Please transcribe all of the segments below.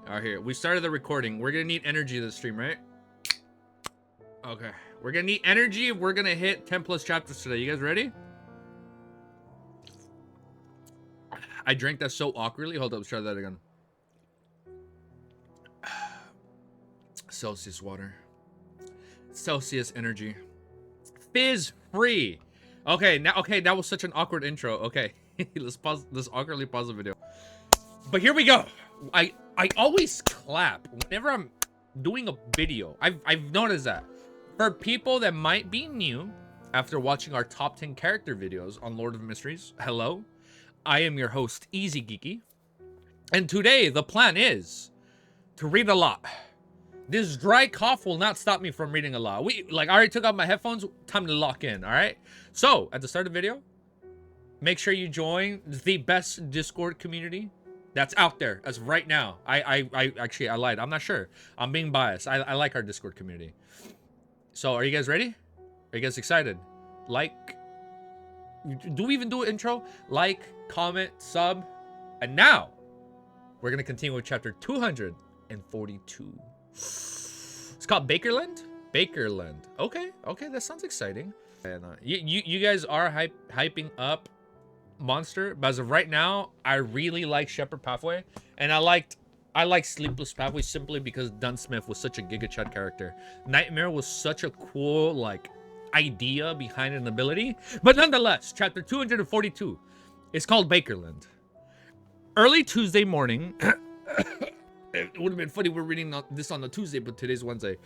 All right, here. We started the recording. We're gonna need energy this stream, right? Okay. We're gonna need energy. We're gonna hit 10 plus chapters today. You guys ready? I drank that so awkwardly. Hold up, let's try that again. Celsius water. Celsius energy. Fizz free. Okay, now that was such an awkward intro. Okay. let's awkwardly pause the video. But here we go. I always clap whenever I'm doing a video. I've noticed that. For people that might be new after watching our top 10 character videos on Lord of Mysteries, hello. I am your host, Easy Geeky. And today the plan is to read a lot. This dry cough will not stop me from reading a lot. I already took out my headphones. Time to lock in, all right? So, at the start of the video, make sure you join the best Discord community that's out there as of right now. I lied. I'm not sure. I'm being biased. I like our Discord community. So, are you guys ready? Are you guys excited? Like, do we even do an intro? Like, comment, sub. And now, we're going to continue with chapter 242. It's called Bakerland? Bakerland. Okay, that sounds exciting. And you guys are hyping up Monster, but as of right now, I really like Shepherd Pathway, and I like Sleepless Pathway simply because Dunn Smith was such a Giga Chad character. Nightmare was such a cool like idea behind an ability, but nonetheless, chapter 242 is called Bakerland. Early Tuesday morning. It would have been funny we're reading this on the Tuesday, but today's Wednesday.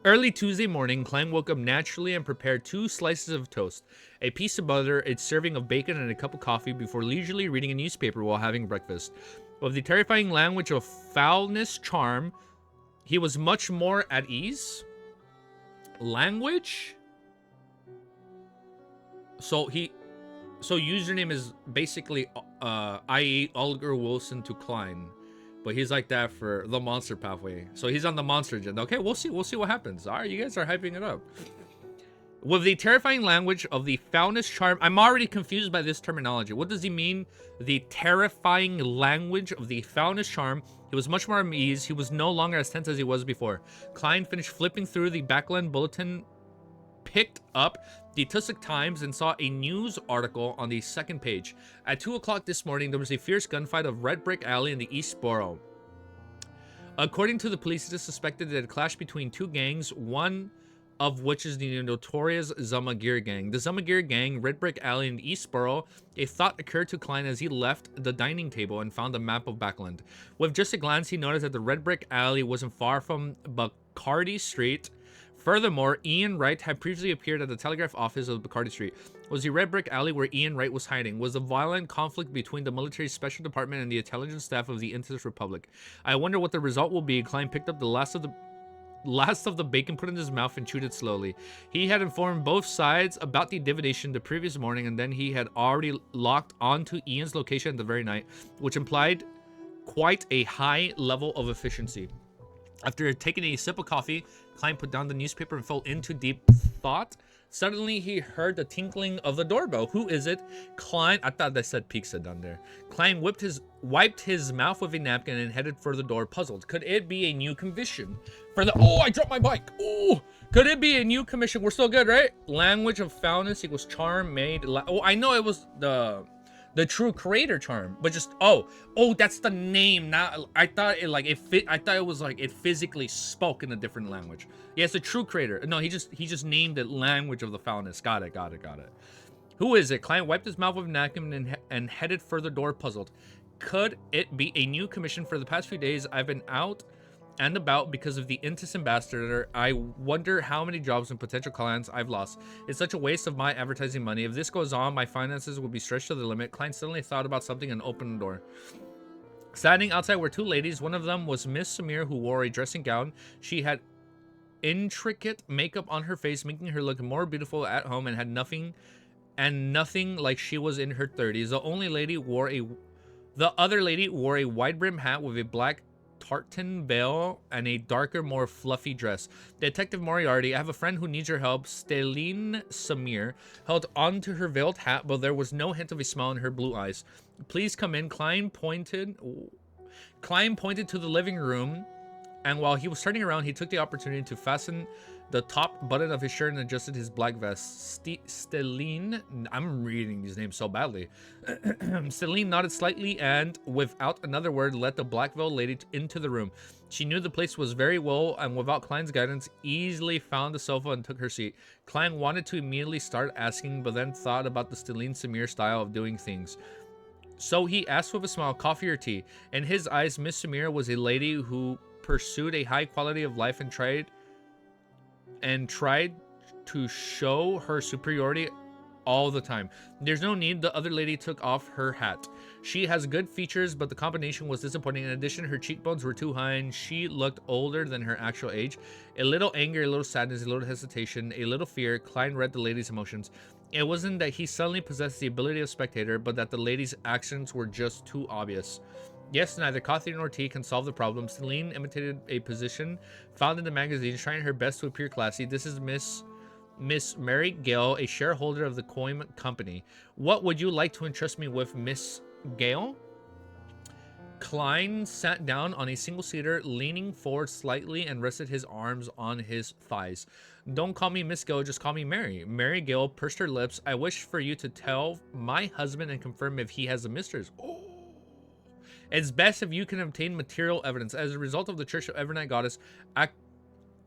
Early Tuesday morning, KLEIN woke up naturally and prepared 2 slices of toast, a piece of butter, a serving of bacon, and a cup of coffee before leisurely reading a newspaper while having breakfast. With the terrifying language of foulness charm, he was much more at ease. Language? So username is basically IE Ulger Wilson to KLEIN. But he's like that for the Monster Pathway. So he's on the Monster Gen. Okay, we'll see what happens. All right, you guys are hyping it up. With the terrifying language of the foulness charm. I'm already confused by this terminology. What does he mean? The terrifying language of the foulness charm. He was much more at ease. He was no longer as tense as he was before. KLEIN finished flipping through the Bakerland bulletin, picked up the Tussock Times, and saw a news article on the second page. At 2 o'clock this morning, there was a fierce gunfight of Red Brick Alley in the East Borough. According to the police, it is suspected that a clash between 2 gangs, one of which is the notorious Zamagir gang. The Zamagir gang, Red Brick Alley in the East Borough. A thought occurred to KLEIN as he left the dining table and found a map of Bakerland. With just a glance, he noticed that the Red Brick Alley wasn't far from Bacardi Street. Furthermore, Ian Wright had previously appeared at the telegraph office of Bacardi Street. Was the Red Brick Alley where Ian Wright was hiding? Was the violent conflict between the military special department and the intelligence staff of the Interest Republic? I wonder what the result will be. KLEIN picked up the last of the bacon, put it in his mouth, and chewed it slowly. He had informed both sides about the divination the previous morning, and then he had already locked onto Ian's location the very night, which implied quite a high level of efficiency. After taking a sip of coffee, KLEIN put down the newspaper and fell into deep thought. Suddenly, he heard the tinkling of the doorbell. Who is it? KLEIN. I thought that said pizza down there. KLEIN wiped his mouth with a napkin and headed for the door, puzzled. Could it be a new commission for the? Oh, I dropped my bike. Oh, could it be a new commission? We're still good, right? Language of foulness equals charm made. Oh, I know it was the true creator charm, but just oh, that's the name. Not I thought it like it fit. I thought it was like it physically spoke in a different language. Yeah, it's the true creator. No, he just named it language of the foulness. Got it. Who is it? KLEIN wiped his mouth with a napkin and headed for the door, puzzled. Could it be a new commission? For the past few days, I've been out and about because of the Intis ambassador. I wonder how many jobs and potential clients I've lost. It's such a waste of my advertising money. If this goes on, my finances will be stretched to the limit. KLEIN suddenly thought about something and opened the door. Standing outside were 2 ladies. One of them was Miss Samir, who wore a dressing gown. She had intricate makeup on her face, making her look more beautiful at home, and had nothing like she was in her 30s. The other lady wore a wide brim hat with a black tartan veil and a darker, more fluffy dress. Detective Moriarty, I have a friend who needs your help. Stelline Samir held onto her veiled hat, but there was no hint of a smile in her blue eyes. Please come in. KLEIN pointed Klein pointed to the living room, and while he was turning around, he took the opportunity to fasten the top button of his shirt and adjusted his black vest. Stelline, I'm reading these names so badly. Stelline nodded slightly and, without another word, let the black veiled lady into the room. She knew the place was very well, and without Klein's guidance, easily found the sofa and took her seat. Klein wanted to immediately start asking, but then thought about the Stelline Samir style of doing things. So he asked with a smile, coffee or tea? In his eyes, Miss Samir was a lady who pursued a high quality of life and tried to show her superiority all the time. There's no need. The other lady took off her hat. She has good features, but the combination was disappointing. In addition, her cheekbones were too high and she looked older than her actual age. A little anger, a little sadness, a little hesitation, a little fear. Klein read the lady's emotions. It wasn't that he suddenly possessed the ability of spectator, but that the lady's actions were just too obvious. Yes, neither coffee nor tea can solve the problem. Celine imitated a position found in the magazine, trying her best to appear classy. This is Miss Mary Gale, a shareholder of the KLEIN company. What would you like to entrust me with, Miss Gale? Klein sat down on a single-seater, leaning forward slightly and rested his arms on his thighs. Don't call me Miss Gale, just call me Mary. Mary Gale pursed her lips. I wish for you to tell my husband and confirm if he has a mistress. Oh. It's best if you can obtain material evidence. As a result of the Church of Evernight Goddess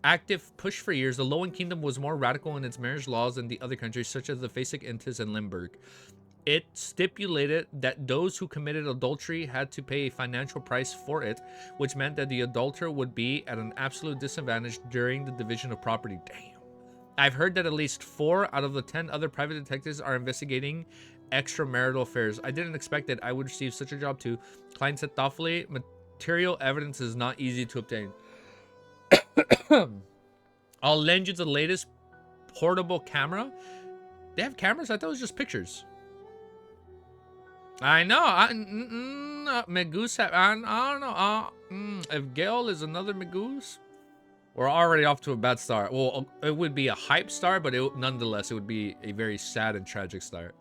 active push for years, the Lowen Kingdom was more radical in its marriage laws than the other countries, such as the Fasik Intis and Limburg. It stipulated that those who committed adultery had to pay a financial price for it, which meant that the adulterer would be at an absolute disadvantage during the division of property. Damn. I've heard that at least 4 out of the 10 other private detectives are investigating extramarital affairs. I didn't expect that I would receive such a job too. Klein said thoughtfully, material evidence is not easy to obtain. I'll lend you the latest portable camera. They have cameras? I thought it was just pictures. I know. Megoose, I don't know. If Gale is another Megoose, we're already off to a bad start. Well, it would be a hype start, but nonetheless, it would be a very sad and tragic start.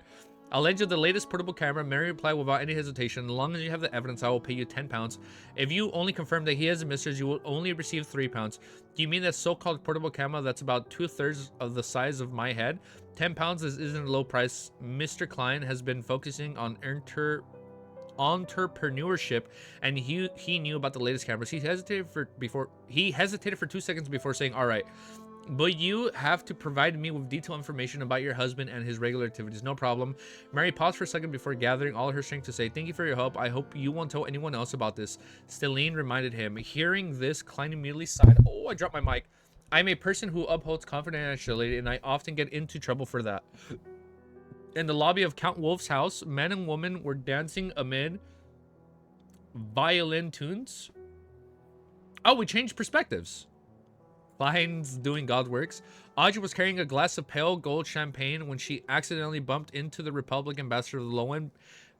I'll lend you the latest portable camera. Mary replied without any hesitation. As long as you have the evidence, I will pay you 10 pounds. If you only confirm that he has a mistress, you will only receive 3 pounds. Do you mean that so-called portable camera that's about 2/3 of the size of my head? 10 pounds isn't a low price. Mr. Klein has been focusing on entrepreneurship, and he knew about the latest cameras. He hesitated for 2 seconds before saying, all right, but you have to provide me with detailed information about your husband and his regular activities. No problem. Mary paused for a second before gathering all her strength to say, thank you for your help. I hope you won't tell anyone else about this. Stelline reminded him. Hearing this, Klein immediately sighed. Oh, I dropped my mic. I'm a person who upholds confidentiality, and I often get into trouble for that. In the lobby of Count Wolf's house, men and women were dancing amid violin tunes. Oh, we changed perspectives. Klein's doing God's works. Audrey was carrying a glass of pale gold champagne when she accidentally bumped into the Republic ambassador of the Lowen.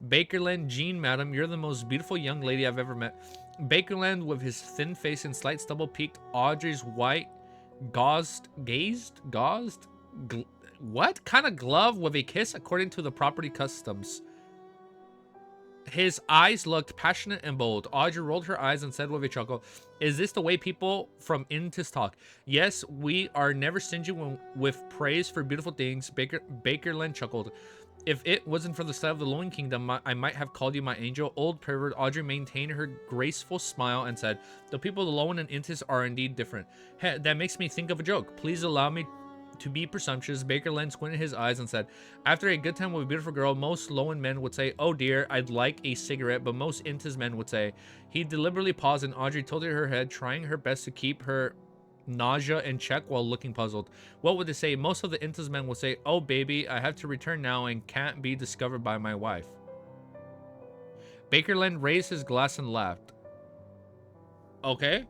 Bakerland, Jean, madam, you're the most beautiful young lady I've ever met. Bakerland, with his thin face and slight stubble, piqued Audrey's white what kind of glove with a kiss according to the property customs. His eyes looked passionate and bold. Audrey rolled her eyes and said with a chuckle, is this the way people from Intis talk? Yes, we are never stingy with praise for beautiful things. Bakerland chuckled. If it wasn't for the style of the Lowen Kingdom, I might have called you my angel. Old pervert. Audrey maintained her graceful smile and said, the people of the Lowen and Intis are indeed different. Hey, that makes me think of a joke. Please allow me to be presumptuous. Bakerland squinted his eyes and said, after a good time with a beautiful girl, most Lowen men would say, oh dear, I'd like a cigarette, but most Intis men would say. He deliberately paused and Audrey tilted her head, trying her best to keep her nausea in check while looking puzzled. What would they say? Most of the Intis men would say, oh baby, I have to return now and can't be discovered by my wife. Bakerland raised his glass and laughed. Okay.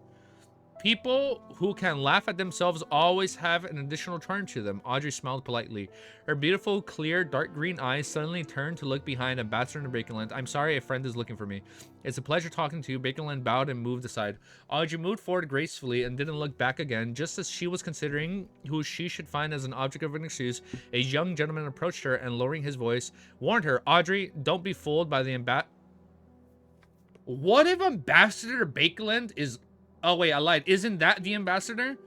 People who can laugh at themselves always have an additional charm to them. Audrey smiled politely. Her beautiful, clear, dark green eyes suddenly turned to look behind Ambassador and Bakerland. I'm sorry, a friend is looking for me. It's a pleasure talking to you. Bakerland bowed and moved aside. Audrey moved forward gracefully and didn't look back again. Just as she was considering who she should find as an object of an excuse, a young gentleman approached her and, lowering his voice, warned her, Audrey, don't be fooled by the What if Ambassador Bakerland is... Oh, wait, I lied. Isn't that the ambassador?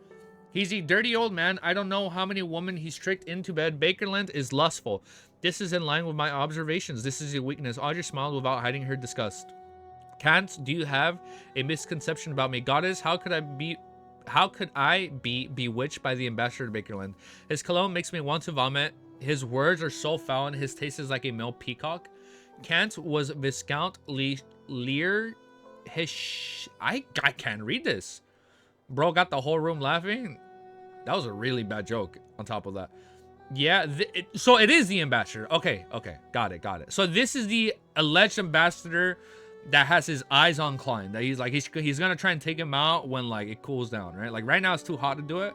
He's a dirty old man. I don't know how many women he's tricked into bed. Bakerland is lustful. This is in line with my observations. This is a weakness. Audrey smiled without hiding her disgust. Kant, do you have a misconception about me? Goddess, how could I be bewitched by the ambassador to Bakerland? His cologne makes me want to vomit. His words are so foul and his taste is like a male peacock. Kant was Viscount Lear. I can't read this. Bro got the whole room laughing. That was a really bad joke on top of that. Yeah, so it is the ambassador. Okay, got it. So this is the alleged ambassador that has his eyes on KLEIN. That he's like, he's gonna try and take him out when like it cools down, right? Like right now it's too hot to do it,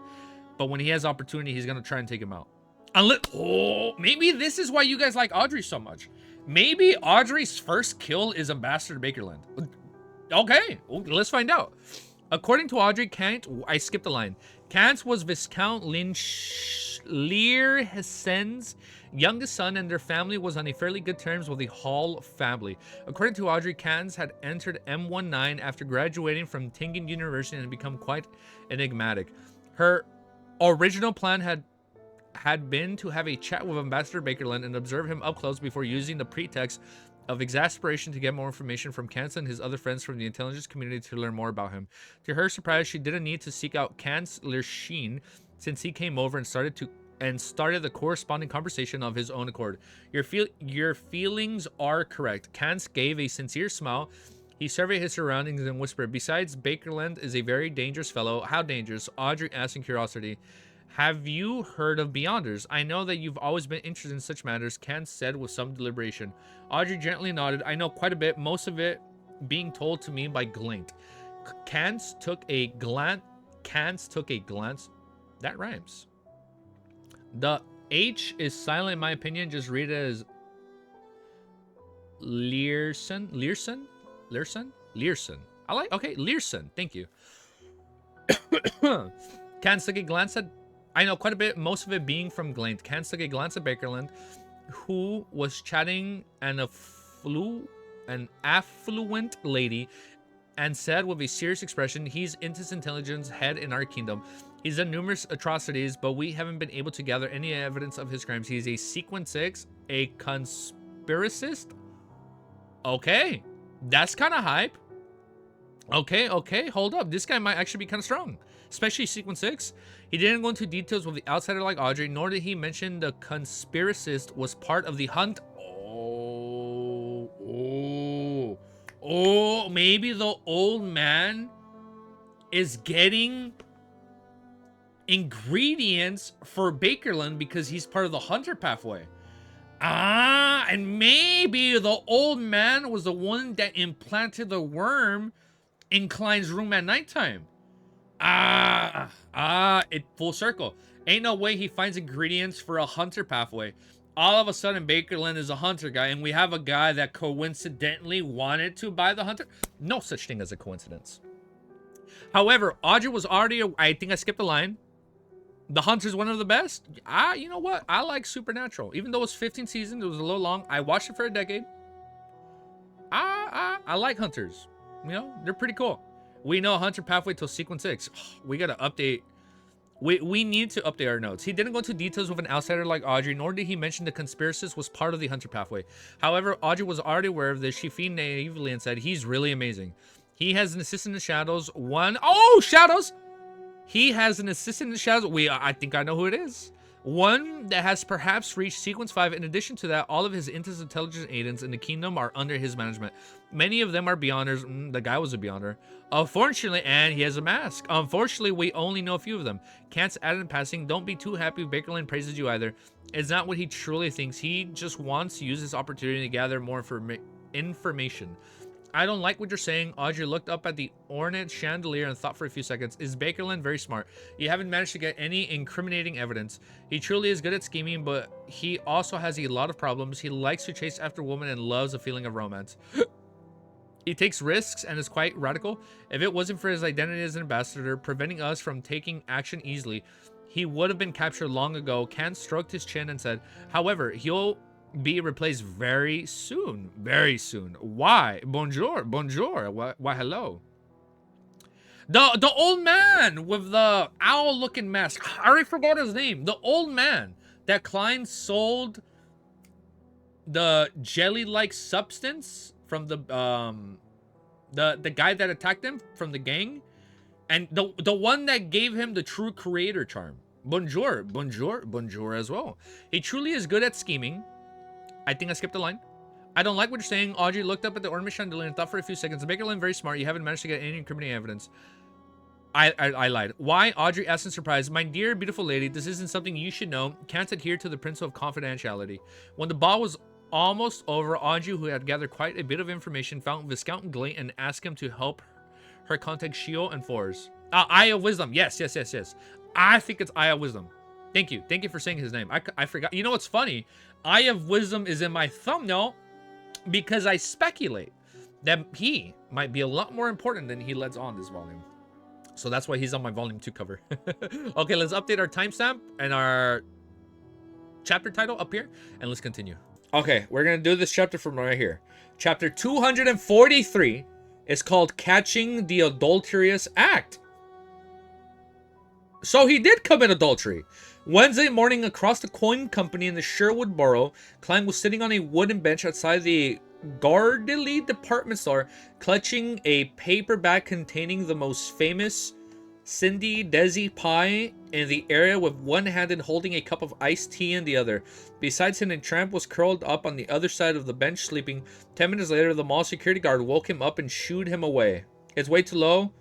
but when he has opportunity, he's gonna try and take him out. Unless, oh, maybe this is why you guys like Audrey so much. Maybe Audrey's first kill is Ambassador Bakerland. Okay, well, let's find out. According to Audrey, Kant, I skipped a line. Kant was Viscount Lear Hessen's youngest son, and their family was on a fairly good terms with the Hall family. According to Audrey, Kant had entered M19 after graduating from Tingen University and had become quite enigmatic. Her original plan had been to have a chat with Ambassador Bakerland and observe him up close before using the pretext of exasperation to get more information from Kant and his other friends from the intelligence community to learn more about him. To her surprise, she didn't need to seek out Kant's Lershin since he came over and started the corresponding conversation of his own accord. Your feelings are correct. Kant gave a sincere smile. He surveyed his surroundings and whispered, "Besides, Bakerland is a very dangerous fellow." "How dangerous?" Audrey asked in curiosity. "Have you heard of Beyonders? I know that you've always been interested in such matters," Kant said with some deliberation. Audrey gently nodded. "I know quite a bit, most of it being told to me by Glint." Kant took a glance. That rhymes. The H is silent in my opinion. Just read it as Learson. I like, okay, Learson. Thank you. Kant took a glance at, I know quite a bit, most of it being from Glint. Kant took a glance at Bakerland, who was chatting an affluent lady, and said with a serious expression, "He's Intis Intelligence head in our kingdom. He's done numerous atrocities, but we haven't been able to gather any evidence of his crimes. He's a Sequence 6, a conspiracist." Okay, that's kind of hype. Okay, hold up. This guy might actually be kind of strong, especially Sequence 6. He didn't go into details with the outsider like Audrey, nor did he mention the conspiracist was part of the hunt. Oh, maybe the old man is getting ingredients for Bakerland because he's part of the hunter pathway. And maybe the old man was the one that implanted the worm in KLEIN's room at nighttime. It full circle. Ain't no way he finds ingredients for a hunter pathway. All of a sudden, Bakerland is a hunter guy, and we have a guy that coincidentally wanted to buy the hunter. No such thing as a coincidence. However, Audrey was already, I think I skipped a line. The hunter's one of the best. You know what? I like Supernatural. Even though it's 15 seasons, it was a little long. I watched it for a decade. I like hunters. You know, they're pretty cool. We know hunter pathway till Sequence 6. We gotta update. We need to update our notes. He didn't go into details with an outsider like Audrey, nor did he mention the conspiracist was part of the hunter pathway. However, Audrey was already aware of this. She feigned naively and said, "He's really amazing. He has an assistant in the shadows. Shadows! He has an assistant in the shadows." I think I know who it is. One that has perhaps reached Sequence 5. In addition to that, all of his intelligence agents in the kingdom are under his management. Many of them are Beyonders. The guy was a Beyonder. Unfortunately, and he has a mask. Unfortunately, we only know a few of them. Kant's added in passing, "Don't be too happy if Bakerland praises you either. It's not what he truly thinks. He just wants to use this opportunity to gather more information. I don't like what you're saying." Audrey looked up at the ornate chandelier and thought for a few seconds. "Is Bakerland very smart? You haven't managed to get any incriminating evidence. He truly is good at scheming, but he also has a lot of problems. He likes to chase after women and loves a feeling of romance. He takes risks and is quite radical. If it wasn't for his identity as an ambassador, preventing us from taking action easily, he would have been captured long ago." Kant stroked his chin and said, "However, he'll be replaced very soon. Very soon. Why? Bonjour. Bonjour. Why hello. The old man with the owl-looking mask. I already forgot his name. The old man that KLEIN sold the jelly-like substance from the guy that attacked him from the gang, and the one that gave him the true creator charm. Bonjour, bonjour, bonjour as well. He truly is good at scheming. I think I skipped a line. I don't like what you're saying. Audrey looked up at the ornament chandelier and thought for a few seconds. Bakerland, very smart. You haven't managed to get any incriminating evidence. I lied. Why? Audrey asked in surprise. My dear, beautiful lady, this isn't something you should know. Can't adhere to the principle of confidentiality. When the ball was almost over, Audrey, who had gathered quite a bit of information, found Viscount Glate and asked him to help her contact Shio and Fours. Eye of Wisdom. Yes. I think it's Eye of Wisdom. Thank you. Thank you for saying his name. I forgot. You know what's funny? Eye of Wisdom is in my thumbnail because I speculate that he might be a lot more important than he lets on this volume. So that's why he's on my volume 2 cover. Okay, let's update our timestamp and our chapter title up here, and let's continue. Okay, we're going to do this chapter from right here. Chapter 243 is called Catching the Adulterous Act. So he did commit adultery. Wednesday morning, across the coin company in the Sherwood Borough, KLEIN was sitting on a wooden bench outside the Gardley department store, clutching a paper bag containing the most famous Cindy Desi pie in the area, with one hand and holding a cup of iced tea in the other. Besides him, a tramp was curled up on the other side of the bench sleeping. 10 minutes later, the mall security guard woke him up and shooed him away. It's way too low.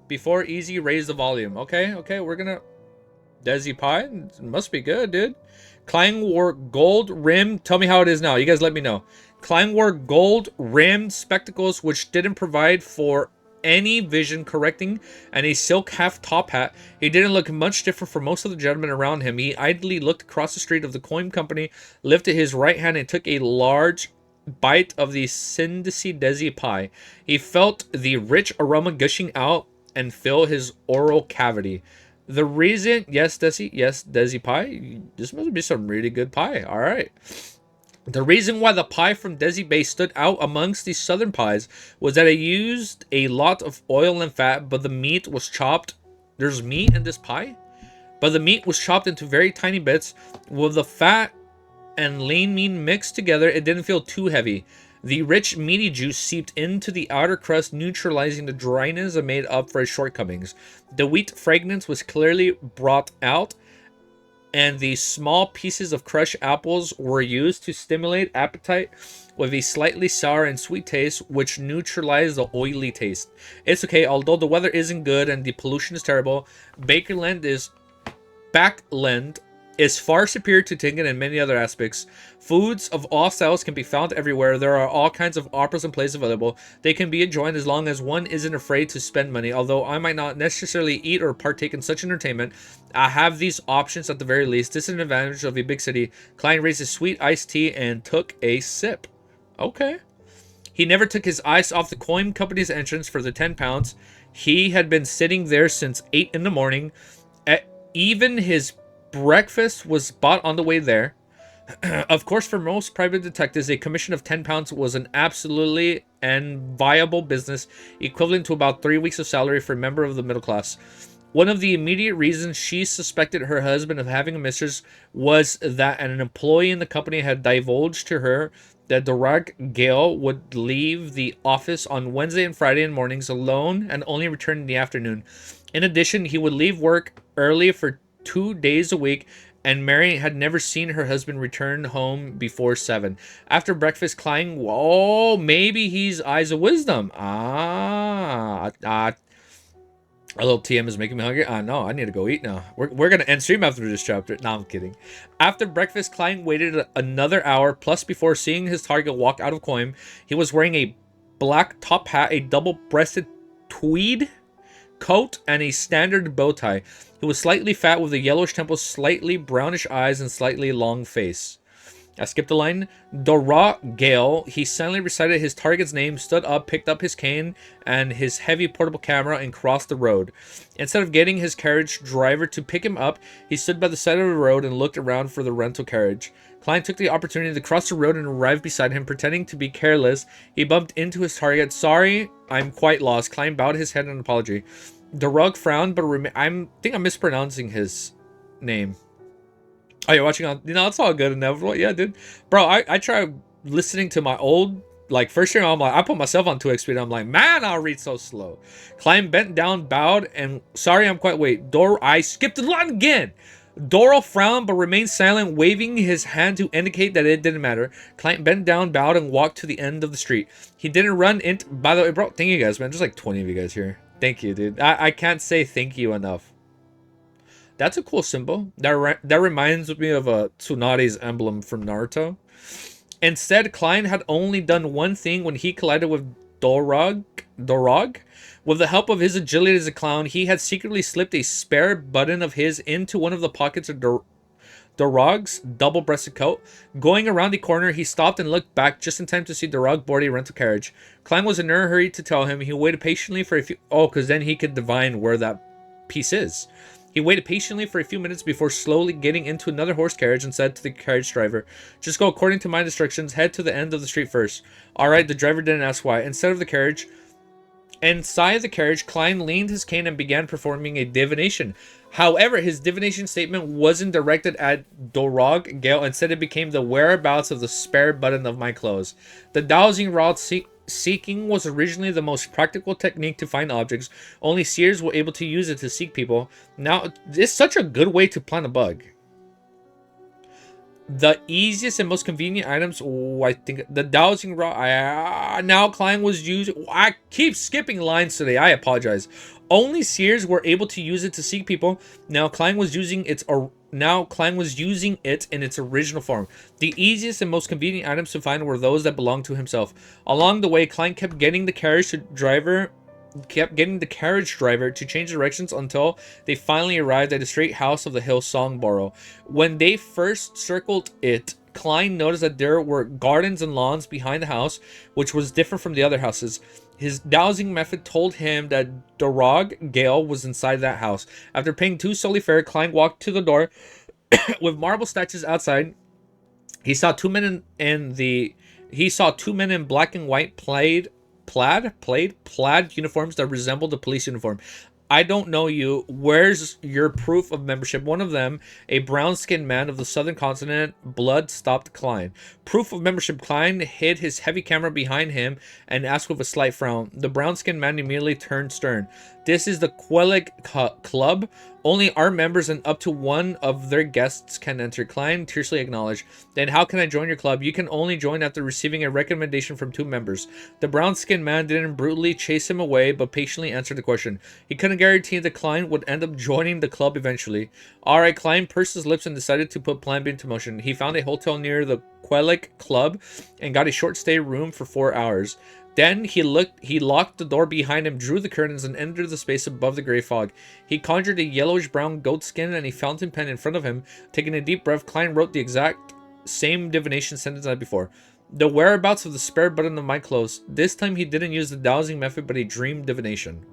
Before Easy raised the volume. Okay, we're gonna... Desi pie? It must be good, dude. KLEIN wore gold rim. Tell me how it is now. You guys let me know. KLEIN wore gold rimmed spectacles which didn't provide for any vision correcting, and a silk half top hat. He didn't look much different from most of the gentlemen around him. He idly looked across the street of the coin company, lifted his right hand and took a large bite of the Cindy Desi pie. He felt the rich aroma gushing out and fill his oral cavity. The reason, yes, Desi pie. This must be some really good pie. All right. The reason why the pie from Desi Bay stood out amongst these southern pies was that it used a lot of oil and fat, but the meat was chopped. There's meat in this pie? But the meat was chopped into very tiny bits. With the fat and lean meat mixed together, it didn't feel too heavy. The rich, meaty juice seeped into the outer crust, neutralizing the dryness that made up for its shortcomings. The wheat fragrance was clearly brought out, and the small pieces of crushed apples were used to stimulate appetite with a slightly sour and sweet taste, which neutralized the oily taste. It's okay, although the weather isn't good and the pollution is terrible, Bakerland is far superior to Tingen in many other aspects. Foods of all styles can be found everywhere. There are all kinds of operas and plays available. They can be enjoyed as long as one isn't afraid to spend money. Although I might not necessarily eat or partake in such entertainment, I have these options at the very least. This is an advantage of a big city. KLEIN raised his sweet iced tea and took a sip. Okay. He never took his eyes off the coin company's entrance for the 10 pounds. He had been sitting there since 8 in the morning. Even his breakfast was bought on the way there. Of course, for most private detectives, a commission of 10 pounds was an absolutely and viable business, equivalent to about 3 weeks of salary for a member of the middle class. One of the immediate reasons she suspected her husband of having a mistress was that an employee in the company had divulged to her that Dorag Gale would leave the office on Wednesday and Friday mornings alone and only return in the afternoon. In addition, he would leave work early for 2 days a week, and Mary had never seen her husband return home before 7. After breakfast, KLEIN, oh, maybe he's Eyes of Wisdom. A little TM is making me hungry. No, I need to go eat now. We're going to end stream after this chapter. No, I'm kidding. After breakfast, KLEIN waited another hour plus before seeing his target walk out of coin. He was wearing a black top hat, a double-breasted tweed coat, and a standard bow tie. He was slightly fat with a yellowish temples, slightly brownish eyes, and slightly long face. I skipped a line. Dora Gale. He silently recited his target's name, stood up, picked up his cane and his heavy portable camera, and crossed the road. Instead of getting his carriage driver to pick him up, he stood by the side of the road and looked around for the rental carriage. Klein took the opportunity to cross the road and arrived beside him, pretending to be careless. He bumped into his target. Sorry, I'm quite lost. Klein bowed his head in an apology. Darug frowned, but I think I'm mispronouncing his name. Oh, you're watching on... it's all good and inevitable. Yeah, dude. Bro, I tried listening to my old... Like, first year, I'm like... I put myself on 2x speed. I'm like, man, I'll read so slow. Klein bent down, bowed, and... Sorry, I'm quite... Wait. I skipped the line again. Doral frowned, but remained silent, waving his hand to indicate that it didn't matter. Klein bent down, bowed, and walked to the end of the street. He didn't run into... By the way, bro, thank you guys, man. There's like 20 of you guys here. Thank you, dude. I can't say thank you enough. That's a cool symbol. That reminds me of a Tsunade's emblem from Naruto. Instead, Klein had only done one thing when he collided with Dorog. With the help of his agility as a clown, he had secretly slipped a spare button of his into one of the pockets of Dorog's double-breasted coat. Going around the corner, he stopped and looked back just in time to see Dorog board a rental carriage. Klein was in no hurry to tell him. He waited patiently for a few... Oh, because then he could divine where that piece is. He waited patiently for a few minutes before slowly getting into another horse carriage and said to the carriage driver, "Just go according to my instructions. Head to the end of the street first." Alright, the driver didn't ask why. Inside the carriage, Klein leaned his cane and began performing a divination. However, his divination statement wasn't directed at Dorog Gale. Instead, it became the whereabouts of the spare button of my clothes. The dowsing rod seeking was originally the most practical technique to find objects. Only seers were able to use it to seek people. Now, it's such a good way to plant a bug. The easiest and most convenient items, I think, the dowsing rod. Now Klein was using... I keep skipping lines today. I apologize. Only seers were able to use it to seek people. Now Klein was using it in its original form. The easiest and most convenient items to find were those that belonged to himself. Along the way, Klein kept getting the carriage driver to change directions until they finally arrived at the straight house of the hill Songborough. When they first circled it, Klein noticed that there were gardens and lawns behind the house, which was different from the other houses. His dowsing method told him that Dorog Gale was inside that house. After paying 2 solely fare, Klein walked to the door. With marble statues outside, he saw two men in black and white plaid uniforms that resembled a police uniform. "I don't know you. Where's your proof of membership?" One of them, a brown-skinned man of the southern continent, blood stopped Klein. "Proof of membership." Klein hid his heavy camera behind him and asked with a slight frown. The brown-skinned man immediately turned stern. "This is the KLEIN Club. Only our members and up to one of their guests can enter." Klein tersely acknowledged. "Then how can I join your club?" "You can only join after receiving a recommendation from 2 members." The brown-skinned man didn't brutally chase him away, but patiently answered the question. He couldn't guarantee that Klein would end up joining the club eventually. Alright, Klein pursed his lips and decided to put Plan B into motion. He found a hotel near the KLEIN Club and got a short stay room for 4 hours. Then he locked the door behind him, drew the curtains, and entered the space above the gray fog. He conjured a yellowish-brown goatskin and a fountain pen in front of him. Taking a deep breath, Klein wrote the exact same divination sentence as before. "The whereabouts of the spare button of my clothes." This time he didn't use the dowsing method, but a dream divination.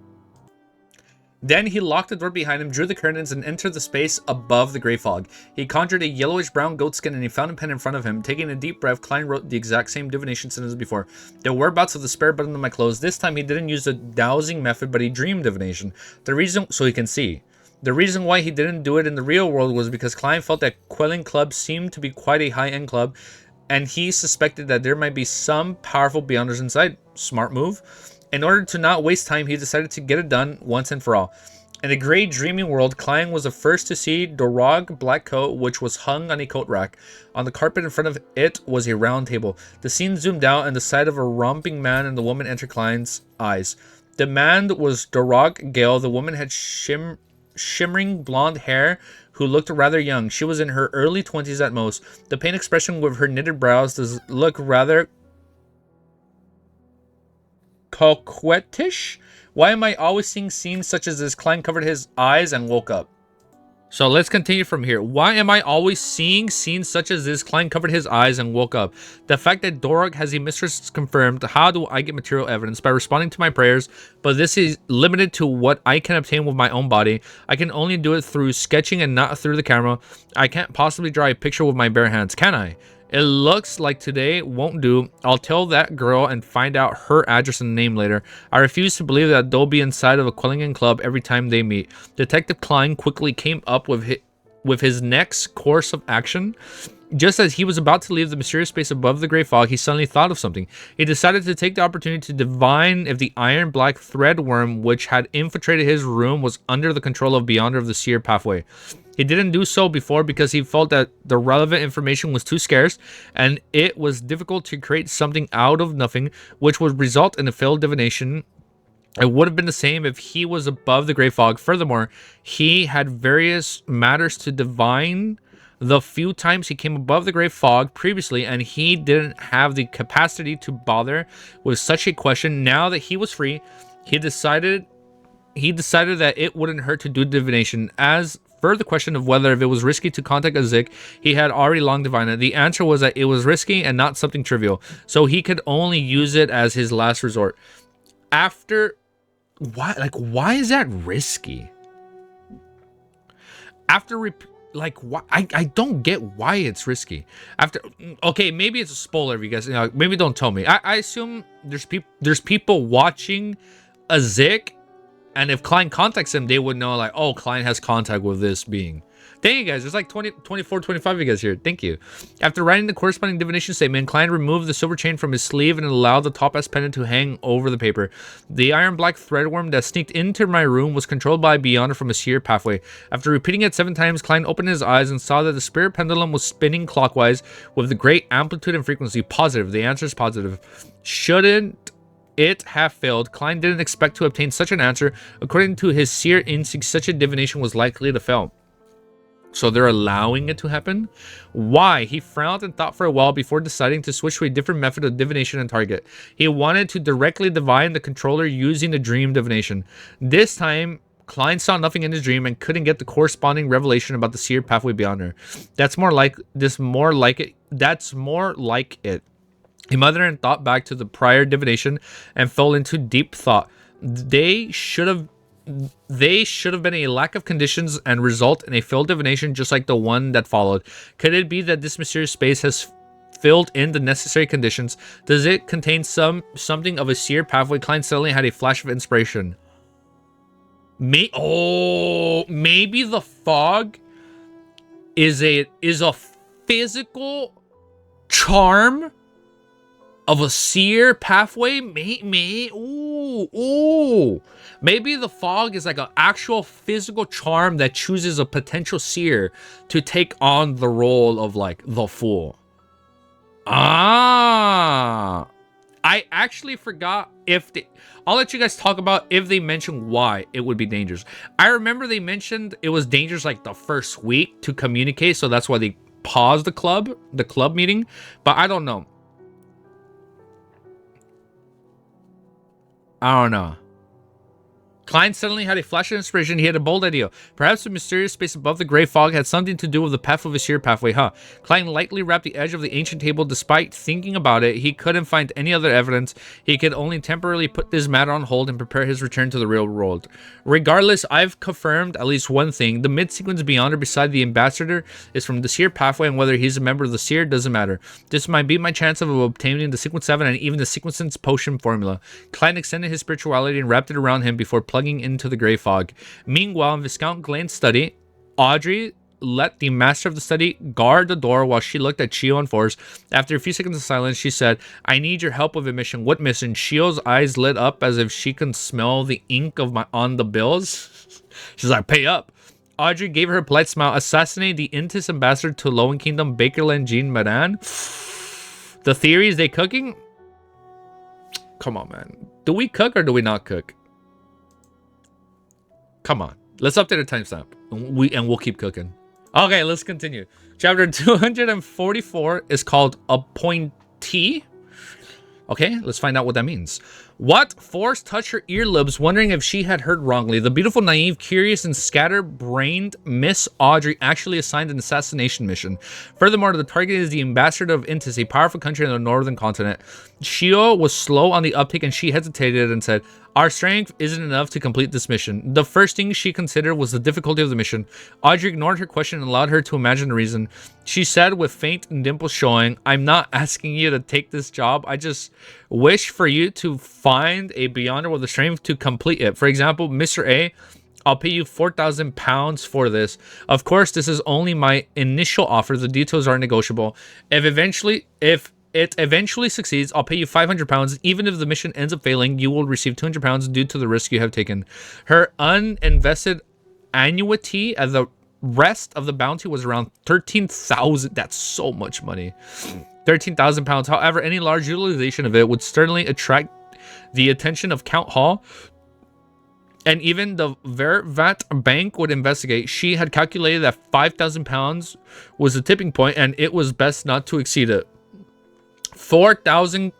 Then he locked the door behind him, drew the curtains, and entered the space above the gray fog. He conjured a yellowish-brown goatskin and a fountain pen in front of him. Taking a deep breath, Klein wrote the exact same divination sentence as before. "The whereabouts of the spare button of my clothes." This time he didn't use the dowsing method, but a dream divination. So he can see. The reason why he didn't do it in the real world was because Klein felt that KLEIN Club seemed to be quite a high-end club, and he suspected that there might be some powerful beyonders inside. Smart move. In order to not waste time, he decided to get it done once and for all. In the gray, dreaming world, Klein was the first to see Dorog's black coat, which was hung on a coat rack. On the carpet in front of it was a round table. The scene zoomed out, and the sight of a romping man and the woman entered Klein's eyes. The man was Dorog Gale. The woman had shimmering blonde hair, who looked rather young. She was in her early 20s at most. The pained expression with her knitted brows does look rather coquettish. Why am I always seeing scenes such as this? Klein covered his eyes and woke up. So let's continue from here. Why am I always seeing scenes such as this? KLEIN covered his eyes and woke up. The fact that Dorog has a mistress is confirmed. How do I get material evidence? By responding to my prayers, but this is limited to what I can obtain with my own body. I can only do it through sketching and not through the camera. I can't possibly draw a picture with my bare hands, can I? It looks like today won't do. I'll tell that girl and find out her address and name later. I refuse to believe that they'll be inside of a KLEIN club every time they meet. Detective KLEIN quickly came up with his next course of action. Just as he was about to leave the mysterious space above the gray fog, he suddenly thought of something. He decided to take the opportunity to divine if the iron black thread worm which had infiltrated his room was under the control of Beyonder of the Seer pathway. He didn't do so before because he felt that the relevant information was too scarce and it was difficult to create something out of nothing, which would result in a failed divination. It would have been the same if he was above the gray fog. Furthermore, he had various matters to divine the few times he came above the gray fog previously, and he didn't have the capacity to bother with such a question. Now that he was free, he decided that it wouldn't hurt to do divination. As for the question of whether if it was risky to contact a Zik, he had already long divined it. The answer was that it was risky and not something trivial, so he could only use it as his last resort. After why is that risky? After why I don't get why it's risky. After, okay, maybe it's a spoiler if you guys, maybe don't tell me. I assume there's people watching a Zik, and if KLEIN contacts him, they would know, like, oh, KLEIN has contact with this being. Thank you guys. There's like 24, 25 of you guys here. Thank you. After writing the corresponding divination statement, KLEIN removed the silver chain from his sleeve and allowed the topaz pendant to hang over the paper. The iron black threadworm that sneaked into my room was controlled by Beyonder from a Seer pathway. After repeating it 7 times, KLEIN opened his eyes and saw that the spirit pendulum was spinning clockwise with the great amplitude and frequency. Positive. The answer is positive. Shouldn't it have failed? KLEIN didn't expect to obtain such an answer. According to his Seer instinct, such a divination was likely to fail. So they're allowing it to happen? Why? He frowned and thought for a while before deciding to switch to a different method of divination and target. He wanted to directly divine the controller using the dream divination. This time, KLEIN saw nothing in his dream and couldn't get the corresponding revelation about the Seer pathway Beyonder. That's more like it. He muttered and thought back to the prior divination and fell into deep thought. They should have been a lack of conditions and result in a failed divination just like the one that followed. Could it be that this mysterious space has filled in the necessary conditions? Does it contain something of a Seer pathway? KLEIN suddenly had a flash of inspiration. Maybe the fog is a physical charm of a Seer pathway. Maybe the fog is like an actual physical charm that chooses a potential Seer to take on the role of like the Fool. I actually forgot if they... I'll let you guys talk about if they mention why it would be dangerous. I remember they mentioned it was dangerous like the first week to communicate, so that's why they paused the club meeting, but I don't know. I don't know. KLEIN suddenly had a flash of inspiration. He had a bold idea. Perhaps the mysterious space above the gray fog had something to do with the path of a Seer pathway, huh? KLEIN lightly wrapped the edge of the ancient table. Despite thinking about it, he couldn't find any other evidence. He could only temporarily put this matter on hold and prepare his return to the real world. Regardless, I've confirmed at least one thing. The mid-sequence Beyonder beside the ambassador is from the Seer pathway, and whether he's a member of the Seer doesn't matter. This might be my chance of obtaining the sequence 7 and even the sequence potion formula. KLEIN extended his spirituality and wrapped it around him before plugging into the gray fog. Meanwhile, in Viscount Glaine's study, Audrey let the master of the study guard the door while she looked at Chio and Force. After a few seconds of silence, she said, "I need your help with a mission." "What mission?" Chio's eyes lit up as if she can smell the ink on the bills. She's like, "Pay up." Audrey gave her a polite smile. "Assassinate the Intis ambassador to Lowen Kingdom, Bakerland, Jean Maran." The theories they cooking? Come on, man. Do we cook or do we not cook? Come on. Let's update the timestamp. We'll keep cooking. Okay, let's continue. Chapter 244 is called Appointee. Okay, let's find out what that means. What? Force touched her earlobes, wondering if she had heard wrongly. The beautiful, naive, curious, and scatterbrained Miss Audrey actually assigned an assassination mission. Furthermore, the target is the ambassador of Intis, a powerful country on the northern continent. Shio was slow on the uptake and she hesitated and said, "Our strength isn't enough to complete this mission." The first thing she considered was the difficulty of the mission. Audrey ignored her question and allowed her to imagine the reason. She said with faint dimples showing, "I'm not asking you to take this job. I just wish for you to find a beyonder with the strength to complete it. For example, Mr. A, I'll pay you 4,000 pounds for this. Of course, this is only my initial offer. The details are negotiable. If it eventually succeeds, I'll pay you 500 pounds. Even if the mission ends up failing, you will receive 200 pounds due to the risk you have taken." Her uninvested annuity at the rest of the bounty was around 13,000. That's so much money. 13,000 pounds. However, any large utilization of it would certainly attract the attention of Count Hall, and even the Vervat Bank would investigate. She had calculated that 5,000 pounds was the tipping point, and it was best not to exceed it. 4,000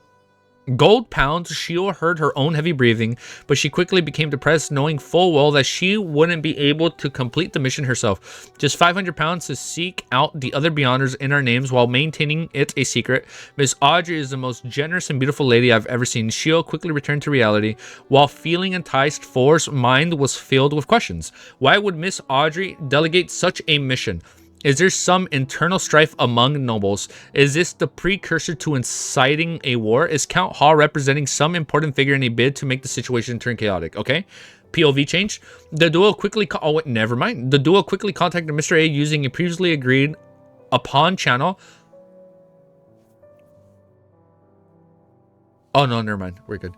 gold pounds. Shio heard her own heavy breathing, but she quickly became depressed, knowing full well that she wouldn't be able to complete the mission herself. Just 500 pounds to seek out the other Beyonders in our names while maintaining it a secret. Miss Audrey is the most generous and beautiful lady I've ever seen. Shio quickly returned to reality. While feeling enticed, For's mind was filled with questions. Why would Miss Audrey delegate such a mission? Is there some internal strife among nobles? Is this the precursor to inciting a war? Is Count Hall representing some important figure in a bid to make the situation turn chaotic? Okay. POV change. The duo quickly... Oh, wait, never mind. The duo quickly contacted Mr. A using a previously agreed upon channel. Oh, no, never mind. We're good.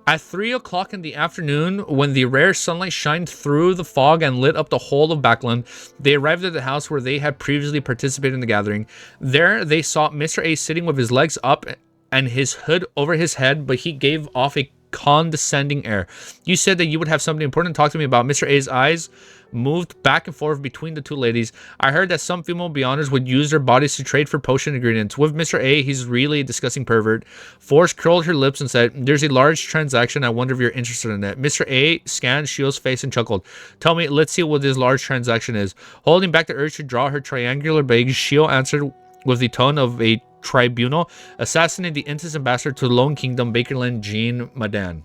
At 3 o'clock in the afternoon, when the rare sunlight shined through the fog and lit up the whole of Bakerland, they arrived at the house where they had previously participated in the gathering. There, they saw Mr. A sitting with his legs up and his hood over his head, but he gave off a condescending air. "You said that you would have something important to talk to me about." Mr. A's eyes moved back and forth between the two ladies. "I heard that some female Beyonders would use their bodies to trade for potion ingredients. With Mr. A, he's really a disgusting pervert." Force curled her lips and said, "There's a large transaction. I wonder if you're interested in it." Mr. A scanned Shio's face and chuckled. "Tell me, let's see what this large transaction is." Holding back the urge to draw her triangular bag, Shio answered with the tone of a tribunal. "Assassinate the Intis ambassador to the Lone Kingdom, Bakerland, Jean Madan."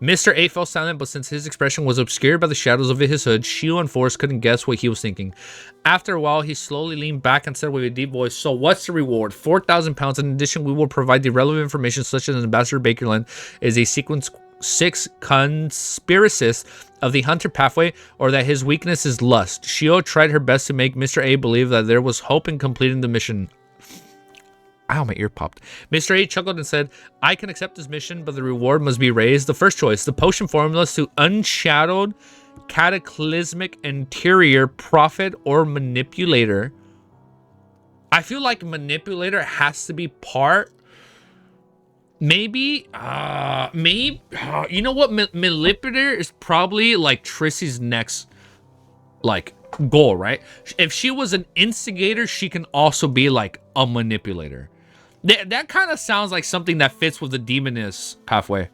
Mr. A fell silent, but since his expression was obscured by the shadows of his hood, Shio and Force couldn't guess what he was thinking. After a while, he slowly leaned back and said with a deep voice, "So what's the reward?" 4,000 pounds. In addition, we will provide the relevant information such as Ambassador Bakerland is a sequence 6 conspiracist of the Hunter pathway, or that his weakness is lust. Shio tried her best to make Mr. A believe that there was hope in completing the mission. Ow, my ear popped. Mr. A chuckled and said, "I can accept this mission, but the reward must be raised. The first choice, the potion formulas to unshadowed, cataclysmic interior prophet or manipulator." I feel like manipulator has to be part. Maybe, you know what? Manipulator is probably like Trissy's next, like, goal, right? If she was an instigator, she can also be like a manipulator. That kind of sounds like something that fits with the demoness pathway.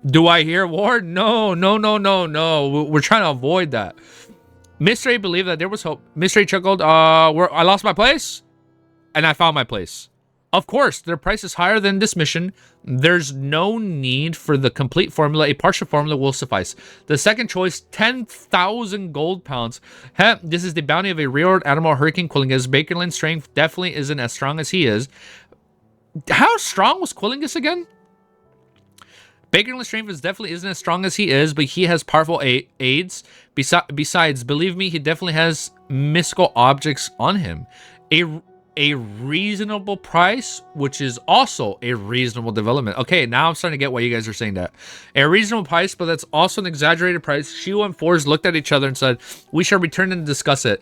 Do I hear war? No. We're trying to avoid that. Mr. A believed that there was hope. Mr. A chuckled, I lost my place, and I found my place. Of course, their price is higher than this mission. There's no need for the complete formula. A partial formula will suffice. The second choice, 10,000 gold pounds. This is the bounty of a reared animal, Hurricane Quillingus. Bakerland's strength definitely isn't as strong as he is. How strong was Quillingus again? Bakerland's strength definitely isn't as strong as he is, but he has powerful aids. Besides, believe me, he definitely has mystical objects on him. A reasonable price, which is also a reasonable development. Okay, now I'm starting to get why you guys are saying that. A reasonable price, but that's also an exaggerated price. Shio and Force looked at each other and said, "We shall return and discuss it.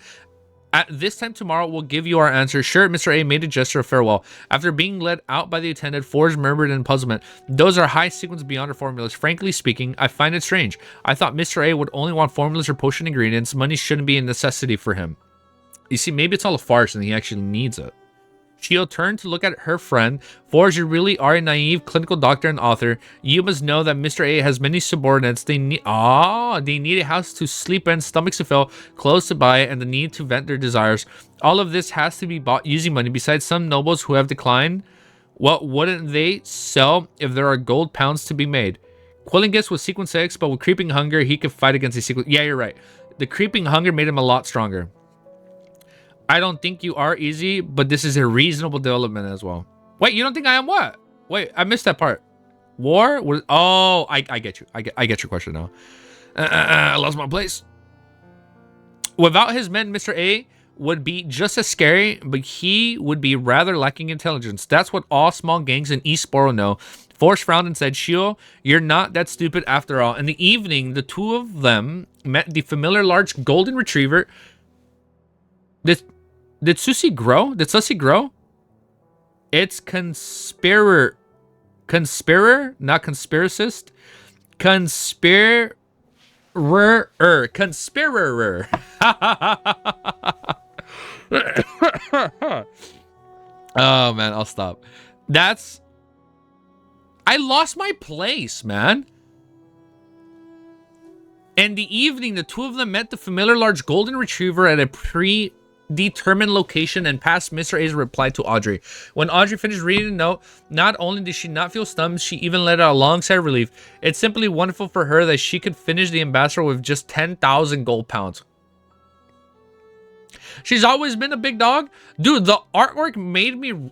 At this time tomorrow, we'll give you our answer." Sure, Mr. A made a gesture of farewell. After being led out by the attendant, Force murmured in puzzlement, "Those are high sequence Beyonder formulas. Frankly speaking, I find it strange. I thought Mr. A would only want formulas or potion ingredients. Money shouldn't be a necessity for him." You see, maybe it's all a farce and he actually needs it. She'll turn to look at her friend. Forge, you really are a naive clinical doctor and author. You must know that Mr. A has many subordinates. They need a house to sleep in, stomachs to fill, clothes to buy, and the need to vent their desires. All of this has to be bought using money. Besides some nobles who have declined, what wouldn't they sell if there are gold pounds to be made? Quillingus was sequence 6, but with creeping hunger, he could fight against a sequence. Yeah, you're right. The creeping hunger made him a lot stronger. I don't think you are easy, but this is a reasonable development as well. Wait, you don't think I am what? Wait, I missed that part. War? Oh, I get you. I get your question now. I lost my place. Without his men, Mr. A would be just as scary, but he would be rather lacking intelligence. That's what all small gangs in East Borough know. Force frowned and said, Shio, you're not that stupid after all. In the evening, the two of them met the familiar large golden retriever. Did Susie grow? Did Susie grow? It's conspirator, not conspiracist. Conspirator. Oh man, I'll stop. I lost my place, man. In the evening, the two of them met the familiar large golden retriever at a predetermined location and passed Mr. A's reply to Audrey. When Audrey finished reading the note, not only did she not feel stunned, she even let out a long sigh of relief. It's simply wonderful for her that she could finish the ambassador with just 10,000 gold pounds. She's always been a big dog. Dude, the artwork made me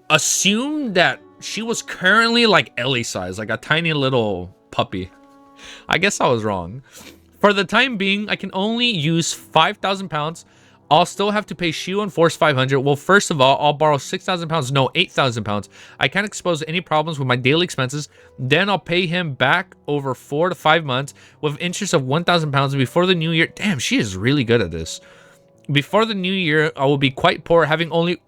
assume that she was currently like Ellie size, like a tiny little puppy. I guess I was wrong. For the time being, I can only use 5,000 pounds. I'll still have to pay Shio and Force 500. Well, first of all, I'll borrow 6,000 pounds. No, 8,000 pounds. I can't expose any problems with my daily expenses. Then I'll pay him back over 4 to 5 months with interest of 1,000 pounds before the new year. Damn, she is really good at this. Before the new year, I will be quite poor, having only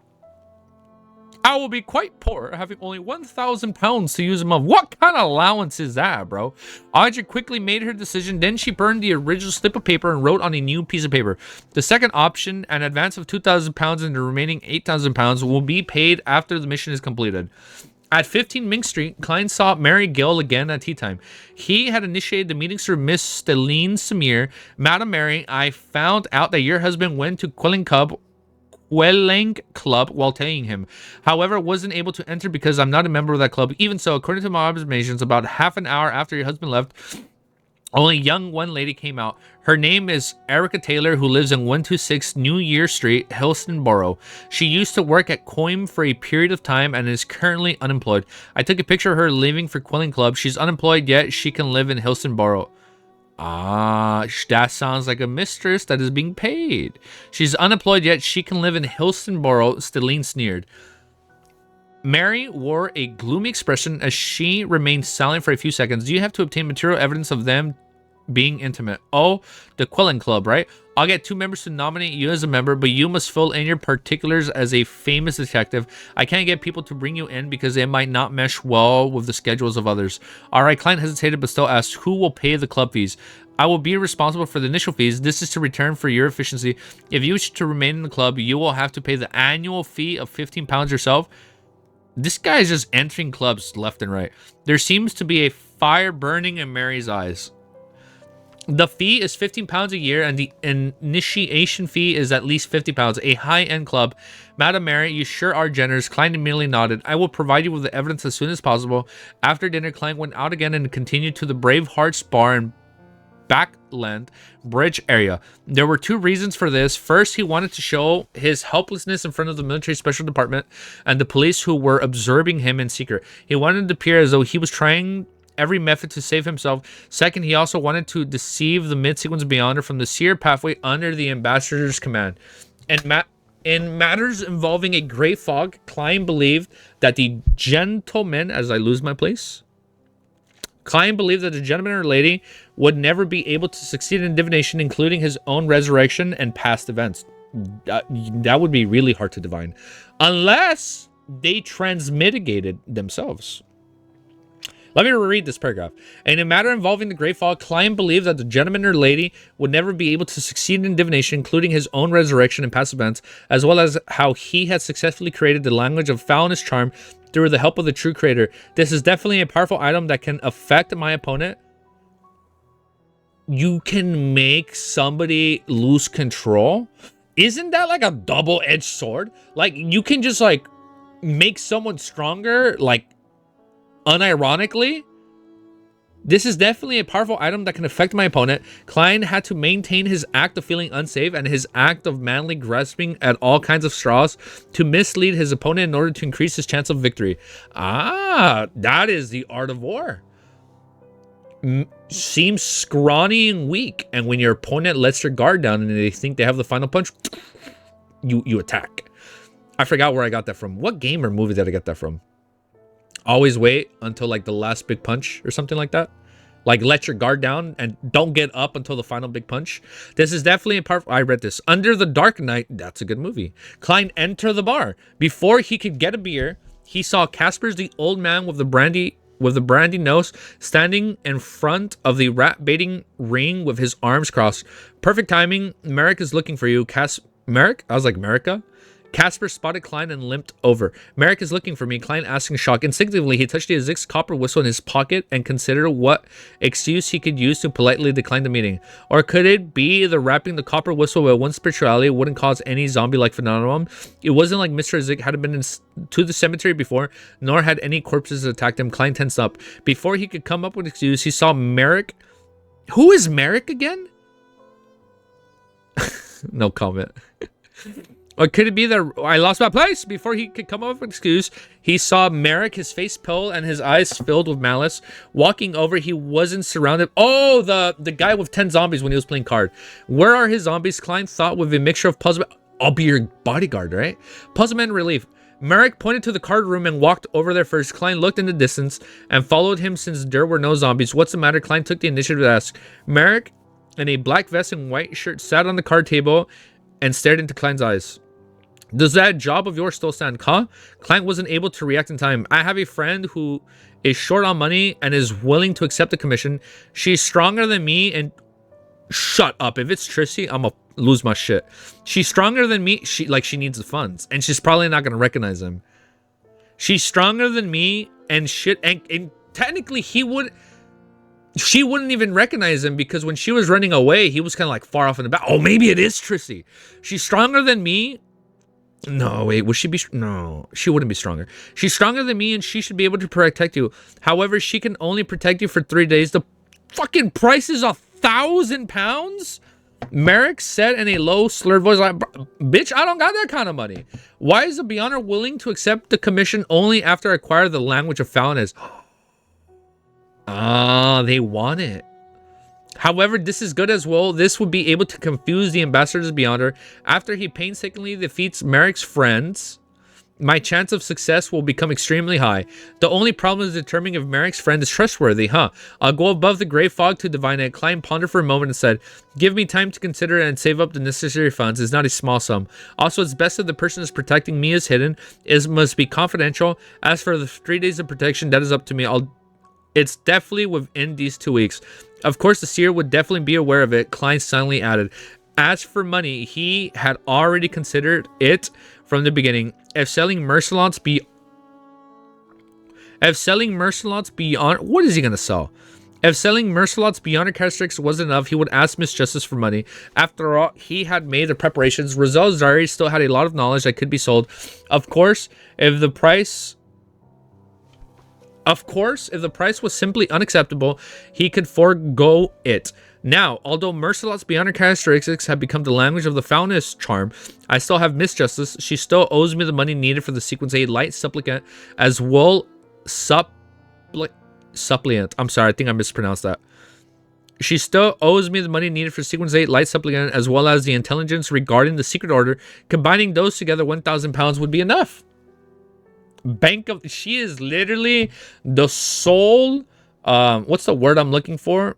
1,000 pounds to use a month. What kind of allowance is that, bro? Audrey quickly made her decision. Then she burned the original slip of paper and wrote on a new piece of paper. The second option, an advance of 2,000 pounds and the remaining 8,000 pounds will be paid after the mission is completed. At 15 Mink Street, KLEIN saw Mary Gill again at tea time. He had initiated the meetings through Miss Stelline Samir. Madam Mary, I found out that your husband went to Quelling Club while taking him. However, wasn't able to enter because I'm not a member of that club. Even so, according to my observations, about half an hour after your husband left, only one lady came out. Her name is Erica Taylor, who lives in 126 New Year Street, Helstonborough. She used to work at Coim for a period of time and is currently unemployed. I took a picture of her leaving for Quelling Club. She's unemployed, yet she can live in Helstonborough. Ah, that sounds like a mistress that is being paid. She's unemployed, yet she can live in Helstonborough, Stelline sneered. Mary wore a gloomy expression as she remained silent for a few seconds. Do you have to obtain material evidence of them being intimate? Oh, the Quelling Club, right? I'll get 2 members to nominate you as a member, but you must fill in your particulars as a famous detective. I can't get people to bring you in because they might not mesh well with the schedules of others. Alright, client hesitated but still asked, who will pay the club fees? I will be responsible for the initial fees. This is to return for your efficiency. If you wish to remain in the club, you will have to pay the annual fee of 15 pounds yourself. This guy is just entering clubs left and right. There seems to be a fire burning in Mary's eyes. The fee is 15 pounds a year, and the initiation fee is at least 50 pounds. A high-end club. Madam Mary, you sure are generous. KLEIN immediately nodded. I will provide you with the evidence as soon as possible. After dinner, KLEIN went out again and continued to the Brave Hearts Bar in Bakerland Bridge area. There were 2 reasons for this. First, he wanted to show his helplessness in front of the military special department and the police who were observing him in secret. He wanted to appear as though he was trying every method to save himself. Second, he also wanted to deceive the mid-sequence beyonder from the seer pathway under the ambassador's command. And in matters involving a gray fog, KLEIN believed that the gentleman, as I lose my place, KLEIN believed that the gentleman or lady would never be able to succeed in divination, including his own resurrection and past events. That would be really hard to divine, unless they transmitigated themselves. Let me reread this paragraph. In a matter involving the Great Fall, Klein believed that the gentleman or lady would never be able to succeed in divination, including his own resurrection and past events, as well as how he had successfully created the language of foulness charm through the help of the true creator. This is definitely a powerful item that can affect my opponent. You can make somebody lose control? Isn't that like a double-edged sword? Like, you can just, like, make someone stronger, like, unironically. This is definitely a powerful item that can affect my opponent. Klein had to maintain his act of feeling unsafe and his act of manly grasping at all kinds of straws to mislead his opponent in order to increase his chance of victory. Ah, that is the art of war. Seems scrawny and weak, and when your opponent lets their guard down and they think they have the final punch, you attack. I forgot where I got that from. What game or movie did I get that from? Always wait until like the last big punch or something like that. Like, let your guard down and don't get up until the final big punch. This is definitely a part. I read this. Under the Dark Knight. That's a good movie. Klein entered the bar. Before he could get a beer, he saw Casper's the old man with the brandy nose standing in front of the rat baiting ring with his arms crossed. Perfect timing. Merrick is looking for you. Merrick? I was like, America? Casper spotted Klein and limped over. Merrick is looking for me. Klein asked in shock. Instinctively, he touched the Azik's copper whistle in his pocket and considered what excuse he could use to politely decline the meeting. Or could it be the wrapping the copper whistle with one spirituality wouldn't cause any zombie-like phenomenon? It wasn't like Mr. Azik had been to the cemetery before, nor had any corpses attacked him. Klein tensed up. Before he could come up with an excuse, he saw Merrick. Who is Merrick again? No comment. Or could it be that I lost my place? Before he could come up with an excuse, he saw Merrick, his face pale and his eyes filled with malice. Walking over, he wasn't surrounded. Oh, the guy with 10 zombies when he was playing card. Where are his zombies? Klein thought with a mixture of puzzle. I'll be your bodyguard, right? Puzzlement relief. Merrick pointed to the card room and walked over there first. Klein looked in the distance and followed him since there were no zombies. What's the matter? Klein took the initiative to ask. Merrick, in a black vest and white shirt, sat on the card table and stared into Klein's eyes. Does that job of yours still stand, huh? Klein wasn't able to react in time. I have a friend who is short on money and is willing to accept the commission. She's stronger than me and... Shut up. If it's Trissy, I'm gonna lose my shit. She's stronger than me. She needs the funds. And she's probably not gonna recognize him. She's stronger than me and shit. And technically, she wouldn't even recognize him because when she was running away, he was kind of like far off in the back. Oh, maybe it is Trissy. She's stronger than me. No, wait, would she be? No, she wouldn't be stronger. She's stronger than me and she should be able to protect you. However, she can only protect you for 3 days. The fucking price is £1,000? Merrick said in a low, slurred voice, like, bitch, I don't got that kind of money. Why is the Beyonder willing to accept the commission only after I acquire the language of foulness? Ah, they want it. However, this is good as well. This would be able to confuse the ambassador's Beyonder. After he painstakingly defeats Merrick's friends, my chance of success will become extremely high. The only problem is determining if Merrick's friend is trustworthy, huh? I'll go above the gray fog to divine it. Klein pondered for a moment and said, give me time to consider it and save up the necessary funds. It's not a small sum. Also, it's best if the person is protecting me is hidden. It must be confidential. As for the 3 days of protection, that is up to me. It's definitely within these 2 weeks. Of course, the seer would definitely be aware of it, Klein silently added. As for money, he had already considered it from the beginning. If selling Mercelots beyond... What is he going to sell? If selling Mercelots beyond characteristics wasn't enough, he would ask Miss Justice for money. After all, he had made the preparations. Roselle's diary still had a lot of knowledge that could be sold. Of course, if the price was simply unacceptable, he could forego it. Now, although Mercelots beyond characteristics have become the language of the foulness charm, I still have Miss Justice. She still owes me the money needed for the Sequence 8 light supplicant as well. Suppliant. I'm sorry, I think I mispronounced that. She still owes me the money needed for Sequence 8 light supplicant as well as the intelligence regarding the secret order. Combining those together, £1,000 would be enough. She is literally the sole what's the word I'm looking for?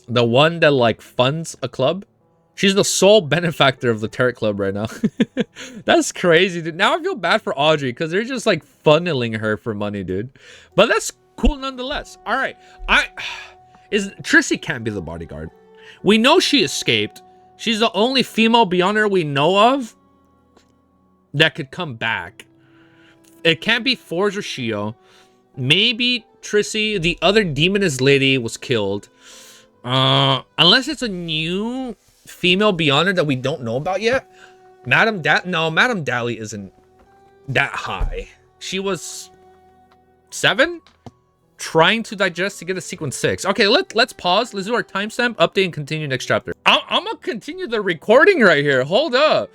The one that like funds a club. She's the sole benefactor of the Tarot Club right now. That's crazy, dude. Now I feel bad for Audrey because they're just like funneling her for money, dude. But that's cool nonetheless. All right, Trissy can't be the bodyguard. We know she escaped. She's the only female Beyonder we know of that could come back. It can't be Forge or Shio. Maybe Trissy, the other demoness lady, was killed. Unless it's a new female Beyonder that we don't know about yet. Madame Dali isn't that high. She was 7? Trying to digest to get a sequence 6. Okay, let's pause. Let's do our timestamp, update, and continue next chapter. I'm gonna continue the recording right here. Hold up.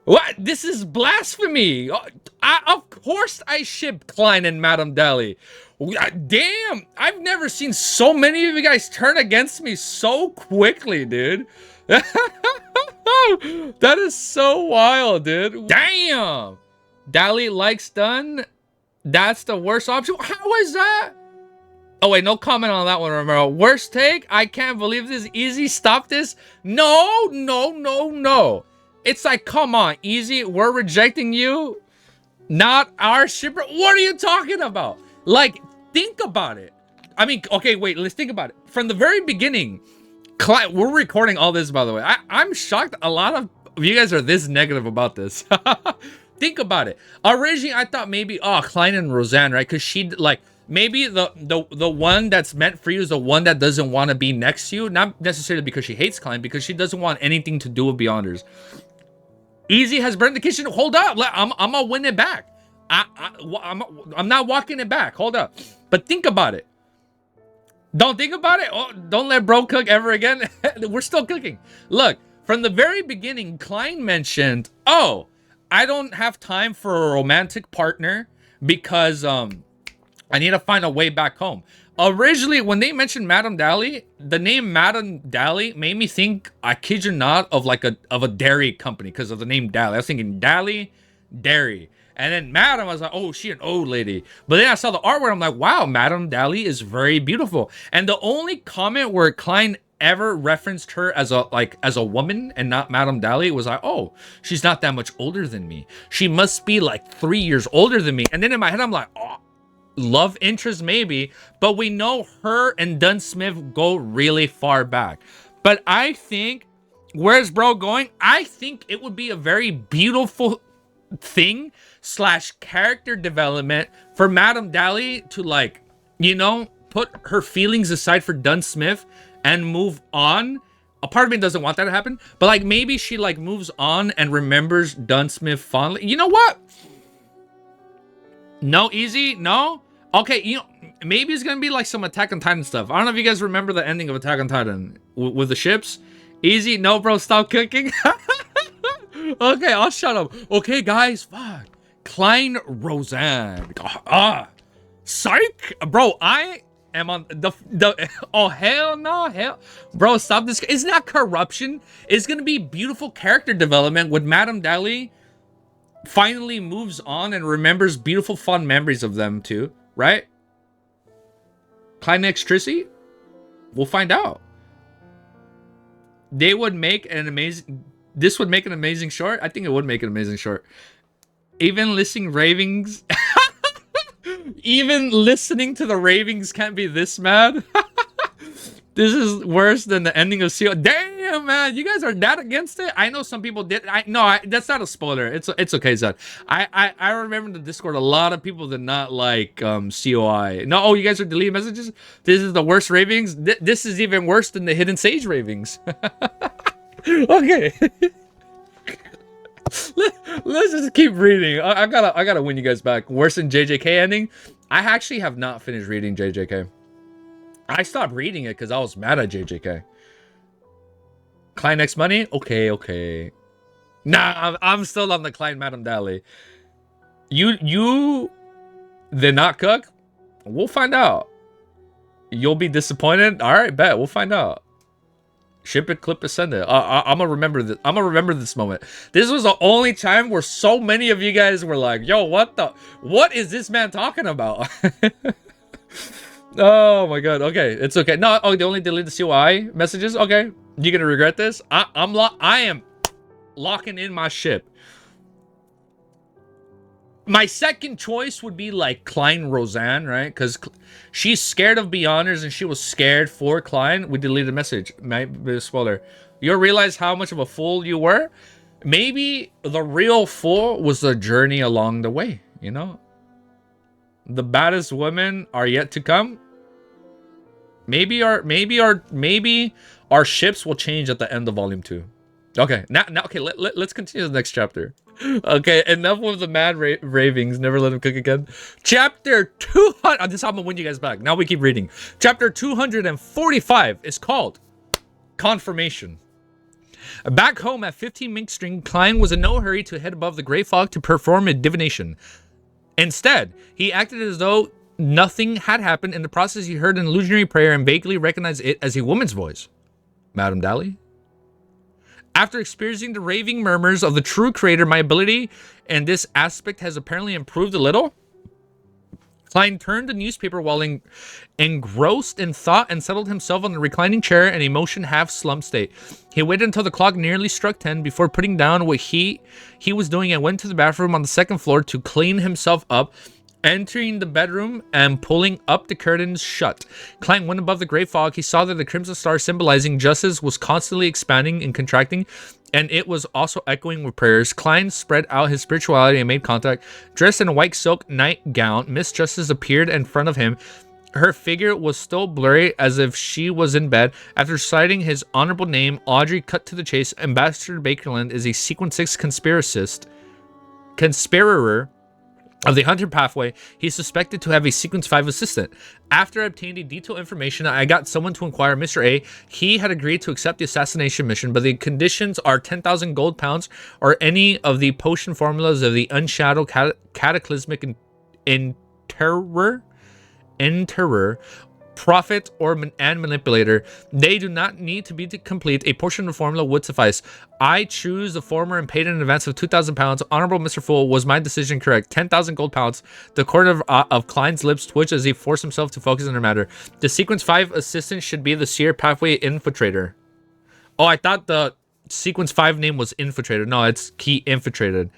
What? This is blasphemy. Of course I ship KLEIN and Madame Dali. Damn, I've never seen so many of you guys turn against me so quickly, dude. That is so wild, dude. Damn. Dali likes done. That's the worst option. How is that? Oh, wait, no comment on that one, Romero. Worst take? I can't believe this. Easy, stop this. No, no, no, no. It's like, come on, Easy, we're rejecting you, not our shipper. What are you talking about? Like, think about it. I mean, okay, wait, let's think about it. From the very beginning, we're recording all this, by the way. I'm shocked a lot of you guys are this negative about this. Think about it. Originally, I thought maybe, KLEIN and Roseanne, right? Because she, like, maybe the one that's meant for you is the one that doesn't want to be next to you. Not necessarily because she hates KLEIN, because she doesn't want anything to do with Beyonders. Easy has burned the kitchen. Hold up. I'm gonna win it back. I'm not walking it back. Hold up. But think about it. Don't think about it. Oh, don't let bro cook ever again. We're still cooking. Look, from the very beginning, KLEIN mentioned, oh, I don't have time for a romantic partner because I need to find a way back home. Originally, when they mentioned Madame Dali, the name Madame Dali made me think, I kid you not, of like a dairy company because of the name Dali. I was thinking Dali, dairy. And then Madame, I was like, oh, she an old lady. But then I saw the artwork, I'm like, wow, Madame Dali is very beautiful. And the only comment where KLEIN ever referenced her as a woman and not Madame Dali was like, oh, she's not that much older than me. She must be like 3 years older than me. And then in my head, I'm like, oh, love interest maybe, but we know her and Dunn Smith go really far back. But I think, where's bro going? I think it would be a very beautiful thing / character development for Madame Dali to, like, you know, put her feelings aside for Dunn Smith and move on. A part of me doesn't want that to happen, but like maybe she like moves on and remembers Dunn Smith fondly. You know what? No, Easy, no. Okay, you know, maybe it's gonna be like some Attack on Titan stuff. I don't know if you guys remember the ending of Attack on Titan with the ships. Easy, no, bro, stop cooking. Okay, I'll shut up. Okay, guys, fuck. KLEIN Roseanne. Psych, bro. I am on the oh hell no, hell, bro, stop this. It's not corruption. It's gonna be beautiful character development with Madame Dali finally moves on and remembers beautiful fond memories of them too, right? KLEIN X Trissy? We'll find out. They would make an amazing, this would make an amazing short. I think it would make an amazing short. Even listening ravings even listening to the ravings can't be this mad. This is worse than the ending of CO. Damn, man, you guys are that against it. I know some people did. That's not a spoiler. It's okay, Zed. I remember in the Discord a lot of people did not like COI. No, oh, you guys are deleting messages. This is the worst ravings. This is even worse than the Hidden Sage ravings. Okay. Let's just keep reading. I gotta win you guys back. Worse than JJK ending. I actually have not finished reading JJK. I stopped reading it because I was mad at JJK. KLEIN X Money? Okay. Nah, I'm still on the KLEIN Madame Dali. You did not cook? We'll find out. You'll be disappointed? Alright, bet. We'll find out. Ship it, clip it, send it. I'm gonna remember this. I'm gonna remember this moment. This was the only time where so many of you guys were like, yo, what is this man talking about? Oh my god. Okay, it's okay. No, oh, they only delete the COI messages. Okay, you're gonna regret this. I am locking in my ship. My second choice would be like KLEIN Roseanne, right? Because she's scared of Beyonders and she was scared for KLEIN. We deleted the message. Might be a spoiler. You'll realize how much of a fool you were. Maybe the real fool was the journey along the way, you know? The baddest women are yet to come. Maybe our ships will change at the end of volume 2. Okay, now okay, let's continue the next chapter. Okay, enough with the mad ravings. Never let him cook again. Chapter 200. This is how I'm gonna win you guys back. Now we keep reading. Chapter 245 is called Confirmation. Back home at 15 Mink String, KLEIN was in no hurry to head above the gray fog to perform a divination. Instead, he acted as though nothing had happened. In the process, he heard an illusionary prayer and vaguely recognized it as a woman's voice. Madame Dali? After experiencing the raving murmurs of the true creator, my ability in this aspect has apparently improved a little. KLEIN turned the newspaper while engrossed in thought and settled himself on the reclining chair in a motion half-slump state. He waited until the clock nearly struck 10 before putting down what he was doing and went to the bathroom on the second floor to clean himself up. Entering the bedroom and pulling up the curtains shut, KLEIN went above the gray fog. He saw that the crimson star symbolizing justice was constantly expanding and contracting, and it was also echoing with prayers. KLEIN spread out his spirituality and made contact. Dressed in a white silk nightgown, Miss Justice appeared in front of him. Her figure was still blurry as if she was in bed. After citing his honorable name, Audrey cut to the chase. Ambassador Bakerland is a Sequence 6 conspirator of the Hunter Pathway. He's suspected to have a Sequence 5 assistant. After obtaining detailed information, I got someone to inquire Mr. A. He had agreed to accept the assassination mission, but the conditions are 10,000 gold pounds or any of the potion formulas of the unshadowed cataclysmic enterer, prophet, and manipulator. They do not need to be complete. A portion of the formula would suffice. I choose the former and paid in advance of 2,000 pounds. Honorable Mr. Fool, was my decision correct? 10,000 gold pounds. The corner of KLEIN's lips twitched as he forced himself to focus on the matter. The Sequence 5 assistant should be the Seer Pathway Infiltrator. Oh, I thought the Sequence 5 name was Infiltrator. No, it's Key Infiltrated.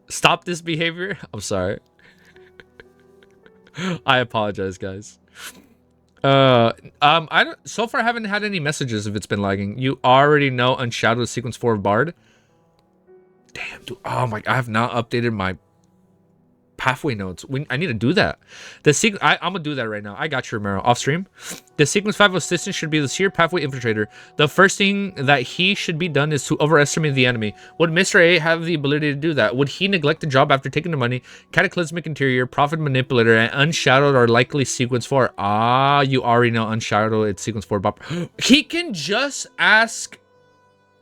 Stop this behavior. I'm sorry. I apologize, guys. So far I haven't had any messages if it's been lagging. You already know Unshadowed Sequence 4 of Bard. Damn, dude. Oh my, I have not updated my pathway notes. I need to do that. I'm gonna do that right now. I got you, Romero. Off stream. The Sequence 5 assistant should be the Seer Pathway Infiltrator. The first thing that he should be done is to overestimate the enemy. Would Mr. A have the ability to do that? Would he neglect the job after taking the money? Cataclysmic Interior, Prophet Manipulator, and Unshadowed are likely Sequence 4. Ah, you already know Unshadowed, it's Sequence 4. Bob. He can just ask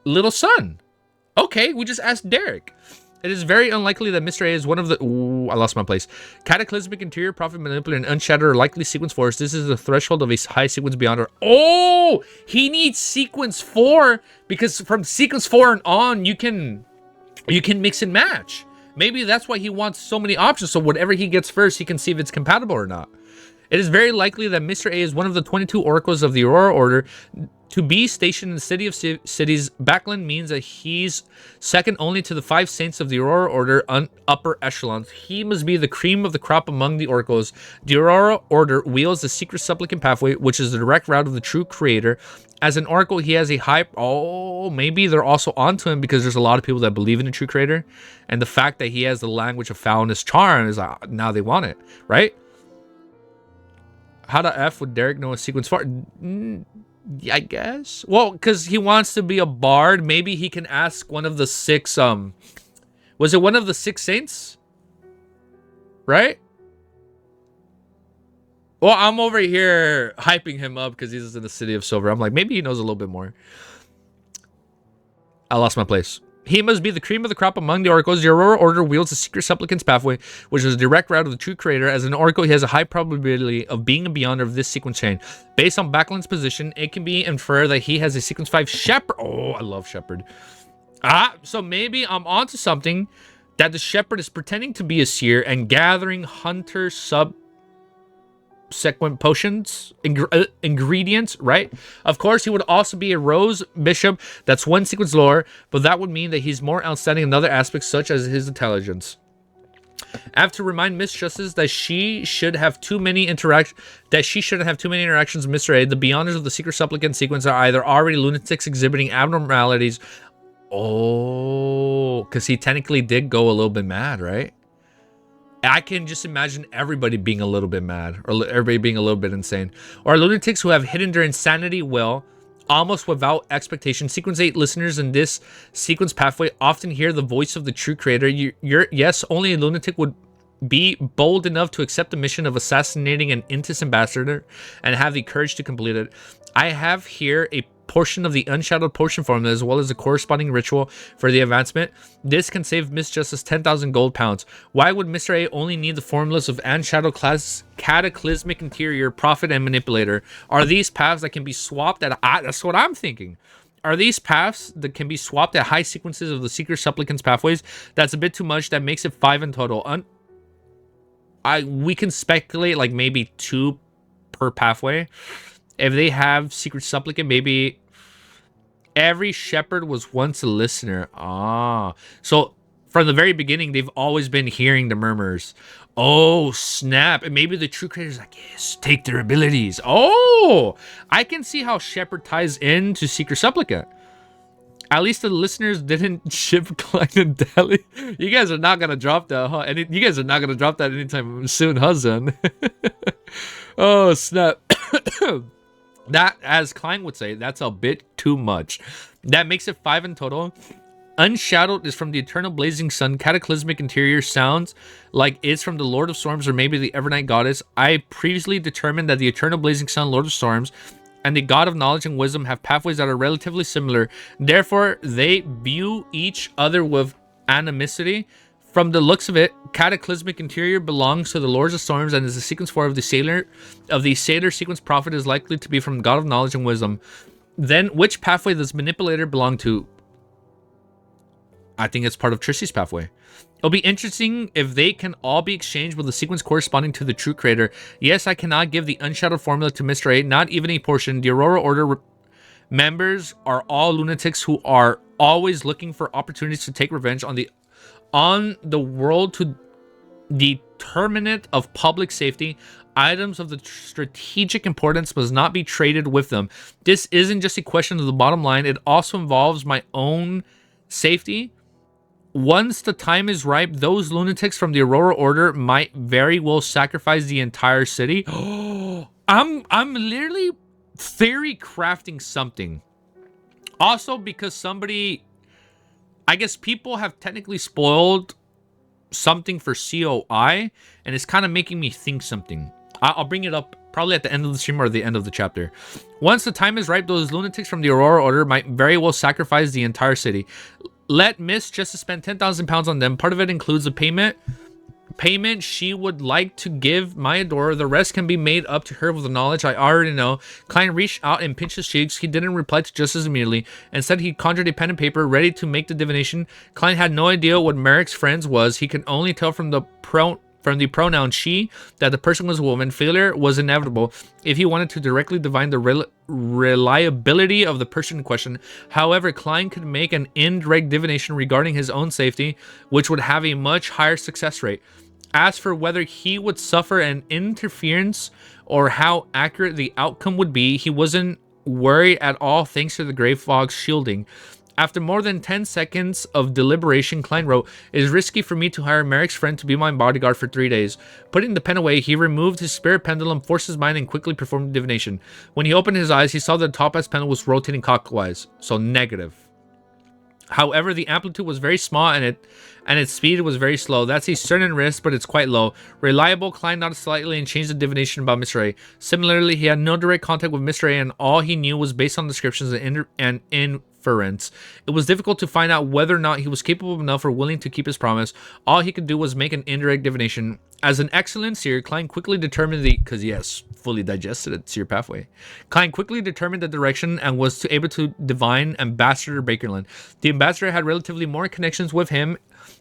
Little Son. Okay, we just asked Derek. It is very unlikely that Mr. A is one of the... Ooh, I lost my place. Cataclysmic Interior, Prophet Manipulator, and Unshadowed are likely Sequence 4s. This is the threshold of a high Sequence Beyonder. Oh! He needs Sequence 4 because from Sequence 4 and on, you can mix and match. Maybe that's why he wants so many options, so whatever he gets first, he can see if it's compatible or not. It is very likely that Mr. A is one of the 22 oracles of the Aurora Order. To be stationed in the City of Cities, Bakerland means that he's second only to the 5 saints of the Aurora Order upper echelons. He must be the cream of the crop among the oracles. The Aurora Order wields the secret supplicant pathway, which is the direct route of the true creator. As an oracle, he has a high... Oh, maybe they're also onto him because there's a lot of people that believe in the true creator. And the fact that he has the language of foulness charm is like, now they want it, right? How the F would Derek know a Sequence 4? I guess. Well, because he wants to be a bard. Maybe he can ask one of the 6, was it one of the 6 saints? Right? Well, I'm over here hyping him up because he's in the City of Silver. I'm like, maybe he knows a little bit more. I lost my place. He must be the cream of the crop among the oracles. The Aurora Order wields the secret supplicant's pathway, which is a direct route of the true creator. As an oracle, he has a high probability of being a beyonder of this sequence chain. Based on Backland's position, it can be inferred that he has a Sequence 5 Shepherd. Oh, I love Shepherd. So maybe I'm onto something, that the Shepherd is pretending to be a seer and gathering hunter subsequent potions, ingredients, right? Of course, he would also be a Rose Bishop. That's one sequence lore, but that would mean that he's more outstanding in other aspects, such as his intelligence. I have to remind Miss Justice that she should have too many interactions. That she shouldn't have too many interactions with Mr. A. The Beyonders of the Secret Supplicant sequence are either already lunatics exhibiting abnormalities. Oh, because he technically did go a little bit mad, right? I can just imagine everybody being a little bit mad, or everybody being a little bit insane. Or lunatics who have hidden their insanity will, almost without expectation. Sequence 8 listeners in this sequence pathway often hear the voice of the true creator. Yes, only a lunatic would be bold enough to accept the mission of assassinating an Intis ambassador and have the courage to complete it. I have here a portion of the unshadowed potion formula as well as the corresponding ritual for the advancement. This can save Miss Justice 10,000 gold pounds. Why would Mr. A only need the formulas of unshadowed class, cataclysmic interior, prophet, and manipulator? Are these paths that can be swapped at that's what I'm thinking. Are these paths that can be swapped at high sequences of the secret supplicants pathways? That's a bit too much. That makes it 5 in total. We can speculate like maybe 2 per pathway. If they have secret supplicant, maybe every shepherd was once a listener. So from the very beginning, they've always been hearing the murmurs. Oh, snap. And maybe the true creator's like, yes, take their abilities. Oh, I can see how shepherd ties into secret supplicant. At least the listeners didn't ship KLEIN and Delhi. You guys are not going to drop that, huh? And you guys are not going to drop that anytime soon, huh, Zen? Oh, snap. That, as KLEIN would say, that's a bit too much. That makes it 5 in total. Unshadowed is from the eternal blazing sun. Cataclysmic interior sounds like it's from the Lord of Storms or maybe the Evernight Goddess. I previously determined that the eternal blazing sun, Lord of Storms, and the God of Knowledge and Wisdom have pathways that are relatively similar. Therefore, they view each other with animosity. From the looks of it, Cataclysmic Interior belongs to the Lords of Storms and is the sequence 4 of the Sailor sequence prophet is likely to be from God of Knowledge and Wisdom. Then, which pathway does Manipulator belong to? I think it's part of Trishy's pathway. It'll be interesting if they can all be exchanged with the sequence corresponding to the true creator. Yes, I cannot give the unshadowed formula to Mr. A, not even a portion. The Aurora Order members are all lunatics who are always looking for opportunities to take revenge on the world to determinant of public safety. Items of the strategic importance must not be traded with them. This isn't just a question of the bottom line. It also involves my own safety. Once the time is ripe, those lunatics from the Aurora Order might very well sacrifice the entire city. I'm literally theory crafting something. Also, because somebody, I guess people have technically spoiled something for COI, and it's kind of making me think something. I'll bring it up probably at the end of the stream or the end of the chapter. Once the time is ripe, those lunatics from the Aurora Order might very well sacrifice the entire city. Let Miss Justice spend 10,000 pounds on them. Part of it includes a payment she would like to give my adorer. The rest can be made up to her with the knowledge I already know. KLEIN reached out and pinched his cheeks. He didn't reply to Justice immediately. Instead, he conjured a pen and paper, ready to make the divination. KLEIN had no idea what Merrick's friends was. He could only tell from the pronoun she that the person was a woman. Failure was inevitable if he wanted to directly divine the reliability of the person in question. However, KLEIN could make an indirect divination regarding his own safety, which would have a much higher success rate. As for whether he would suffer an interference or how accurate the outcome would be, he wasn't worried at all thanks to the Grey Fog's shielding. After more than 10 seconds of deliberation, KLEIN wrote, "It is risky for me to hire Merrick's friend to be my bodyguard for 3 days." Putting the pen away, he removed his spirit pendulum, forced his mind, and quickly performed divination. When he opened his eyes, he saw that the topaz pendulum was rotating clockwise, so negative. However, the amplitude was very small and its speed was very slow. That's a certain risk, but it's quite low. Reliable, KLEIN nodded slightly and changed the divination about Mr. A. Similarly, he had no direct contact with Mr. A, and all he knew was based on descriptions and inference. It was difficult to find out whether or not he was capable enough or willing to keep his promise. All he could do was make an indirect divination. As an excellent seer, KLEIN quickly determined because yes, fully digested it, seer pathway. KLEIN quickly determined the direction and was able to divine Ambassador Bakerland. The ambassador had relatively more connections with him,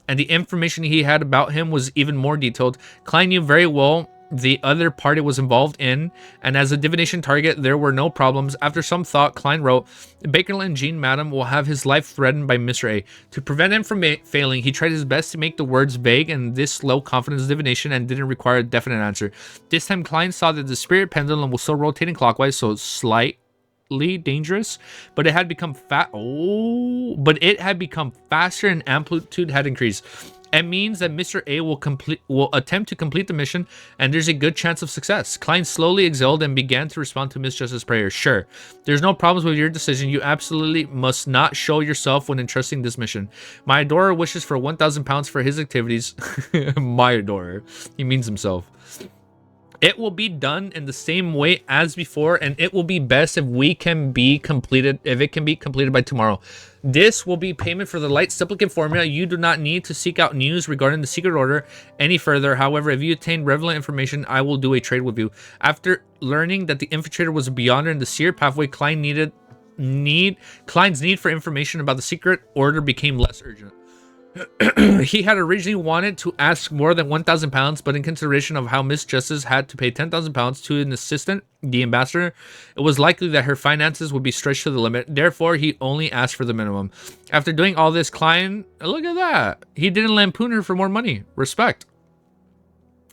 and the information he had about him was even more detailed. KLEIN knew very well the other party was involved in, and as a divination target, there were no problems. After some thought, Klein wrote, Bakerland Jean Madam will have his life threatened by Mr. A. To prevent him from failing, he tried his best to make the words vague and this low confidence divination and didn't require a definite answer. This time, Klein saw that the spirit pendulum was still rotating clockwise, so slightly dangerous, but it had become faster and amplitude had increased. It means that Mr. A will attempt to complete the mission, and there's a good chance of success. Klein slowly exhaled and began to respond to Miss Justice's prayer. Sure, there's no problems with your decision. You absolutely must not show yourself when entrusting this mission. My adorer wishes for 1,000 pounds for his activities. My adorer. He means himself. It will be done in the same way as before, and it will be best if it can be completed by tomorrow. This will be payment for the light supplicant formula. You do not need to seek out news regarding the secret order any further. However, if you attain relevant information, I will do a trade with you. After learning that the infiltrator was a beyonder in the seer pathway, Klein's need for information about the secret order became less urgent. He had originally wanted to ask more than 1,000 pounds, but in consideration of how Miss Justice had to pay 10,000 pounds to an assistant, the ambassador, it was likely that her finances would be stretched to the limit. Therefore, he only asked for the minimum. After doing all this, Klein, look at that. He didn't lampoon her for more money. Respect.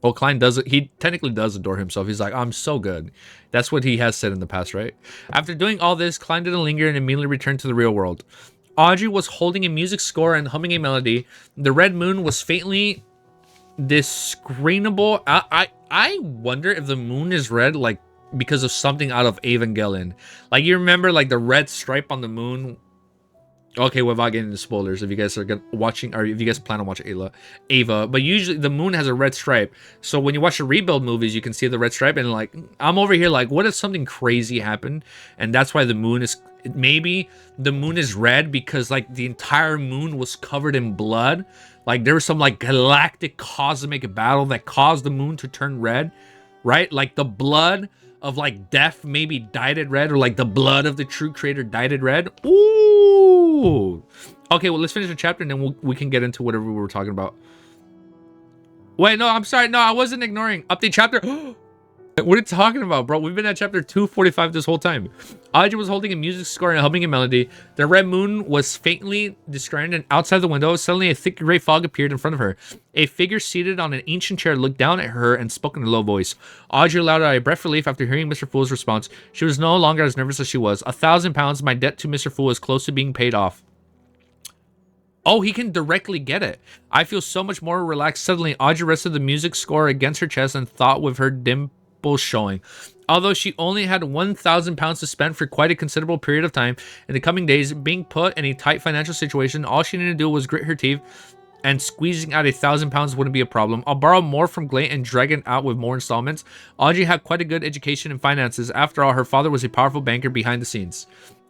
Well, Klein does it. He technically does adore himself. He's like, I'm so good. That's what he has said in the past, right? After doing all this, Klein didn't linger and immediately returned to the real world. Audrey was holding a music score and humming a melody. The red moon was faintly discernible. I wonder if the moon is red, like, because of something out of Evangelion. Like, you remember, like, the red stripe on the moon? Okay, without getting into spoilers, if you guys are watching, or if you guys plan on watching Ava, but usually the moon has a red stripe. So when you watch the Rebuild movies, you can see the red stripe, and like, I'm over here like, what if something crazy happened? And that's why the moon is, maybe the moon is red because like the entire moon was covered in blood. Like there was some like galactic cosmic battle that caused the moon to turn red, right? Like the blood of like death maybe dyed it red, or like the blood of the true creator dyed it red. Ooh. Okay, well, let's finish the chapter and then we can get into whatever we were talking about. Wait, no, I'm sorry. No, I wasn't ignoring. Update chapter. What are you talking about, bro? We've been at chapter 245 this whole time. Audrey was holding a music score and humming a melody. The red moon was faintly discerned, and outside the window, suddenly a thick gray fog appeared in front of her. A figure seated on an ancient chair looked down at her and spoke in a low voice. Audrey allowed a breath of relief after hearing Mr. Fool's response. She was no longer as nervous as she was. 1,000 pounds, my debt to Mr. Fool is close to being paid off. Oh, he can directly get it. I feel so much more relaxed. Suddenly, Audrey rested the music score against her chest and thought with her dimples showing. Although she only had 1,000 pounds to spend for quite a considerable period of time in the coming days, being put in a tight financial situation, all she needed to do was grit her teeth, and squeezing out 1,000 pounds wouldn't be a problem. I'll borrow more from Glay and drag it out with more installments. Audrey had quite a good education in finances. After all, her father was a powerful banker behind the scenes.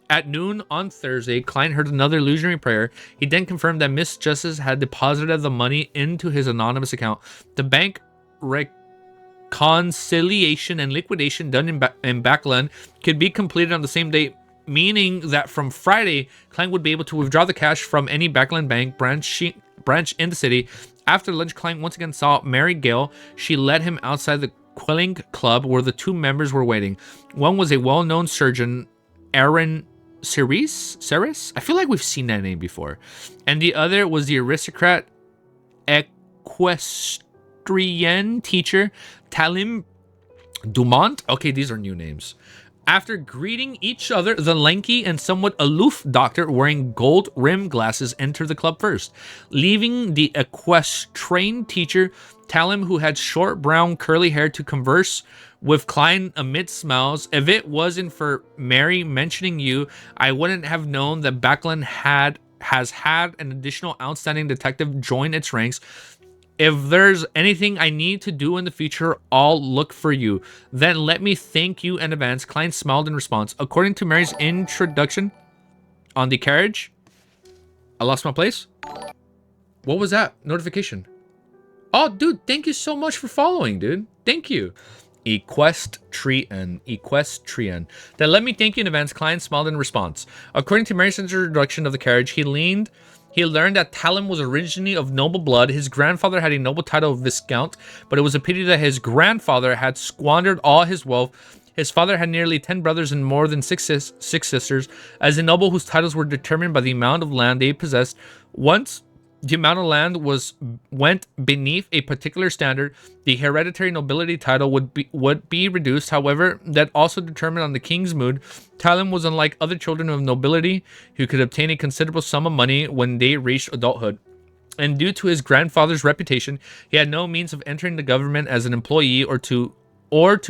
At noon on Thursday, Klein heard another illusionary prayer. He then confirmed that Miss Justice had deposited the money into his anonymous account. The bank reconciliation and liquidation done in Bakerland could be completed on the same day, meaning that from Friday, Klein would be able to withdraw the cash from any Bakerland bank branch in the city. After lunch, Klein once again saw Mary Gale. She led him outside the Quilling Club where the two members were waiting. One was a well-known surgeon, Aaron Ceres? I feel like we've seen that name before. And the other was the aristocrat equestrian teacher, Talim Dumont. Okay, these are new names. After greeting each other, the lanky and somewhat aloof doctor wearing gold rim glasses entered the club first, leaving the equestrian teacher, Talim, who had short brown curly hair, to converse with Klein amid smiles. If it wasn't for Mary mentioning you, I wouldn't have known that Bakerland has had an additional outstanding detective join its ranks. If there's anything I need to do in the future, I'll look for you. Then let me thank you in advance. Klein smiled in response. According to Mary's introduction on the carriage, I lost my place. What was that notification? Oh, dude, thank you so much for following, dude. Thank you. Equestrian. Then let me thank you in advance. Klein smiled in response. According to Mary's introduction of the carriage, he He learned that Talon was originally of noble blood. His grandfather had a noble title of Viscount, but it was a pity that his grandfather had squandered all his wealth. His father had nearly 10 brothers and more than six sisters. As a noble whose titles were determined by the amount of land they possessed, once the amount of land went beneath a particular standard, the hereditary nobility title would be reduced. However, that also determined on the king's mood. Talon was unlike other children of nobility who could obtain a considerable sum of money when they reached adulthood. And due to his grandfather's reputation, he had no means of entering the government as an employee or to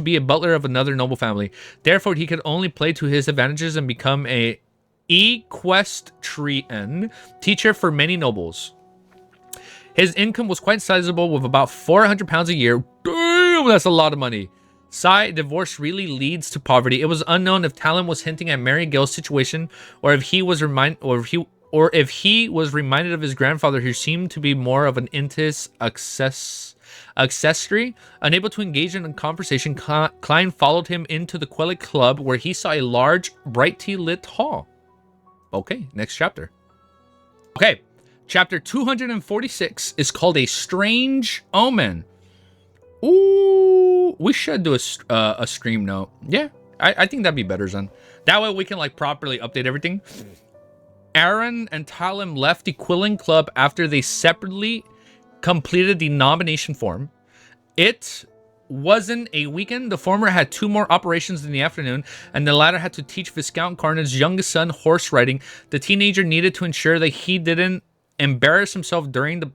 be a butler of another noble family. Therefore, he could only play to his advantages and become a equestrian teacher for many nobles. His income was quite sizable, with about 400 pounds a year. Damn, that's a lot of money. Divorce really leads to poverty. It was unknown if Talon was hinting at Mary Gale's situation, or if he was reminded of his grandfather, who seemed to be more of an intis accessory. Unable to engage in a conversation, KLEIN followed him into the KLEIN club, where he saw a large, brightly lit hall. Okay, next chapter. Okay. Chapter 246 is called A Strange Omen. Ooh, we should do a stream note. Yeah, I think that'd be better, Zen. That way we can like properly update everything. Aaron and Talon left the KLEIN club after they separately completed the nomination form. It wasn't a weekend. The former had 2 more operations in the afternoon, and the latter had to teach Viscount Carnage's youngest son horse riding. The teenager needed to ensure that he didn't embarrass himself during the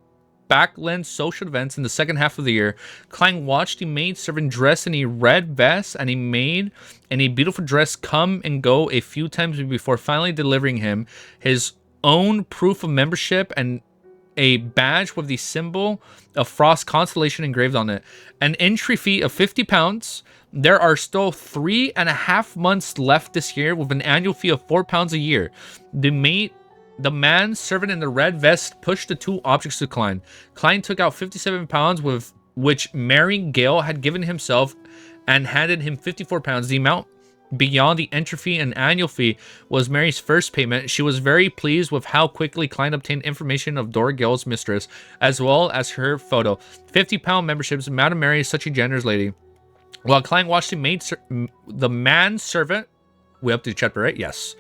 Bakerland social events in the second half of the year. KLEIN watched a maidservant dressed in a red vest and a maid in a beautiful dress come and go a few times before finally delivering him his own proof of membership and a badge with the symbol of Frost constellation engraved on it. An entry fee of 50 pounds. There are still 3.5 months left this year, with an annual fee of 4 pounds a year. The man servant in the red vest pushed the 2 objects to KLEIN. KLEIN took out 57 pounds, with which Mary Gale had given himself, and handed him 54 pounds. The amount beyond the entry fee and annual fee was Mary's first payment. She was very pleased with how quickly KLEIN obtained information of Dora Gale's mistress, as well as her photo. 50-pound memberships. Madam Mary is such a generous lady. While KLEIN watched the manservant, we up to chapter 8? Yes.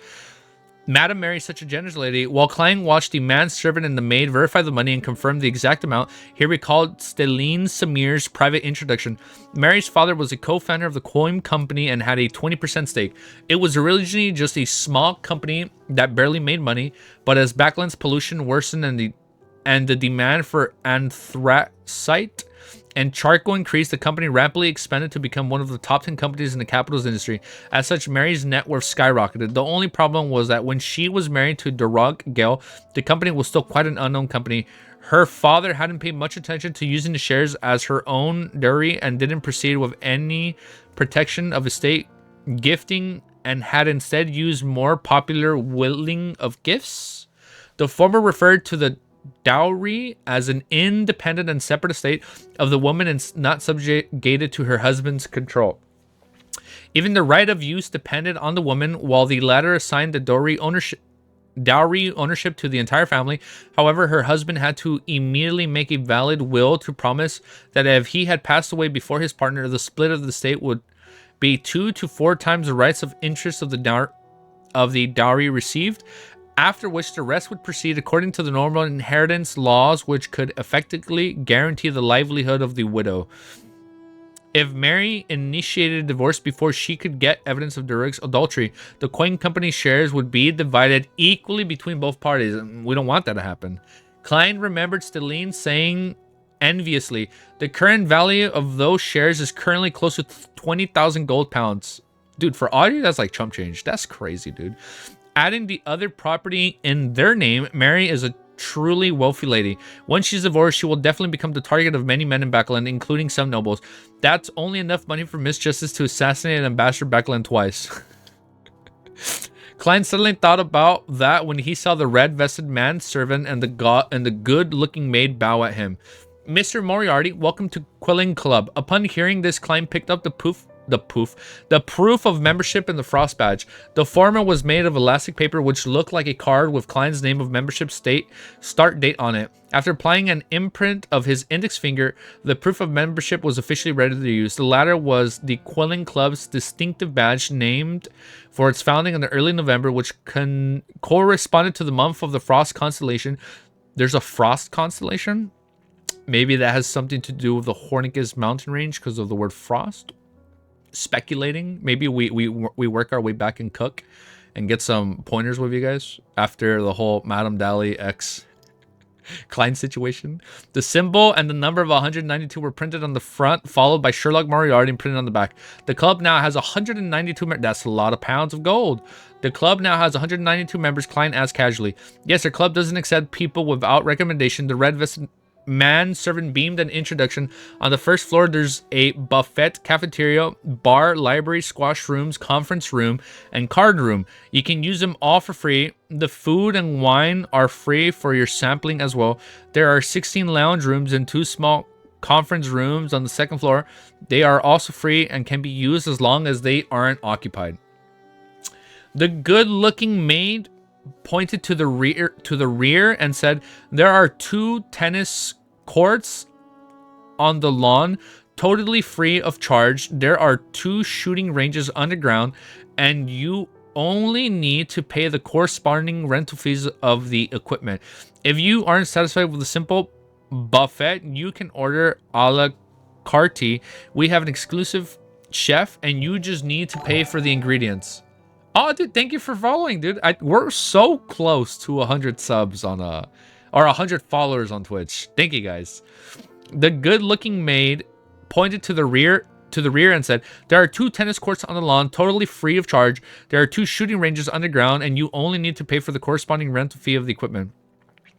Madam Mary is such a generous lady. While KLEIN watched the manservant and the maid verify the money and confirm the exact amount, he recalled Stelline Samir's private introduction. Mary's father was a co-founder of the KLEIN company and had a 20% stake. It was originally just a small company that barely made money, but as Bakerland's pollution worsened and the demand for anthracite and charcoal increased, the company rapidly expanded to become one of the top 10 companies in the capitals industry. As such, Mary's net worth skyrocketed. The only problem was that when she was married to Dora Gale, the company was still quite an unknown company. Her father hadn't paid much attention to using the shares as her own dowry and didn't proceed with any protection of estate gifting, and had instead used more popular willing of gifts. The former referred to the dowry as an independent and separate estate of the woman and not subjugated to her husband's control. Even the right of use depended on the woman, while the latter assigned the dowry ownership to the entire family. However, her husband had to immediately make a valid will to promise that if he had passed away before his partner, the split of the estate would be 2 to 4 times the rights of interest of the dowry received, after which the rest would proceed according to the normal inheritance laws, which could effectively guarantee the livelihood of the widow. If Mary initiated a divorce before she could get evidence of Dora's adultery, the KLEIN company's shares would be divided equally between both parties. We don't want that to happen. KLEIN remembered Stelline saying enviously, the current value of those shares is currently close to 20,000 gold pounds. Dude, for Audrey, that's like chump change. That's crazy, dude. Adding the other property in their name, Mary is a truly wealthy lady. Once she's divorced, she will definitely become the target of many men in Bakerland, including some nobles. That's only enough money for Miss Justice to assassinate Ambassador Bakerland twice. KLEIN suddenly thought about that when he saw the red-vested manservant and the good-looking maid bow at him. Mr. Moriarty, welcome to KLEIN Club. Upon hearing this, KLEIN picked up the the proof of membership in the Frost Badge. The former was made of elastic paper which looked like a card with Klein's name of membership start date on it. After applying an imprint of his index finger, the proof of membership was officially ready to use. The latter was the KLEIN Club's distinctive badge named for its founding in the early November, which corresponded to the month of the Frost constellation. There's a Frost constellation? Maybe that has something to do with the Hornicus mountain range because of the word frost. Speculating. Maybe we work our way back and cook and get some pointers with you guys after the whole Madame Dali X Klein situation. The symbol and the number of 192 were printed on the front, followed by Sherlock Moriarty and printed on the back. The club now has 192 members. That's a lot of pounds of gold. The club now has 192 members, Klein adds casually. Yes, their club doesn't accept people without recommendation. The red-vested man-servant beamed an introduction. On the first floor, there's a buffet, cafeteria, bar, library, squash rooms, conference room, and card room. You can use them all for free. The food and wine are free for your sampling as well. There are 16 lounge rooms and 2 small conference rooms on the second floor. They are also free and can be used as long as they aren't occupied. The good-looking maid pointed to the rear and said, there are 2 tennis courts on the lawn, totally free of charge. There are 2 shooting ranges underground, and you only need to pay the corresponding rental fees of the equipment. If you aren't satisfied with a simple buffet, you can order a la carte. We have an exclusive chef, and you just need to pay for the ingredients. Oh, dude, thank you for following, dude. We're so close to 100 subs on or 100 followers on Twitch. Thank you, guys. The good-looking maid pointed to the rear and said, there are 2 tennis courts on the lawn, totally free of charge. There are 2 shooting ranges underground, and you only need to pay for the corresponding rental fee of the equipment.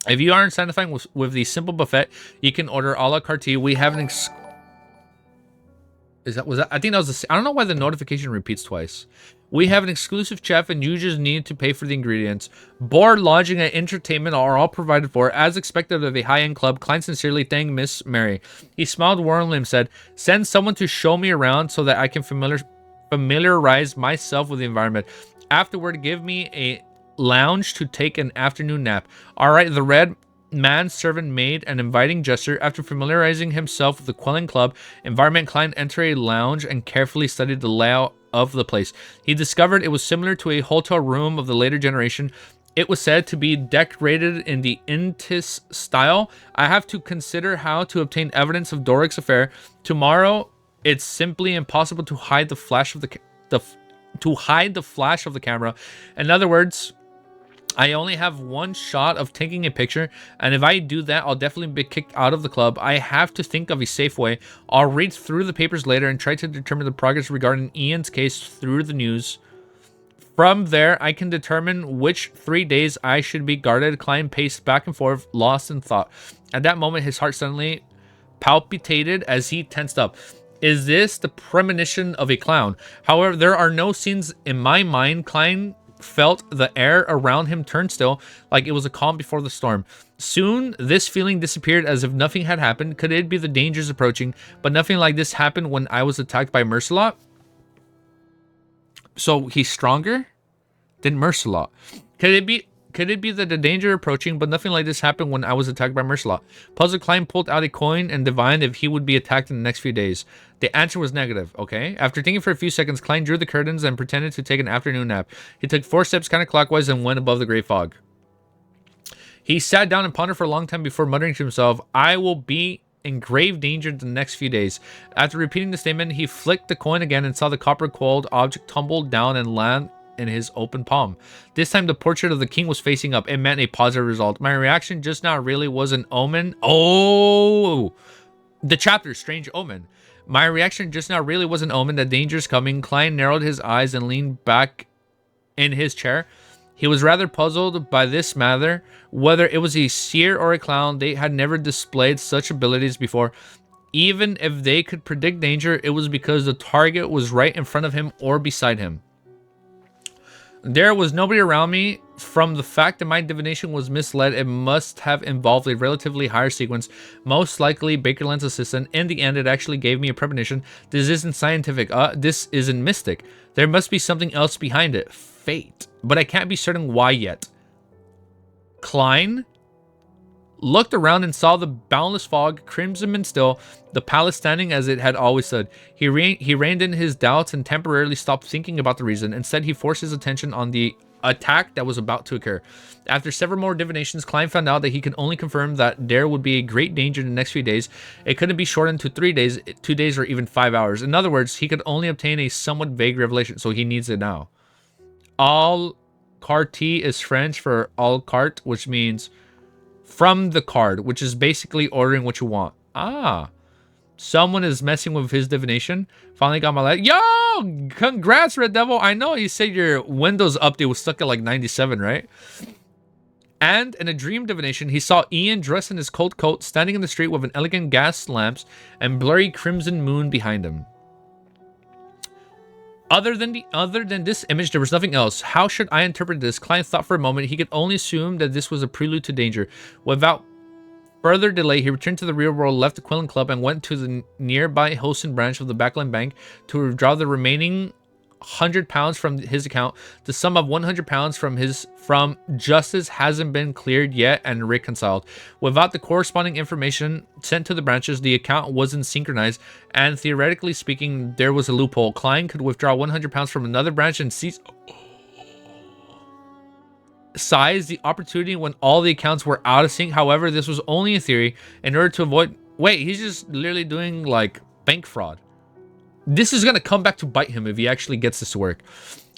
If you aren't satisfied with the simple buffet, you can order a la carte. We have an I think that was I don't know why the notification repeats twice. We have an exclusive chef, and you just need to pay for the ingredients. Board, lodging, and entertainment are all provided for, as expected of a high-end club. Klein sincerely thanked Miss Mary. He smiled warmly and said, send someone to show me around so that I can familiarize myself with the environment. Afterward, give me a lounge to take an afternoon nap. All right, the red man-servant made an inviting gesture. After familiarizing himself with the KLEIN Club environment, Klein entered a lounge and carefully studied the layout of the place. He discovered it was similar to a hotel room of the later generation. It was said to be decorated in the Intis style. I have to consider how to obtain evidence of Doric's affair. Tomorrow, it's simply impossible to hide the flash of the camera. In other words, I only have one shot of taking a picture, and if I do that, I'll definitely be kicked out of the club. I have to think of a safe way. I'll read through the papers later and try to determine the progress regarding Ian's case through the news. From there, I can determine which 3 days I should be guarded. Klein paced back and forth, lost in thought. At that moment, his heart suddenly palpitated as he tensed up. Is this the premonition of a clown? However, there are no scenes in my mind. Klein felt the air around him turn still, like it was a calm before the storm. Soon, this feeling disappeared as if nothing had happened. Could it be the dangers approaching? But nothing like this happened when I was attacked by Mercelot. So he's stronger than Mercelot. Could it be that the danger approaching, but nothing like this happened when I was attacked by Mercelot? Puzzled, Klein pulled out a coin and divined if he would be attacked in the next few days. The answer was negative. Okay. After thinking for a few seconds, Klein drew the curtains and pretended to take an afternoon nap. He took 4 steps counterclockwise and went above the gray fog. He sat down and pondered for a long time before muttering to himself, I will be in grave danger the next few days. After repeating the statement, he flicked the coin again and saw the copper-coiled object tumble down and land in his open palm. This time the portrait of the king was facing up. It meant a positive result. My reaction just now really was an omen. Oh! The chapter, Strange Omen. My reaction just now really was an omen that danger's coming. Klein narrowed his eyes and leaned back in his chair. He was rather puzzled by this matter. Whether it was a seer or a clown, they had never displayed such abilities before. Even if they could predict danger, it was because the target was right in front of him or beside him. There was nobody around me. From the fact that my divination was misled, it must have involved a relatively higher sequence, most likely Bakerland's assistant. In the end, it actually gave me a premonition. This isn't scientific. This isn't mystic. There must be something else behind it. Fate. But I can't be certain why yet. KLEIN looked around and saw the boundless fog, crimson and still, the palace standing as it had always stood. He reined in his doubts and temporarily stopped thinking about the reason. Instead, he forced his attention on the attack that was about to occur. After several more divinations, KLEIN found out that he could only confirm that there would be a great danger in the next few days. It couldn't be shortened to 3 days, 2 days, or even 5 hours. In other words, he could only obtain a somewhat vague revelation, so he needs it now. Appointee is French for à la carte, which means from the card, which is basically ordering what you want. Someone is messing with his divination. Finally got my light. Yo, congrats, Red Devil. I know you said your Windows update was stuck at like 97, right? And in a dream divination, he saw Ian dressed in his cold coat, standing in the street with an elegant gas lamps and blurry crimson moon behind him. Other than this image, there was nothing else. How should I interpret this? KLEIN thought for a moment. He could only assume that this was a prelude to danger. Without further delay, he returned to the real world, left the Quillen Club, and went to the nearby Houston branch of the Bakerland Bank to withdraw the remaining £100 from his account. The sum of £100 from justice hasn't been cleared yet and reconciled. Without the corresponding information sent to the branches, the account wasn't synchronized, and theoretically speaking, there was a loophole. KLEIN could withdraw £100 from another branch and seize the opportunity when all the accounts were out of sync. However, this was only a theory. In order to avoid... Wait, he's just literally doing like bank fraud. This is going to come back to bite him if he actually gets this to work.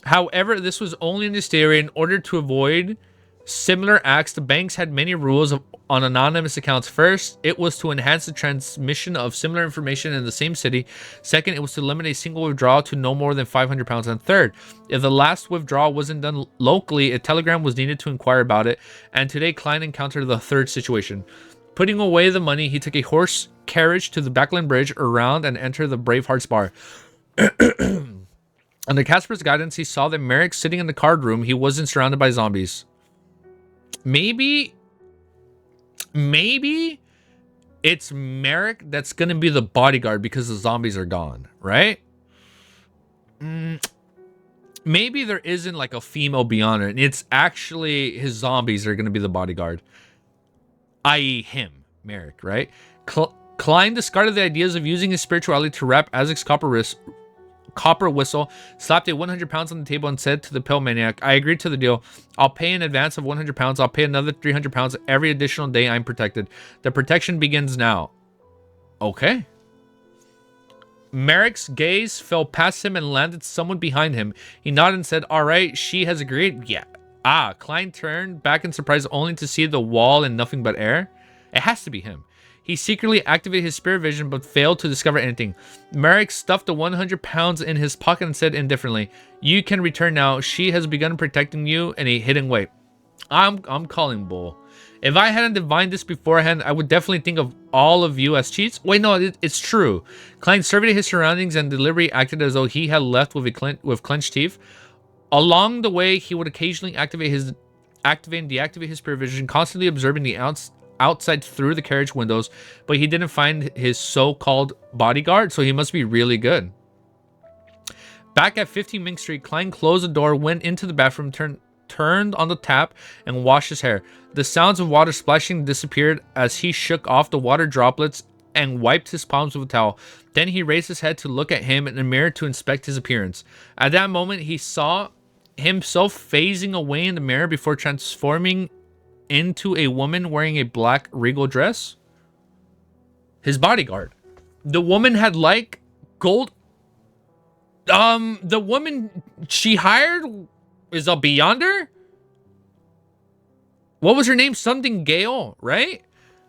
However, this was only in this theory. In order to avoid similar acts, the banks had many rules on anonymous accounts. First, it was to enhance the transmission of similar information in the same city. Second, it was to limit a single withdrawal to no more than £500. And third, if the last withdrawal wasn't done locally, a telegram was needed to inquire about it. And today, KLEIN encountered the third situation. Putting away the money, he took a horse carriage to the Bakerland Bridge around and entered the Bravehearts bar. Under Casper's guidance, he saw that Merrick sitting in the card room. He wasn't surrounded by zombies. Maybe it's Merrick that's going to be the bodyguard because the zombies are gone, right? Maybe there isn't like a female beyond it, and it's actually his zombies that are going to be the bodyguard. I.e. him, Merrick, right? KLEIN discarded the ideas of using his spirituality to rap Isaac's copper whistle, slapped a £100 on the table and said to the pill maniac, I agreed to the deal. I'll pay in advance of £100. I'll pay another £300 every additional day I'm protected. The protection begins now. Okay. Merrick's gaze fell past him and landed somewhat behind him. He nodded and said, all right, she has agreed. Yeah. KLEIN turned back in surprise only to see the wall and nothing but air. It has to be him. He secretly activated his spirit vision but failed to discover anything. Merrick stuffed the £100 in his pocket and said indifferently, you can return now. She has begun protecting you in a hidden way. I'm calling bull. If I hadn't divined this beforehand, I would definitely think of all of you as cheats. Wait, no, it's true. KLEIN surveyed his surroundings and deliberately acted as though he had left with clenched teeth. Along the way, he would occasionally activate and deactivate his spirit vision, constantly observing the outside through the carriage windows, but he didn't find his so-called bodyguard, so he must be really good. Back at 15 Mink Street, KLEIN closed the door, went into the bathroom, turned on the tap, and washed his hair. The sounds of water splashing disappeared as he shook off the water droplets and wiped his palms with a towel. Then he raised his head to look at him in the mirror to inspect his appearance. At that moment, he saw himself phasing away in the mirror before transforming into a woman wearing a black regal dress. His bodyguard. The woman had like gold. The woman she hired is a Beyonder. What was her name? Something Gale, right?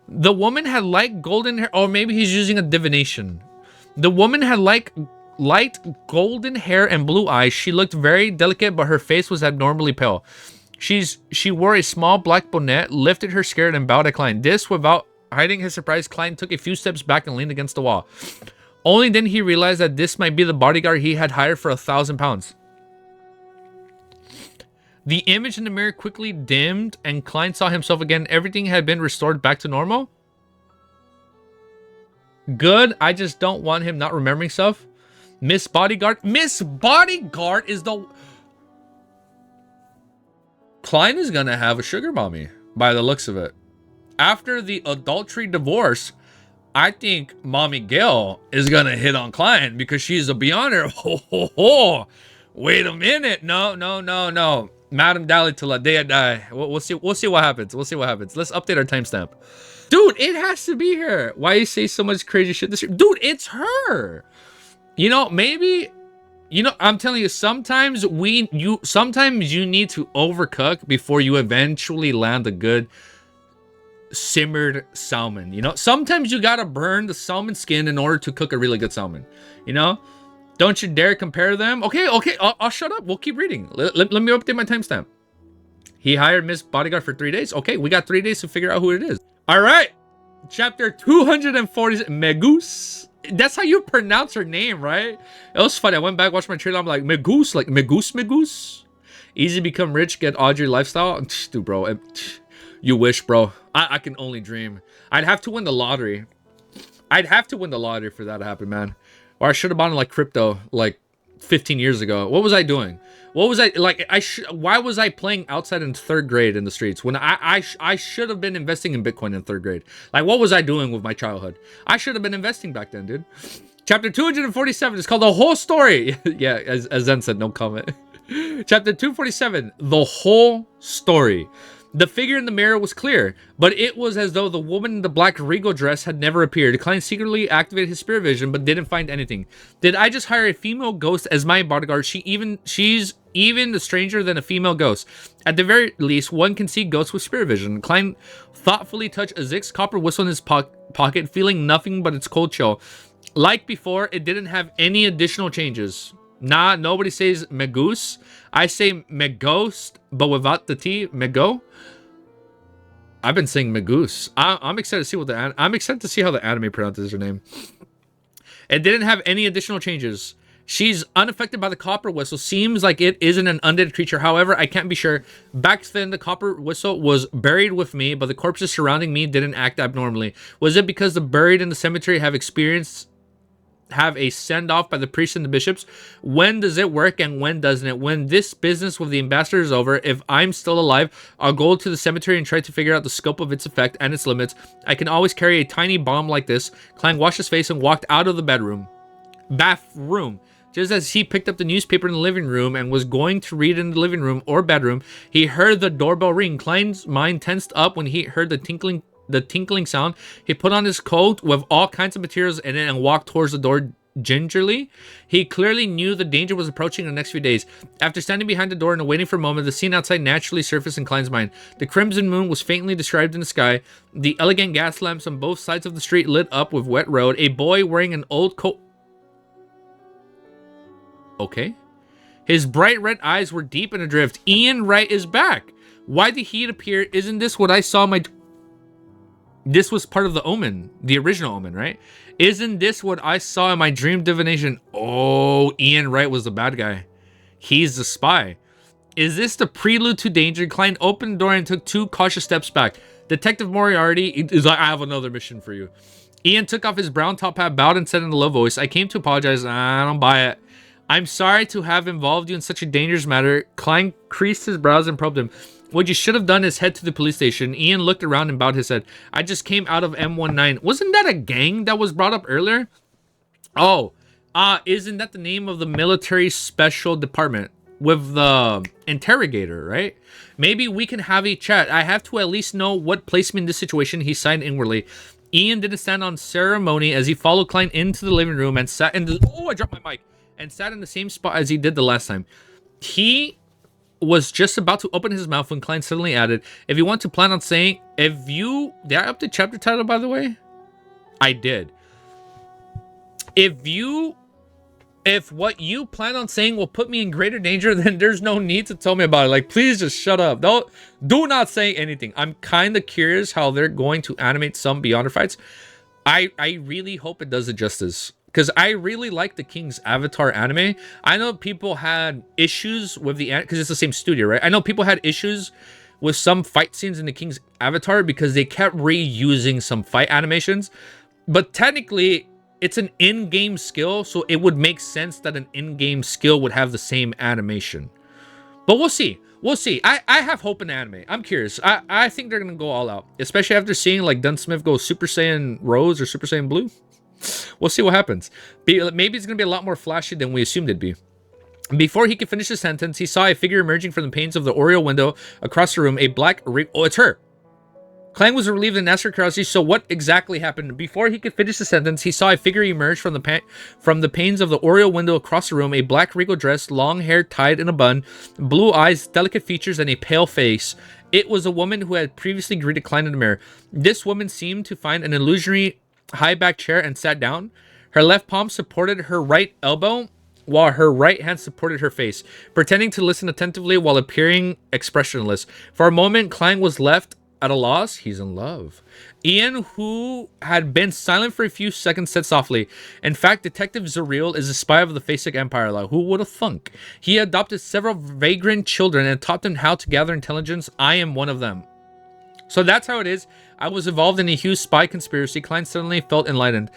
The woman had like golden hair. Or maybe he's using a divination. The woman had like light golden hair and blue eyes. She looked very delicate, but her face was abnormally pale. She wore a small black bonnet, lifted her skirt, and bowed at KLEIN. This, without hiding his surprise, KLEIN took a few steps back and leaned against the wall. Only then he realized that this might be the bodyguard he had hired for £1,000. The image in the mirror quickly dimmed and Klein saw himself again. Everything had been restored back to normal. Good. I just don't want him not remembering stuff. Miss Bodyguard. Miss Bodyguard is the... Klein is gonna have a sugar mommy by the looks of it. After the adultery divorce, I think Mommy Gail is gonna hit on Klein because she's a beyonder. Ho, ho, ho. Wait a minute. No. Madam Dally till the day I die. We'll see what happens. Let's update our timestamp. Dude, it has to be her. Why you say so much crazy shit this year? Dude, it's her. You know, maybe, you know, I'm telling you, sometimes you need to overcook before you eventually land a good simmered salmon. You know, sometimes you gotta burn the salmon skin in order to cook a really good salmon. You know, don't you dare compare them. Okay, I'll shut up. We'll keep reading. Let me update my timestamp. He hired Miss Bodyguard for 3 days. Okay, we got 3 days to figure out who it is. All right, chapter 240. Megoose. That's how you pronounce her name, right? It was funny. I went back, watched my trailer. I'm like, Megoose, like Megoose. Easy become rich, get Audrey lifestyle. Dude, bro, you wish, bro. I can only dream. I'd have to win the lottery. I'd have to win the lottery for that to happen, man. Or I should have bought like crypto like 15 years ago. What was I doing? What was I like? Why was I playing outside in 3rd grade in the streets when I should have been investing in Bitcoin in 3rd grade? Like, what was I doing with my childhood? I should have been investing back then, dude. Chapter 247 is called The Whole Story. Yeah, as Zen said, no comment. Chapter 247, The Whole Story. The figure in the mirror was clear, but it was as though the woman in the black regal dress had never appeared. Klein secretly activated his spirit vision, but didn't find anything. Did I just hire a female ghost as my bodyguard? She's even stranger than a female ghost. At the very least, one can see ghosts with spirit vision. Klein thoughtfully touched Azik's copper whistle in his pocket, feeling nothing but its cold chill. Like before, it didn't have any additional changes. Nah, nobody says Megoose. I say Meghost, but without the T. Mego. I've been saying Megoose. I'm excited to see I'm excited to see how the anime pronounces her name. It didn't have any additional changes. She's unaffected by the copper whistle. Seems like it isn't an undead creature. However, I can't be sure. Back then, the copper whistle was buried with me, but the corpses surrounding me didn't act abnormally. Was it because the buried in the cemetery have a send-off by the priests and the bishops? When does it work and when doesn't it? When this business with the ambassador is over, if I'm still alive, I'll go to the cemetery and try to figure out the scope of its effect and its limits. I can always carry a tiny bomb like this. Klein washed his face and walked out of the bathroom. Just as he picked up the newspaper in the living room and was going to read in the living room or bedroom, he heard the doorbell ring. Klein's mind tensed up when he heard the tinkling sound. He put on his coat with all kinds of materials in it and walked towards the door gingerly. He clearly knew the danger was approaching in the next few days. After standing behind the door and waiting for a moment, the scene outside naturally surfaced in Klein's mind. The crimson moon was faintly described in the sky. The elegant gas lamps on both sides of the street lit up with wet road. A boy wearing an old coat. Okay. His bright red eyes were deep in a drift. Ian Wright is back. Why did he appear? Isn't this what I saw my... This was part of the Omen, the original Omen, right? Isn't this what I saw in my dream divination? Oh, Ian Wright was the bad guy. He's the spy. Is this the prelude to danger? Klein opened the door and took 2 cautious steps back. Detective Moriarty is like, I have another mission for you. Ian took off his brown top hat, bowed and said in a low voice, I came to apologize. I don't buy it. I'm sorry to have involved you in such a dangerous matter. Klein creased his brows and probed him. What you should have done is head to the police station. Ian looked around and bowed his head. I just came out of M19. Wasn't that a gang that was brought up earlier? Oh, isn't that the name of the military special department with the interrogator, right? Maybe we can have a chat. I have to at least know what placed me in this situation, he sighed inwardly. Ian didn't stand on ceremony as he followed Klein into the living room and sat in the... Oh, I dropped my mic. And sat in the same spot as he did the last time. He was just about to open his mouth when Klein suddenly added, if you want to plan on saying, did I up the chapter title, by the way? I did. If what you plan on saying will put me in greater danger, then there's no need to tell me about it. Like, please just shut up. Do not say anything. I'm kind of curious how they're going to animate some Beyonder fights. I really hope it does it justice. because I really like the King's Avatar anime. I know people had issues with the because it's the same studio, right? I know people had issues with some fight scenes in the King's Avatar because they kept reusing some fight animations, but technically it's an in-game skill, so it would make sense that an in-game skill would have the same animation. But we'll see. We'll see. I have hope in anime. I'm curious. I think they're gonna go all out, especially after seeing like Dunsmith go Super Saiyan Rose or Super Saiyan Blue. We'll see what happens. Maybe it's gonna be a lot more flashy than we assumed it'd be. Before he could finish his sentence, he saw a figure emerging from the panes of the oriel window across the room. A black oh, it's her. KLEIN was relieved and asked her curiosity, so what exactly happened? Before he could finish the sentence, he saw a figure emerge from the panes of the oriel window across the room. A black regal dress, long hair tied in a bun, blue eyes, delicate features, and a pale face. It was a woman who had previously greeted KLEIN in the mirror. This woman seemed to find an illusionary high-backed chair and sat down. Her left palm supported her right elbow, while her right hand supported her face, pretending to listen attentively while appearing expressionless. For a moment, KLEIN was left at a loss. He's in love. Ian, who had been silent for a few seconds, said softly, in fact, Detective Zuriel is a spy of the Phasic Empire. Like, who would have thunk? He adopted several vagrant children and taught them how to gather intelligence. I am one of them. So that's how it is. I was involved in a huge spy conspiracy. KLEIN suddenly felt enlightened.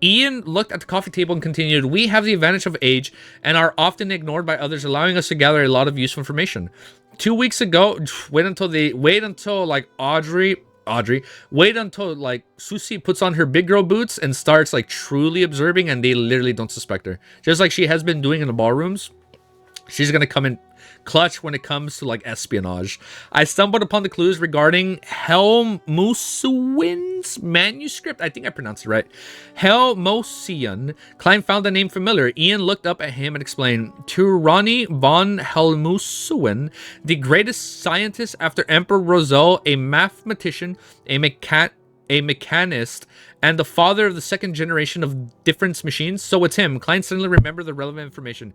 Ian looked at the coffee table and continued, we have the advantage of age and are often ignored by others, allowing us to gather a lot of useful information. 2 weeks ago, wait until like wait until like Susie puts on her big girl boots and starts like truly observing, and they literally don't suspect her. Just like she has been doing in the ballrooms. She's gonna come in clutch when it comes to like espionage. I stumbled upon the clues regarding Helmusuin's manuscript. I think I pronounced it right. Helmusian. KLEIN found the name familiar. Ian looked up at him and explained, to Ronnie von Helmusuin, the greatest scientist after Emperor Roselle, a mathematician, a mechanist, and the father of the second generation of difference machines. So it's him. KLEIN suddenly remembered the relevant information.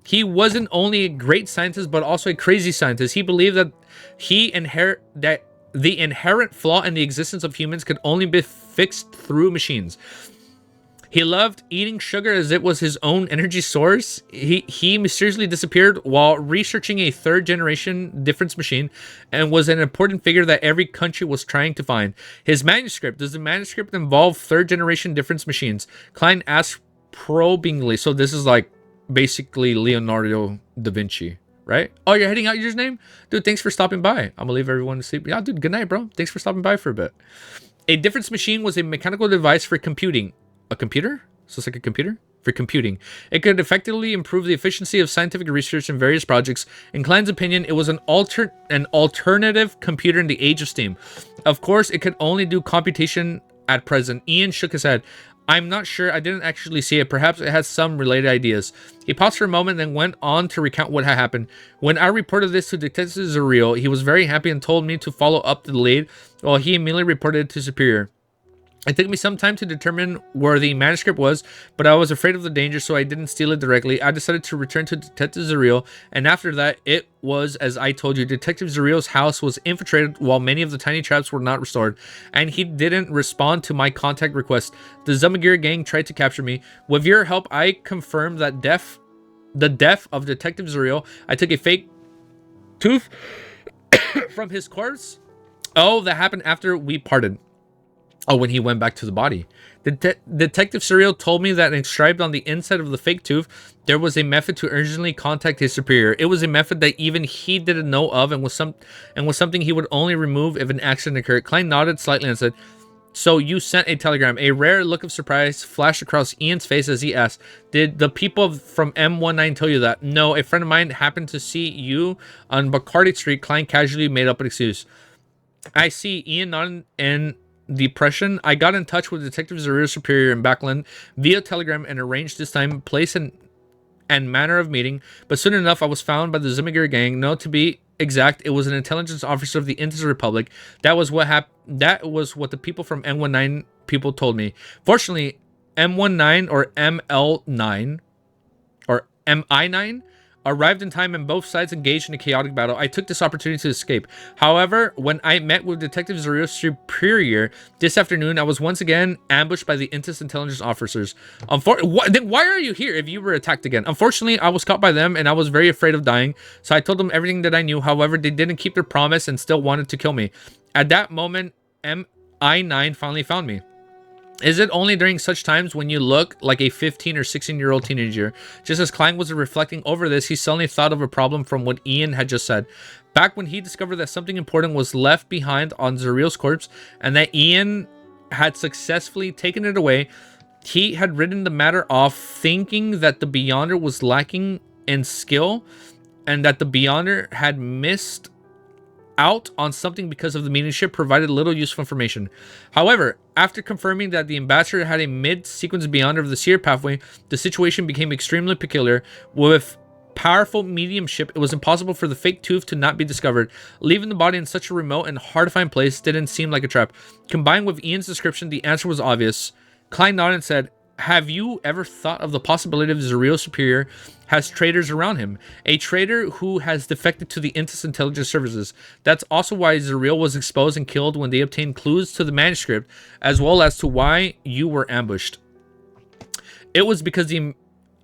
He wasn't only a great scientist, but also a crazy scientist. He believed that the inherent flaw in the existence of humans could only be fixed through machines. He loved eating sugar as it was his own energy source. He mysteriously disappeared while researching a third generation difference machine and was an important figure that every country was trying to find. His manuscript. Does the manuscript involve third generation difference machines? KLEIN asked probingly. So this is like basically Leonardo da Vinci, right? Oh, you're heading out, your name? Dude, thanks for stopping by. I'm gonna leave everyone to sleep. Yeah, dude, good night, bro. Thanks for stopping by for a bit. A difference machine was a mechanical device for computing. A computer? So it's like a computer? For computing. It could effectively improve the efficiency of scientific research in various projects. In KLEIN's opinion, it was an alternative computer in the age of Steam. Of course, it could only do computation at present. Ian shook his head. I'm not sure. I didn't actually see it. Perhaps it has some related ideas. He paused for a moment, then went on to recount what had happened. When I reported this to Detective Zuriel, he was very happy and told me to follow up the lead, while he immediately reported it to Superior. It took me some time to determine where the manuscript was, but I was afraid of the danger, so I didn't steal it directly. I decided to return to Detective Zuriel, and after that, it was as I told you. Detective Zuriel's house was infiltrated while many of the tiny traps were not restored, and he didn't respond to my contact request. The Zumagir gang tried to capture me. With your help, I confirmed that the death of Detective Zuriel. I took a fake tooth from his corpse. Oh, that happened after we parted. Oh, when he went back to the body. Detective Zuriel told me that inscribed on the inside of the fake tooth, there was a method to urgently contact his superior. It was a method that even he didn't know of and was something he would only remove if an accident occurred. KLEIN nodded slightly and said, so you sent a telegram. A rare look of surprise flashed across Ian's face as he asked, did the people from M19 tell you that? No, a friend of mine happened to see you on Bacardi Street. KLEIN casually made up an excuse. I see. Ian nodded in depression. I got in touch with Detective Zuriel's superior in Bakerland via telegram and arranged this time, place, and manner of meeting. But soon enough, I was found by the Zumagir gang. No, to be exact, it was an intelligence officer of the Inter Republic. That was what happened. That was what the people from M19 people told me. Fortunately, M19 or ML9 or MI9 arrived in time and both sides engaged in a chaotic battle. I took this opportunity to escape. However, when I met with Detective Zurio's superior this afternoon, I was once again ambushed by the Intis intelligence officers. Then why are you here if you were attacked again? Unfortunately, I was caught by them and I was very afraid of dying, so I told them everything that I knew. However, they didn't keep their promise and still wanted to kill me. At that moment, MI9 finally found me. Is it only during such times when you look like a 15 or 16-year-old teenager? Just as Klein was reflecting over this, he suddenly thought of a problem from what Ian had just said. Back when he discovered that something important was left behind on Zuriel's corpse and that Ian had successfully taken it away, he had written the matter off, thinking that the Beyonder was lacking in skill and that the Beyonder had missed out on something because of the mediumship provided little useful information. However, after confirming that the ambassador had a mid-sequence Beyonder of the Seer pathway, the situation became extremely peculiar. With powerful mediumship, it was impossible for the fake tooth to not be discovered. Leaving the body in such a remote and hard-to-find place didn't seem like a trap. Combined with Ian's description, the answer was obvious. Klein nodded and said, have you ever thought of the possibility of Zuriel's superior has traitors around him? A traitor who has defected to the Intis intelligence services. That's also why Zuriel was exposed and killed when they obtained clues to the manuscript, as well as to why you were ambushed. It was because the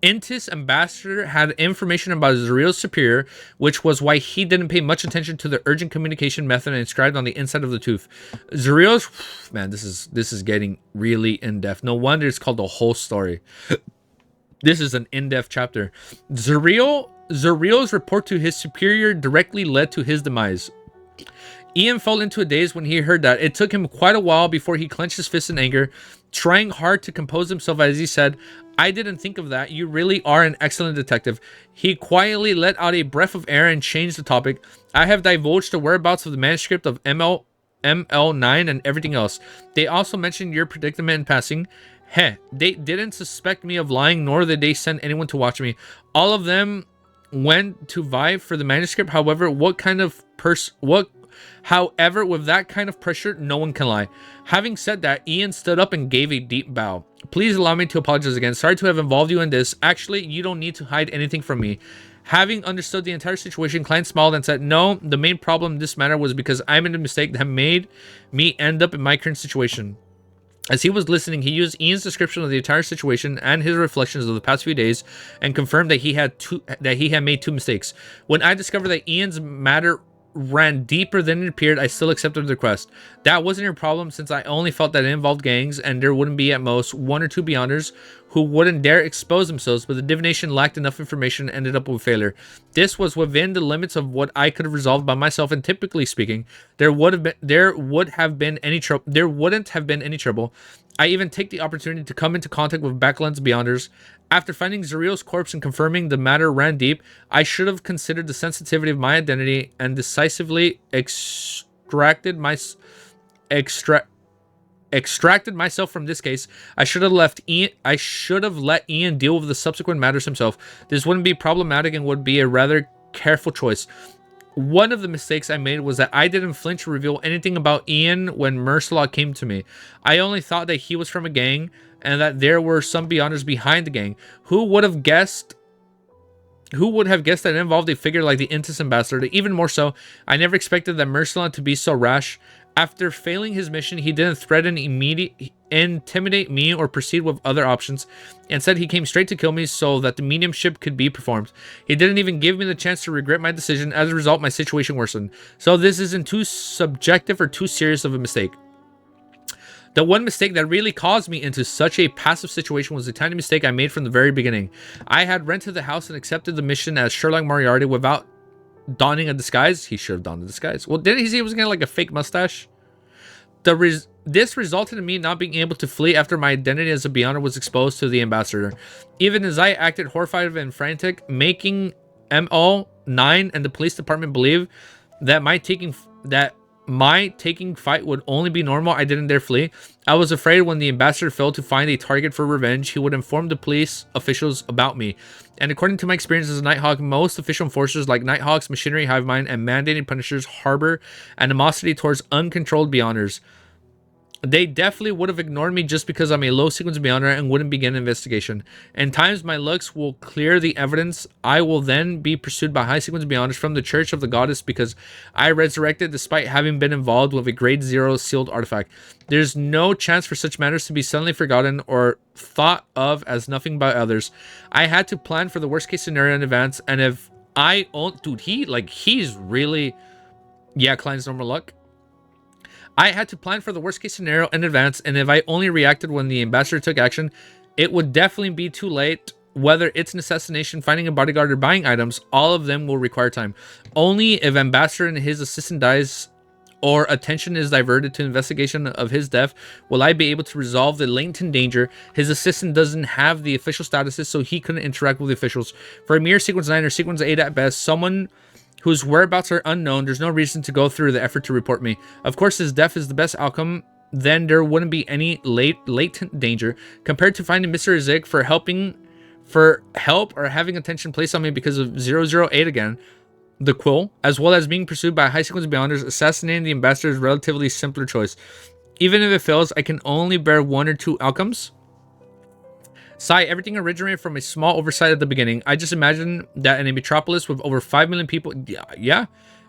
Intis ambassador had information about Zuriel's superior, which was why he didn't pay much attention to the urgent communication method inscribed on the inside of the tooth. Zuriel's, man, this is getting really in-depth. No wonder it's called the whole story. This is an in-depth chapter. Zuriel's report to his superior directly led to his demise. Ian fell into a daze when he heard that. It took him quite a while before he clenched his fist in anger, trying hard to compose himself as he said, I didn't think of that. You really are an excellent detective. He quietly let out a breath of air and changed the topic. I have divulged the whereabouts of the manuscript of ML9 and everything else. They also mentioned your predicament in passing. Heh, they didn't suspect me of lying, nor did they send anyone to watch me. All of them went to vie for the manuscript. However, However, with that kind of pressure, no one can lie. Having said that, Ian stood up and gave a deep bow. Please allow me to apologize again. Sorry to have involved you in this. Actually, you don't need to hide anything from me. Having understood the entire situation, Klein smiled and said, no, the main problem in this matter was because I made a mistake that made me end up in my current situation. As he was listening, he used Ian's description of the entire situation and his reflections of the past few days and confirmed that he had made two mistakes. When I discovered that Ian's matter ran deeper than it appeared, I still accepted the request. That wasn't your problem, since I only felt that it involved gangs and there wouldn't be at most one or two Beyonders who wouldn't dare expose themselves, but the divination lacked enough information and ended up with failure. This was within the limits of what I could have resolved by myself, and typically speaking, there wouldn't have been any trouble. I even take the opportunity to come into contact with Bakerland's Beyonders. After finding Zuriel's corpse and confirming the matter ran deep, I should have considered the sensitivity of my identity and decisively extracted myself from this case. I should have let Ian deal with the subsequent matters himself. This wouldn't be problematic and would be a rather careful choice. One of the mistakes I made was that I didn't flinch or reveal anything about Ian when Mercelot came to me. I only thought that he was from a gang and that there were some Beyonders behind the gang. Who would have guessed that it involved a figure like the Intis ambassador? Even more so, I never expected that Mercelot to be so rash. After failing his mission, he didn't threaten, intimidate me, or proceed with other options. Instead, he came straight to kill me so that the mediumship could be performed. He didn't even give me the chance to regret my decision. As a result, my situation worsened. So this isn't too subjective or too serious of a mistake. The one mistake that really caused me into such a passive situation was the tiny mistake I made from the very beginning. I had rented the house and accepted the mission as Sherlock Moriarty without donning a disguise. He should have donned a disguise. Well, didn't he say he was getting like a fake mustache? This resulted in me not being able to flee after my identity as a Beyonder was exposed to the ambassador. Even as I acted horrified and frantic, making MO9 and the police department believe that my taking fight would only be normal, I didn't dare flee. I was afraid when the ambassador failed to find a target for revenge, he would inform the police officials about me. And according to my experience as a Nighthawk, most official enforcers like Nighthawks, Machinery, Hivemind, and mandated punishers harbor animosity towards uncontrolled Beyonders. They definitely would have ignored me just because I'm a low sequence beyonder and wouldn't begin an investigation. In times my looks will clear the evidence. I will then be pursued by high sequence beyonders from the Church of the Goddess because I resurrected despite having been involved with a grade 0 sealed artifact. There's no chance for such matters to be suddenly forgotten or thought of as nothing by others. I had to plan for the worst case scenario in advance, and if I own, dude, he's really, yeah, Klein's normal luck. I had to plan for the worst case scenario in advance, and if I only reacted when the ambassador took action, it would definitely be too late. Whether it's an assassination, finding a bodyguard, or buying items, all of them will require time. Only if ambassador and his assistant dies or attention is diverted to investigation of his death will I be able to resolve the latent danger. His assistant doesn't have the official statuses, so he couldn't interact with the officials. For a mere sequence 9 or sequence 8 at best, someone whose whereabouts are unknown, there's no reason to go through the effort to report me. Of course, his death is the best outcome. Then there wouldn't be any latent danger compared to finding Mr. Zig for help or having attention placed on me because of 008 again, the Quill, as well as being pursued by high sequence beyonders. Assassinating the ambassador is a relatively simpler choice. Even if it fails, I can only bear 1 or 2 outcomes. Sigh, everything originated from a small oversight at the beginning. I just imagine that in a metropolis with over 5 million people, yeah,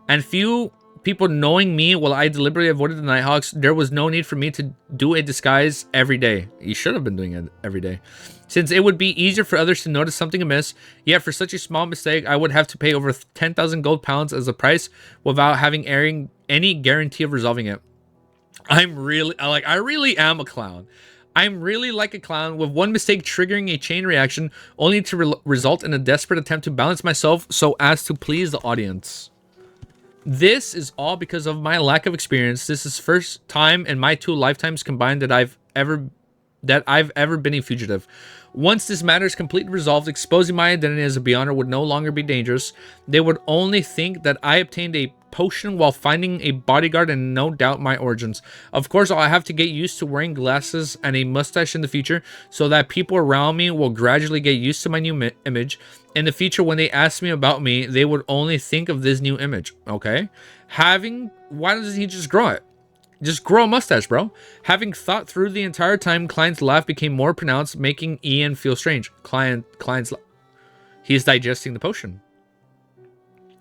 and few people knowing me while I deliberately avoided the Nighthawks, there was no need for me to do a disguise every day. You should have been doing it every day. Since it would be easier for others to notice something amiss, yet for such a small mistake, I would have to pay over 10,000 gold pounds as a price without having any guarantee of resolving it. I really am a clown. I'm really like a clown, with one mistake triggering a chain reaction, only to result in a desperate attempt to balance myself so as to please the audience. This is all because of my lack of experience. This is first time in my 2 lifetimes combined that I've ever been a fugitive. Once this matter is completely resolved, exposing my identity as a beyonder would no longer be dangerous. They would only think that I obtained a potion while finding a bodyguard and no doubt my origins. Of course, I'll have to get used to wearing glasses and a mustache in the future so that people around me will gradually get used to my new image. In the future, when they ask me about me, they would only think of this new image. Okay? Why doesn't he just grow it? Just grow a mustache, bro. Having thought through the entire time, Klein's laugh became more pronounced, making Ian feel strange. He's digesting the potion.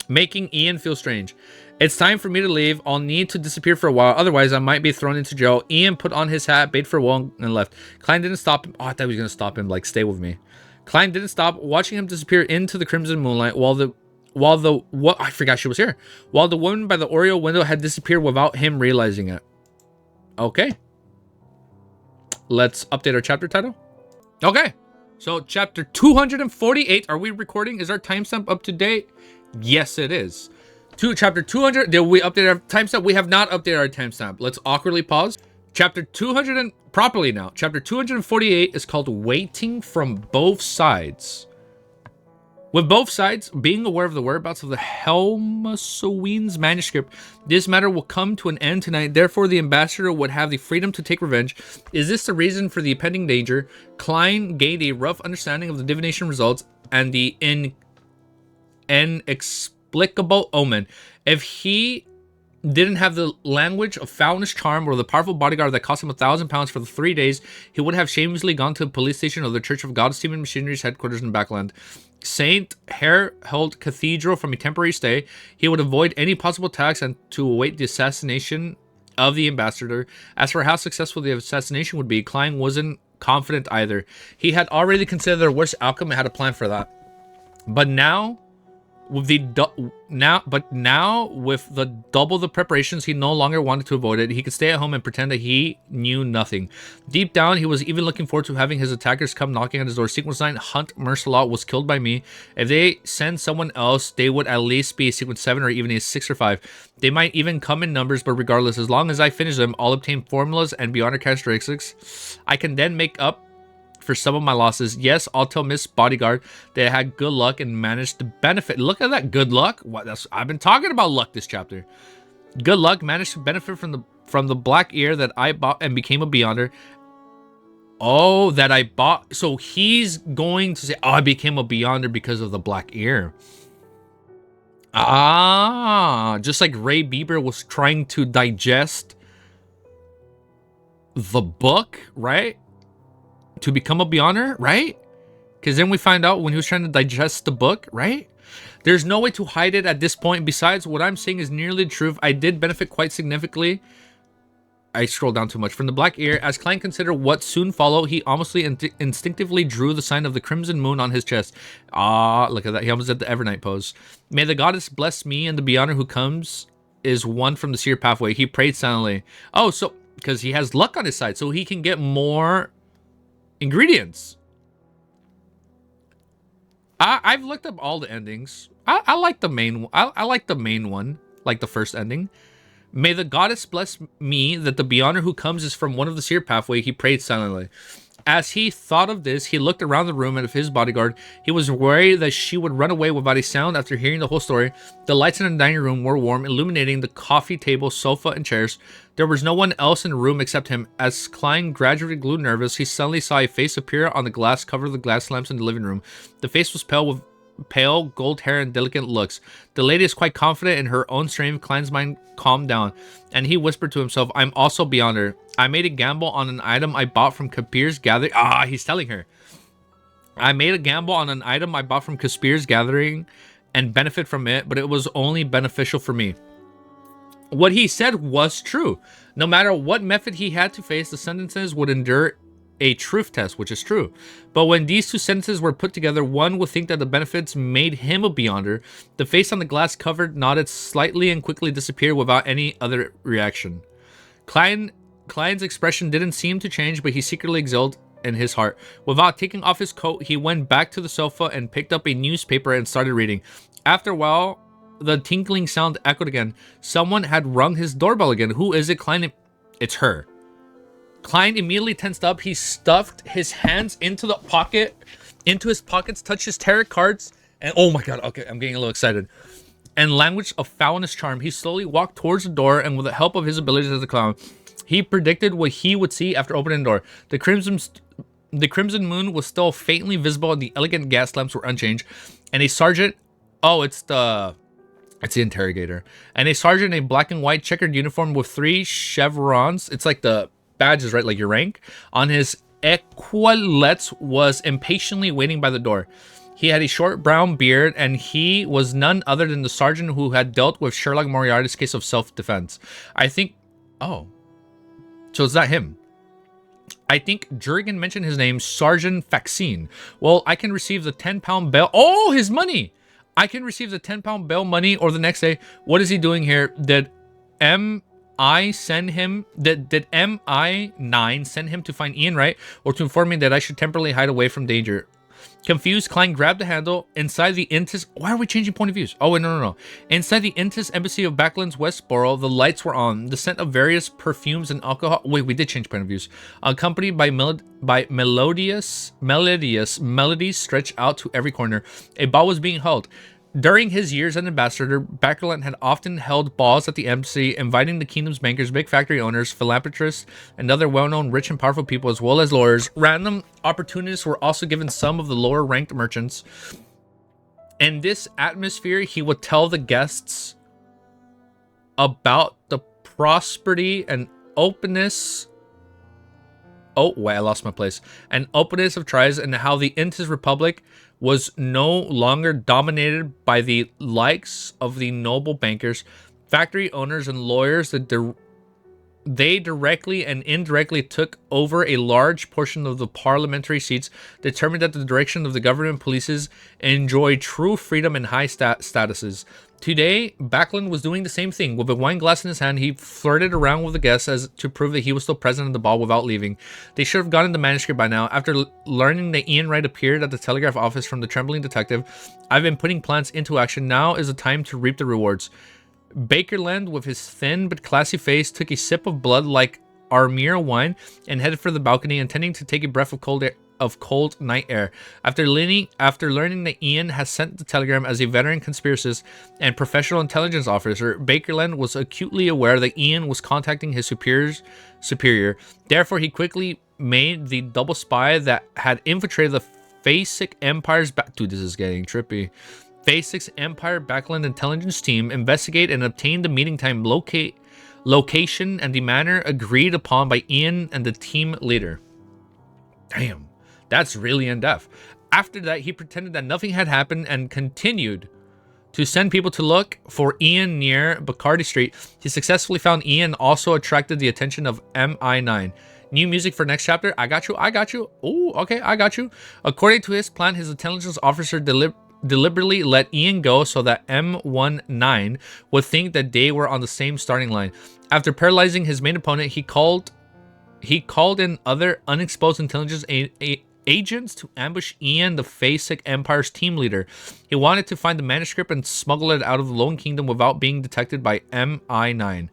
Making Ian feel strange. It's time for me to leave. I'll need to disappear for a while, otherwise I might be thrown into jail. Ian put on his hat, bait for a while, and left. Klein didn't stop him. Oh, I thought he was going to stop him, like, stay with me. Klein didn't stop, watching him disappear into the crimson moonlight I forgot she was here. While the woman by the Oreo window had disappeared without him realizing it. Okay. Let's update our chapter title. Okay. So chapter 248. Are we recording? Is our timestamp up to date? Yes, it is. Chapter 200. Did we update our timestamp? We have not updated our timestamp. Let's awkwardly pause. Chapter 200 and properly now. Chapter 248 is called Waiting from Both Sides. With both sides being aware of the whereabouts of the Helmsoween's manuscript, this matter will come to an end tonight. Therefore, the ambassador would have the freedom to take revenge. Is this the reason for the impending danger? Klein gained a rough understanding of the divination results and the inexplicable omen. If he didn't have the language of foulness charm or the powerful bodyguard that cost him 1,000 pounds for the 3 days, he would have shamelessly gone to the police station of the Church of Goddess Team and Machinery's headquarters in Bakerland. Saint Harold Cathedral from a temporary stay. He would avoid any possible attacks and to await the assassination of the ambassador. As for how successful the assassination would be, Klein wasn't confident either. He had already considered the worst outcome and had a plan for that. But now, with the double the preparations, he no longer wanted to avoid it. He could stay at home and pretend that he knew nothing. Deep down, he was even looking forward to having his attackers come knocking at his door. Sequence 9, Hunt Mercelot was killed by me. If they send someone else, they would at least be a Sequence 7 or even a 6 or 5. They might even come in numbers, but regardless, as long as I finish them, I'll obtain formulas and beyond characteristics. I can then make up for some of my losses. Yes, I'll tell Miss Bodyguard that I had good luck and managed to benefit. Look at that, good luck. I've been talking about luck this chapter. Good luck, managed to benefit from the black ear that I bought and became a beyonder. Oh, that I bought. So he's going to say, oh, I became a beyonder because of the black ear. Ah, just like Ray Bieber was trying to digest the book, right? To become a Beyonder, right? Because then we find out when he was trying to digest the book, right? There's no way to hide it at this point. Besides, what I'm saying is nearly the truth. I did benefit quite significantly. I scrolled down too much. From the Black Ear, as Klein considered what soon followed, he almost instinctively drew the sign of the Crimson Moon on his chest. Ah, look at that. He almost did the Evernight pose. May the goddess bless me, and the Beyonder who comes is one from the seer pathway. He prayed silently. Oh, so because he has luck on his side, so he can get more ingredients. I've looked up all the endings. I like the main. I like the main one, like the first ending. May the goddess bless me that the Beyonder who comes is from one of the seer pathway. He prayed silently. As he thought of this, he looked around the room and of his bodyguard. He was worried that she would run away without a sound after hearing the whole story. The lights in the dining room were warm, illuminating the coffee table, sofa, and chairs. There was no one else in the room except him. As Klein gradually grew nervous, he suddenly saw a face appear on the glass cover of the glass lamps in the living room. The face was pale with pale gold hair and delicate looks. The lady is quite confident in her own strength. Klein's mind calmed down, and he whispered to himself, I'm also Beyonder. I made a gamble on an item I bought from Kapir's Gathering. Ah, he's telling her. I made a gamble on an item I bought from Kapir's Gathering and benefit from it, but it was only beneficial for me. What he said was true. No matter what method he had to face, the sentences would endure a truth test, which is true. But when these two sentences were put together, one would think that the benefits made him a Beyonder. The face on the glass covered nodded slightly and quickly disappeared without any other reaction. Klein's expression didn't seem to change, but he secretly exulted in his heart. Without taking off his coat, he went back to the sofa and picked up a newspaper and started reading. After a while, the tinkling sound echoed again. Someone had rung his doorbell again. Who is it, Klein? It's her. Klein immediately tensed up. He stuffed his hands into his pockets, touched his tarot cards, and oh my god, okay, I'm getting a little excited. And language of foulness charm, he slowly walked towards the door, and with the help of his abilities as a clown, he predicted what he would see after opening the door. The crimson moon was still faintly visible, and the elegant gas lamps were unchanged. And a sergeant, it's the interrogator, and a sergeant in a black and white checkered uniform with 3 chevrons. It's like the badges, right? Like your rank on his epaulets, was impatiently waiting by the door. He had a short brown beard, and he was none other than the sergeant who had dealt with Sherlock Moriarty's case of self-defense. I think, so is that him? I think Jurgen mentioned his name, Sergeant Faxine. Well, I can receive the 10-pound bail. Oh, his money! I can receive the 10-pound bail money, or the next day. What is he doing here? Did I send him, did MI9 send him to find Ian, right? Or to inform me that I should temporarily hide away from danger? Confused, Klein grabbed the handle. Inside the Intis... Why are we changing point of views? Oh, wait, no. Inside the Intis embassy of Bakerland's Westboro, the lights were on. The scent of various perfumes and alcohol... Wait, we did change point of views. Accompanied by melodious melodies stretched out to every corner. A ball was being held. During his years as ambassador, Bakerland had often held balls at the embassy, inviting the kingdom's bankers, big factory owners, philanthropists, and other well-known rich and powerful people, as well as lawyers. Random opportunities were also given some of the lower-ranked merchants. In this atmosphere, he would tell the guests about the prosperity and openness... Oh, wait, I lost my place. And openness of tribes, and how the Intis Republic was no longer dominated by the likes of the noble bankers, factory owners, and lawyers. That they directly and indirectly took over a large portion of the parliamentary seats, determined that the direction of the government polices enjoy true freedom and high statuses. Today, Bakerland was doing the same thing. With a wine glass in his hand, he flirted around with the guests as to prove that he was still present at the ball without leaving. They should have gotten the manuscript by now. After learning that Ian Wright appeared at the telegraph office from the trembling detective, I've been putting plans into action. Now is the time to reap the rewards. Bakerland, with his thin but classy face, took a sip of blood like Armira wine and headed for the balcony, intending to take a breath of cold night air. After learning that Ian has sent the telegram as a veteran conspiracist and professional intelligence officer, Bakerland was acutely aware that Ian was contacting his superior. Therefore, he quickly made the double spy that had infiltrated the Phasic Empire's Dude, this is getting trippy. Phasic Empire Bakerland intelligence team investigate and obtain the meeting time location, and the manner agreed upon by Ian and the team leader. Damn, that's really in-depth. After that, he pretended that nothing had happened and continued to send people to look for Ian near Bacardi Street. He successfully found Ian, also attracted the attention of MI9. New music for next chapter. I got you. I got you. Oh, okay. I got you. According to his plan, his intelligence officer deliberately let Ian go so that M19 would think that they were on the same starting line. After paralyzing his main opponent, he called in other unexposed intelligence agents to ambush Ian, the Facek Empire's team leader. He wanted to find the manuscript and smuggle it out of the Lone Kingdom without being detected by MI9.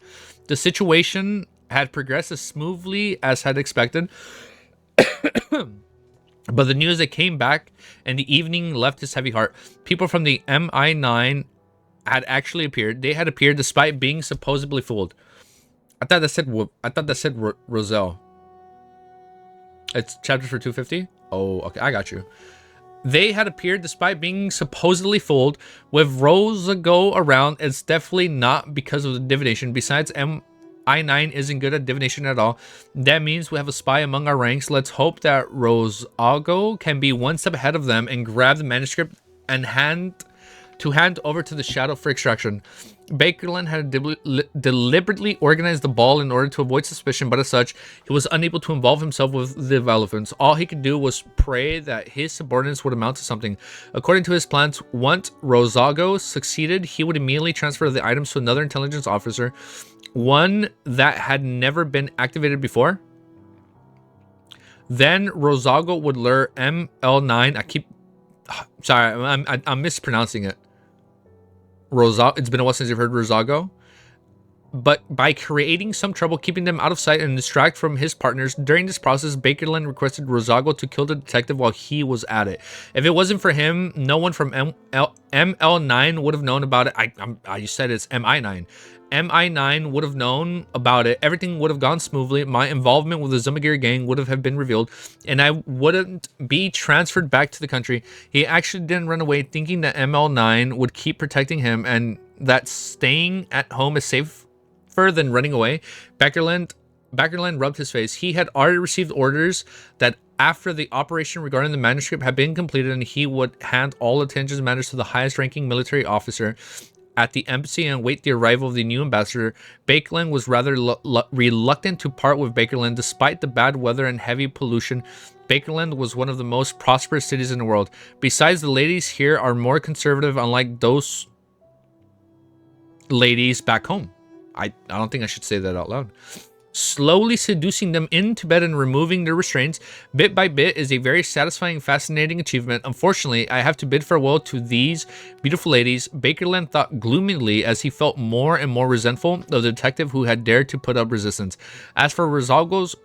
The situation had progressed as smoothly as had expected, but the news that came back in the evening left his heavy heart. People from the MI9 had actually appeared. They had appeared despite being supposedly fooled. I thought that said Roselle. It's chapter for 250. Oh, okay, I got you. They had appeared despite being supposedly fooled. With Rosago around, it's definitely not because of the divination. Besides, MI9 isn't good at divination at all. That means we have a spy among our ranks. Let's hope that Rosago can be one step ahead of them and grab the manuscript and hand over to the Shadow for extraction. Bakerland had deliberately organized the ball in order to avoid suspicion, but as such, he was unable to involve himself with the developments. All he could do was pray that his subordinates would amount to something. According to his plans, once Rosago succeeded, he would immediately transfer the items to another intelligence officer, one that had never been activated before. Then Rosago would lure ML9. I'm mispronouncing it. It's been a while since you've heard Rosago. But by creating some trouble, keeping them out of sight and distract from his partners. During this process, Bakerland requested Rosago to kill the detective while he was at it. If it wasn't for him, no one from ML9 would have known about it. I said it's MI9. MI9 would have known about it. Everything would have gone smoothly. My involvement with the Zumagiri gang would have been revealed, and I wouldn't be transferred back to the country. He actually didn't run away, thinking that ML9 would keep protecting him and that staying at home is safer than running away. Bakerland rubbed his face. He had already received orders that after the operation regarding the manuscript had been completed, and he would hand all attention matters to the highest ranking military officer at the embassy and wait the arrival of the new ambassador. Bakerland was rather reluctant to part with Bakerland. Despite the bad weather and heavy pollution, Bakerland was one of the most prosperous cities in the world. Besides, the ladies here are more conservative, unlike those ladies back home. I don't think I should say that out loud. Slowly seducing them into bed and removing their restraints bit by bit is a very satisfying, fascinating achievement. Unfortunately, I have to bid farewell to these beautiful ladies. Bakerland thought gloomily as he felt more and more resentful of the detective who had dared to put up resistance. As for Rosago's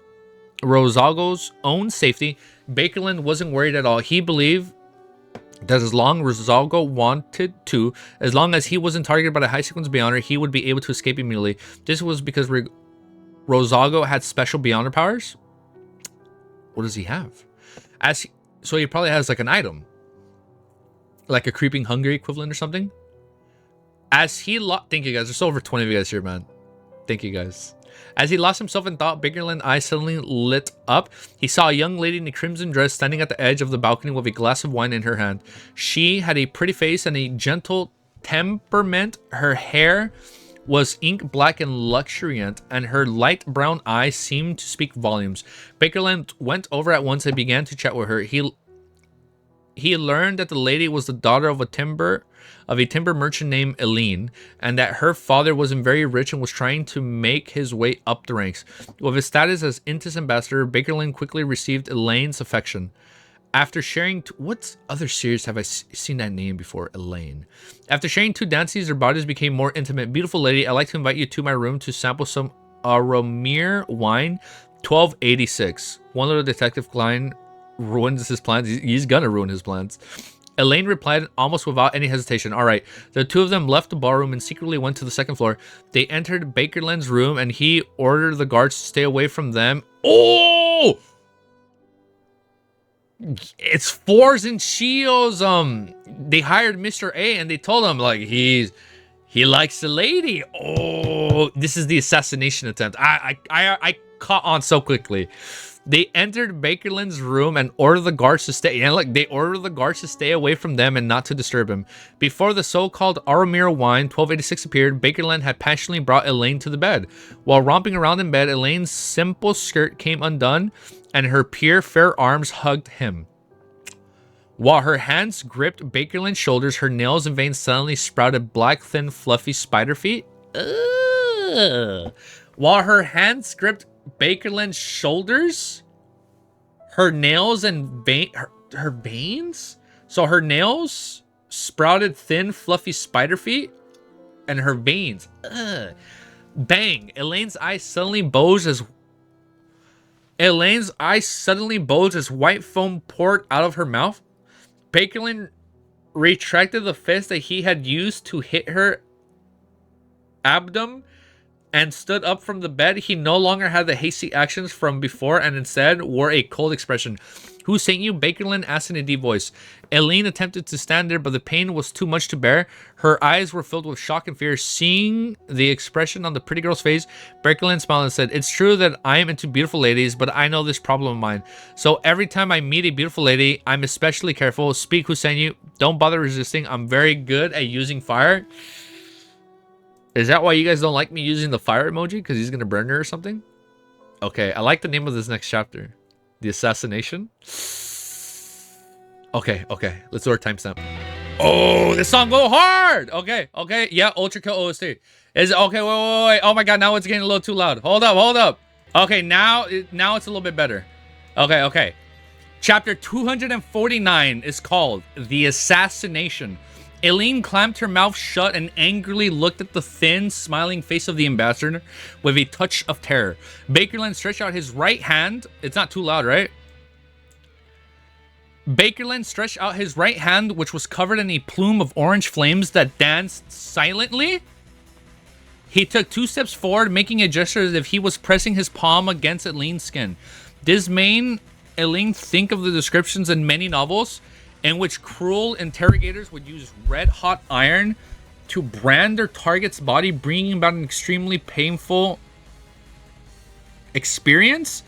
own safety, Bakerland wasn't worried at all. He believed that as long as Rosago wanted to, as long as he wasn't targeted by the high sequence Beyonder, he would be able to escape immediately. This was because Rosago had special Beyonder powers. What does he have? So he probably has like an item, like a creeping hunger equivalent or something. Thank you guys. There's over 20 of you guys here, man. Thank you guys. As he lost himself in thought, Bakerland's eyes suddenly lit up. He saw a young lady in a crimson dress standing at the edge of the balcony with a glass of wine in her hand. She had a pretty face and a gentle temperament. Her hair was ink black and luxuriant, and her light brown eyes seemed to speak volumes. Bakerland went over at once and began to chat with her. He learned that the lady was the daughter of a timber merchant named KLEIN, and that her father wasn't very rich and was trying to make his way up the ranks. With his status as Intis ambassador, Bakerland quickly received KLEIN's affection. After sharing... what other series have I seen that name before? KLEIN. After sharing 2 dances, their bodies became more intimate. Beautiful lady, I'd like to invite you to my room to sample some Aromir wine, 1286. One little detective KLEIN ruins his plans. He's gonna ruin his plans. KLEIN replied almost without any hesitation. All right. The two of them left the ballroom and secretly went to the second floor. They entered Bakerland's room, and he ordered the guards to stay away from them. Oh! It's Fours and Shios. They hired Mr. A, and they told him like he likes the lady. Oh, Oh, this is the assassination attempt. I caught on so quickly. They entered Bakerland's room and ordered the guards to stay. Yeah, like they ordered the guards to stay away from them and not to disturb him. Before the so-called Aromira wine 1286 appeared, Bakerland had passionately brought Elaine to the bed. While romping around in bed, Elaine's simple skirt came undone, and her pure fair arms hugged him. While her hands gripped Bakerland's shoulders, her nails and veins suddenly sprouted black, thin, fluffy spider feet. Ugh. While her hands gripped Bakerland's shoulders, her nails and her veins? So her nails sprouted thin, fluffy spider feet, and her veins. Ugh. Bang! Elaine's eyes suddenly bulged as white foam poured out of her mouth. Bakerland retracted the fist that he had used to hit her abdomen and stood up from the bed. He no longer had the hasty actions from before and instead wore a cold expression. Who sent you? Bakerland asked in a deep voice. Elaine attempted to stand there, but the pain was too much to bear. Her eyes were filled with shock and fear. Seeing the expression on the pretty girl's face, Bakerland smiled and said, "It's true that I am into beautiful ladies, but I know this problem of mine. So every time I meet a beautiful lady, I'm especially careful. Speak, who sent you. Don't bother resisting. I'm very good at using fire." Is that why you guys don't like me using the fire emoji? Because he's going to burn her or something? Okay, I like the name of this next chapter. The Assassination. Okay. Let's do our timestamp. Oh, this song go hard. Okay. Yeah, Ultra Kill OST. Is okay, wait. Oh my god, now it's getting a little too loud. Hold up. Okay, now it's a little bit better. Okay. Chapter 249 is called The Assassination. Elaine clamped her mouth shut and angrily looked at the thin, smiling face of the ambassador with a touch of terror. Bakerland stretched out his right hand. It's not too loud, right? Bakerland stretched out his right hand, which was covered in a plume of orange flames that danced silently. He took 2 steps forward, making a gesture as if he was pressing his palm against Elaine's skin. This made Elaine think of the descriptions in many novels in which cruel interrogators would use red-hot iron to brand their target's body, bringing about an extremely painful experience.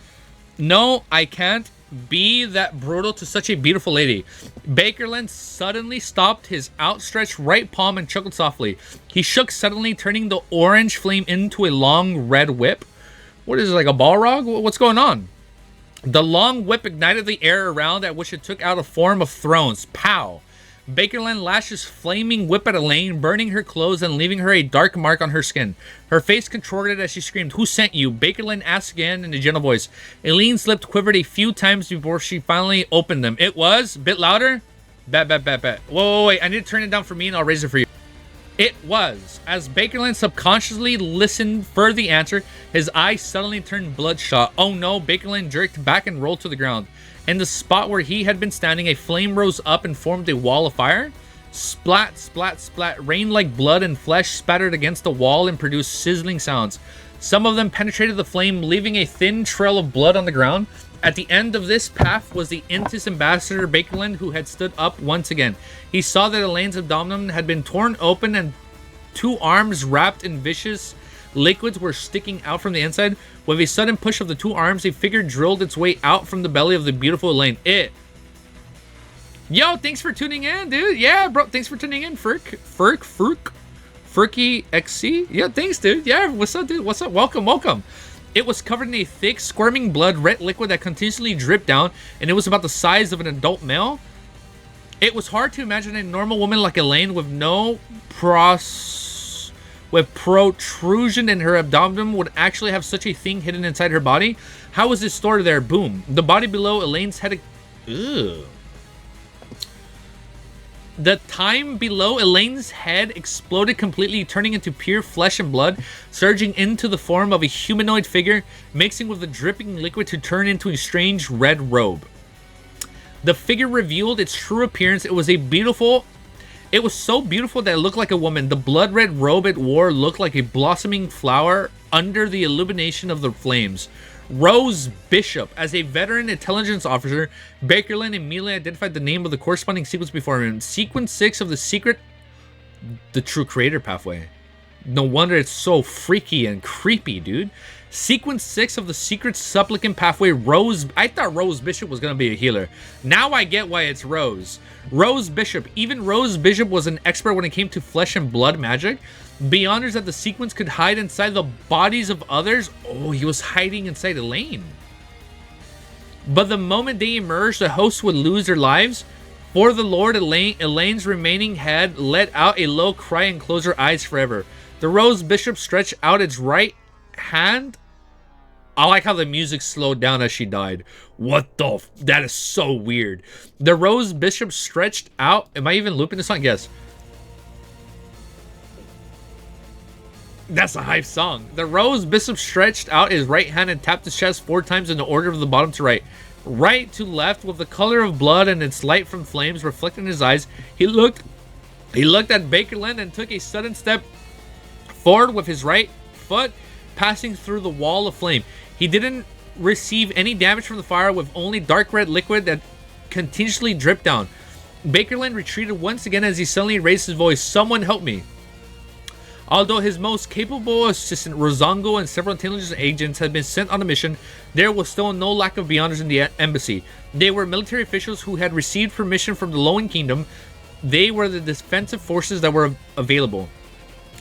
No, I can't be that brutal to such a beautiful lady. Bakerland suddenly stopped his outstretched right palm and chuckled softly. He shook suddenly, turning the orange flame into a long red whip. What is it, like a Balrog? What's going on? The long whip ignited the air around, at which it took out a form of thrones. Pow! Bakerland lashed his flaming whip at Elaine, burning her clothes and leaving her a dark mark on her skin. Her face contorted as she screamed, "Who sent you?" Bakerland asked again in a gentle voice. Elaine's lips quivered a few times before she finally opened them. It was... Bit louder? Bet. Whoa, wait. I need to turn it down for me and I'll raise it for you. It was. As Bakerland subconsciously listened for the answer, his eyes suddenly turned bloodshot. Oh no, Bakerland jerked back and rolled to the ground. In the spot where he had been standing, a flame rose up and formed a wall of fire. Splat, splat, splat. Rain like blood and flesh spattered against the wall and produced sizzling sounds. Some of them penetrated the flame, leaving a thin trail of blood on the ground. At the end of this path was the Intis ambassador Bakerland, who had stood up once again. He saw that Elaine's abdomen had been torn open and 2 arms wrapped in vicious liquids were sticking out from the inside. With a sudden push of the 2 arms, a figure drilled its way out from the belly of the beautiful Elaine. Yo, thanks for tuning in, dude. Yeah, bro, thanks for tuning in, Furky XC. Yeah, thanks, dude. Yeah, what's up, dude? What's up? Welcome. It was covered in a thick, squirming blood red liquid that continuously dripped down, and it was about the size of an adult male. It was hard to imagine a normal woman like Elaine with protrusion in her abdomen would actually have such a thing hidden inside her body. How was this stored there? Boom. The body below Elaine's head... Ugh. The time below Elaine's head exploded completely, turning into pure flesh and blood, surging into the form of a humanoid figure, mixing with the dripping liquid to turn into a strange red robe. The figure revealed its true appearance. It was so beautiful that it looked like a woman. The blood red robe it wore looked like a blossoming flower under the illumination of the flames. Rose Bishop. As a veteran intelligence officer, Bakerland immediately identified the name of the corresponding sequence before him. Sequence 6 of the secret... The true creator pathway. No wonder it's so freaky and creepy, dude. Sequence 6 of the Secret Supplicant Pathway, Rose. I thought Rose Bishop was going to be a healer. Now I get why it's Rose. Rose Bishop. Even Rose Bishop was an expert when it came to flesh and blood magic. Beyonders that the sequence could hide inside the bodies of others. Oh, he was hiding inside Elaine. But the moment they emerged, the hosts would lose their lives. For the Lord, Elaine's remaining head let out a low cry and closed her eyes forever. The Rose Bishop stretched out its right hand. I like how the music slowed down as she died. What the that is so weird. The Rose Bishop stretched out. Am I even looping this song? Yes. That's a hype song. The Rose Bishop stretched out his right hand and tapped his chest 4 times in the order of the bottom to right. Right to left with the color of blood and its light from flames reflecting in his eyes. He looked at Bakerland and took a sudden step forward with his right foot, passing through the wall of flame. He didn't receive any damage from the fire, with only dark red liquid that continuously dripped down. Bakerland retreated once again as he suddenly raised his voice. Someone help me. Although his most capable assistant, Rozongo, and several intelligence agents had been sent on a mission, there was still no lack of Beyonders in the embassy. They were military officials who had received permission from the Lowen Kingdom. They were the defensive forces that were available.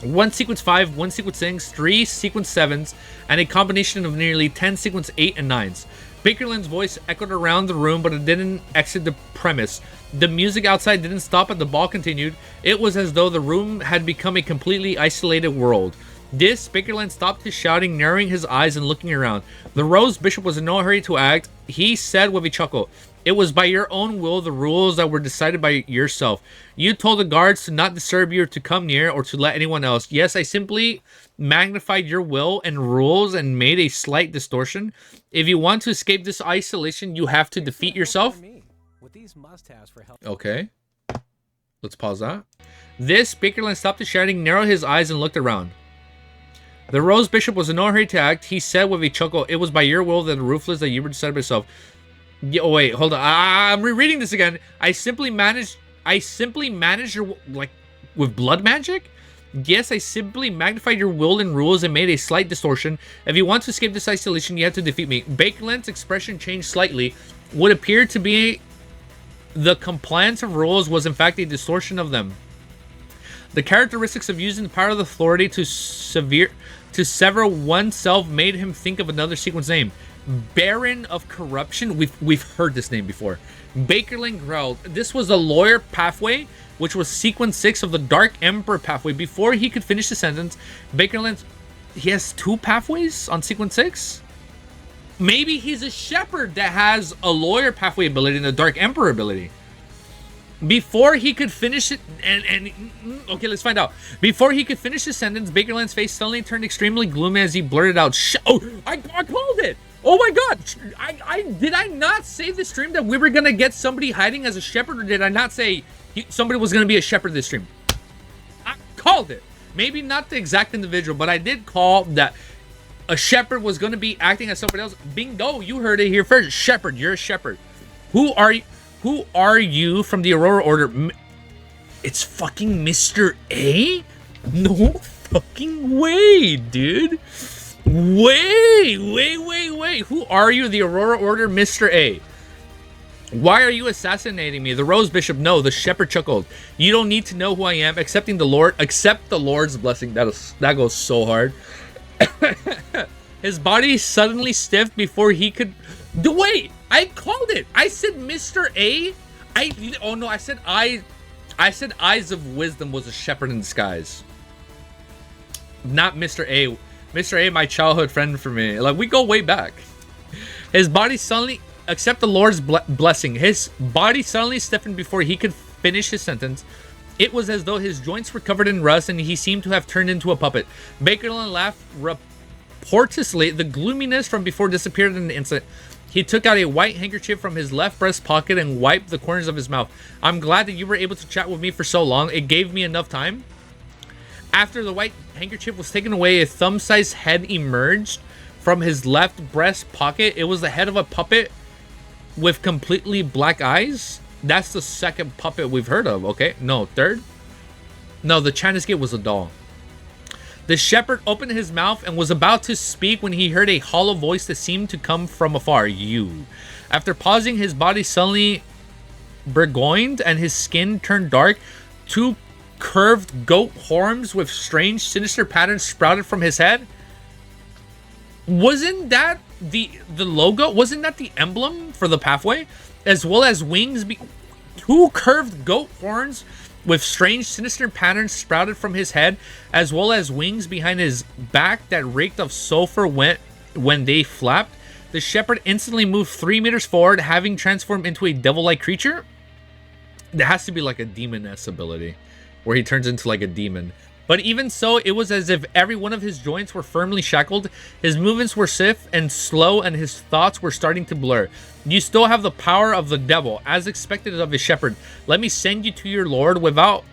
1 sequence 5, 1 sequence 6, 3 sequence 7s, and a combination of nearly 10 sequence 8 and 9s. Bakerland's voice echoed around the room, but it didn't exit the premise. The music outside didn't stop and the ball continued. It was as though the room had become a completely isolated world. Bakerland stopped his shouting, narrowing his eyes and looking around. The Rose Bishop was in no hurry to act. He said with a chuckle, "It was by your own will, the rules that were decided by yourself. You told the guards to not disturb you or to come near or to let anyone else. Yes, I simply magnified your will and rules and made a slight distortion. If you want to escape this isolation, you have to defeat yourself." Okay. Let's pause that. Bakerland stopped his shouting, narrowed his eyes, and looked around. The Rose Bishop was in no hurry to act. He said with a chuckle, "It was by your will that the ruthless that you were decided by yourself." Oh, wait, hold on. I'm rereading this again. I simply managed your, like, with blood magic? Yes, I simply magnified your will and rules and made a slight distortion. If you want to escape this isolation, you have to defeat me. Bakerland's expression changed slightly. What appeared to be the compliance of rules was in fact a distortion of them. The characteristics of using the power of authority to sever oneself made him think of another sequence name. Baron of Corruption. We've heard this name before. Bakerland growled. This was the lawyer pathway, which was sequence 6 of the Dark Emperor pathway. Before he could finish the sentence, Bakerland, he has 2 pathways on sequence 6? Maybe he's a shepherd that has a lawyer pathway ability and a Dark Emperor ability. Before he could finish it, okay, let's find out. Before he could finish his sentence, Bakerland's face suddenly turned extremely gloomy as he blurted out, "Oh, I called it! Oh my god! Did I not say this stream that we were gonna get somebody hiding as a shepherd, or did I not say somebody was gonna be a shepherd this stream?" I called it. Maybe not the exact individual, but I did call that a shepherd was gonna be acting as somebody else. Bingo! You heard it here first. Shepherd, you're a shepherd. Who are you? Who are you from the Aurora Order? It's fucking Mr. A? No fucking way, dude. Wait. Who are you, the Aurora Order, Mr. A? Why are you assassinating me? The Rose Bishop, no. The shepherd chuckled. You don't need to know who I am, accept the Lord's blessing. That goes so hard. His body suddenly stiffed before he could... Wait, I called it. I said Mr. A. I said Eyes of Wisdom was a shepherd in disguise. Not Mr. A. Mr. A, my childhood friend for me. Like, we go way back. His body suddenly... Accept the Lord's blessing. His body suddenly stiffened before he could finish his sentence. It was as though his joints were covered in rust and he seemed to have turned into a puppet. Bakerland laughed raucously. The gloominess from before disappeared in an instant. He took out a white handkerchief from his left breast pocket and wiped the corners of his mouth. I'm glad that you were able to chat with me for so long. It gave me enough time. After the white handkerchief was taken away, a thumb-sized head emerged from his left breast pocket. It was the head of a puppet with completely black eyes. That's the second puppet we've heard of, okay? No, third? No, the Chinese Gate was a doll. The shepherd opened his mouth and was about to speak when he heard a hollow voice that seemed to come from afar. You. After pausing, his body suddenly burgoyned and his skin turned dark. Two curved goat horns with strange, sinister patterns sprouted from his head. Wasn't that the logo? Wasn't that the emblem for the pathway? As well as wings. Two curved goat horns with strange, sinister patterns sprouted from his head, as well as wings behind his back that reeked of sulfur when they flapped. The shepherd instantly moved 3 meters forward, having transformed into a devil-like creature. There has to be like a demoness ability, where he turns into like a demon. But even so, it was as if every one of his joints were firmly shackled. His movements were swift and slow, and his thoughts were starting to blur. You still have the power of the devil, as expected of a shepherd. Let me send you to your lord. Without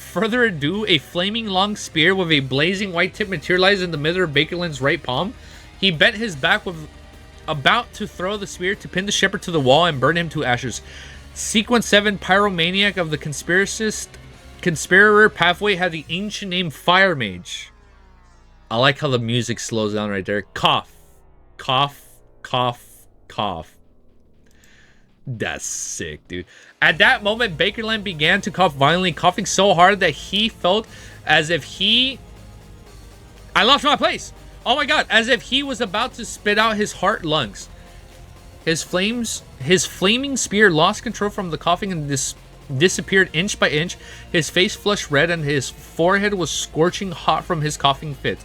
further ado, a flaming long spear with a blazing white tip materialized in the middle of Bakerland's right palm. He bent his back, about to throw the spear to pin the shepherd to the wall and burn him to ashes. Sequence 7, Pyromaniac of the Conspirator Pathway had the ancient name Fire Mage. I like how the music slows down right there. Cough. Cough. Cough. Cough. That's sick, dude. At that moment, Bakerland began to cough violently, coughing so hard that he felt as if he... I lost my place! Oh my god, as if he was about to spit out his heart lungs. His flaming spear lost control from the coughing and disappeared inch by inch. His face flushed red and his forehead was scorching hot from his coughing fit.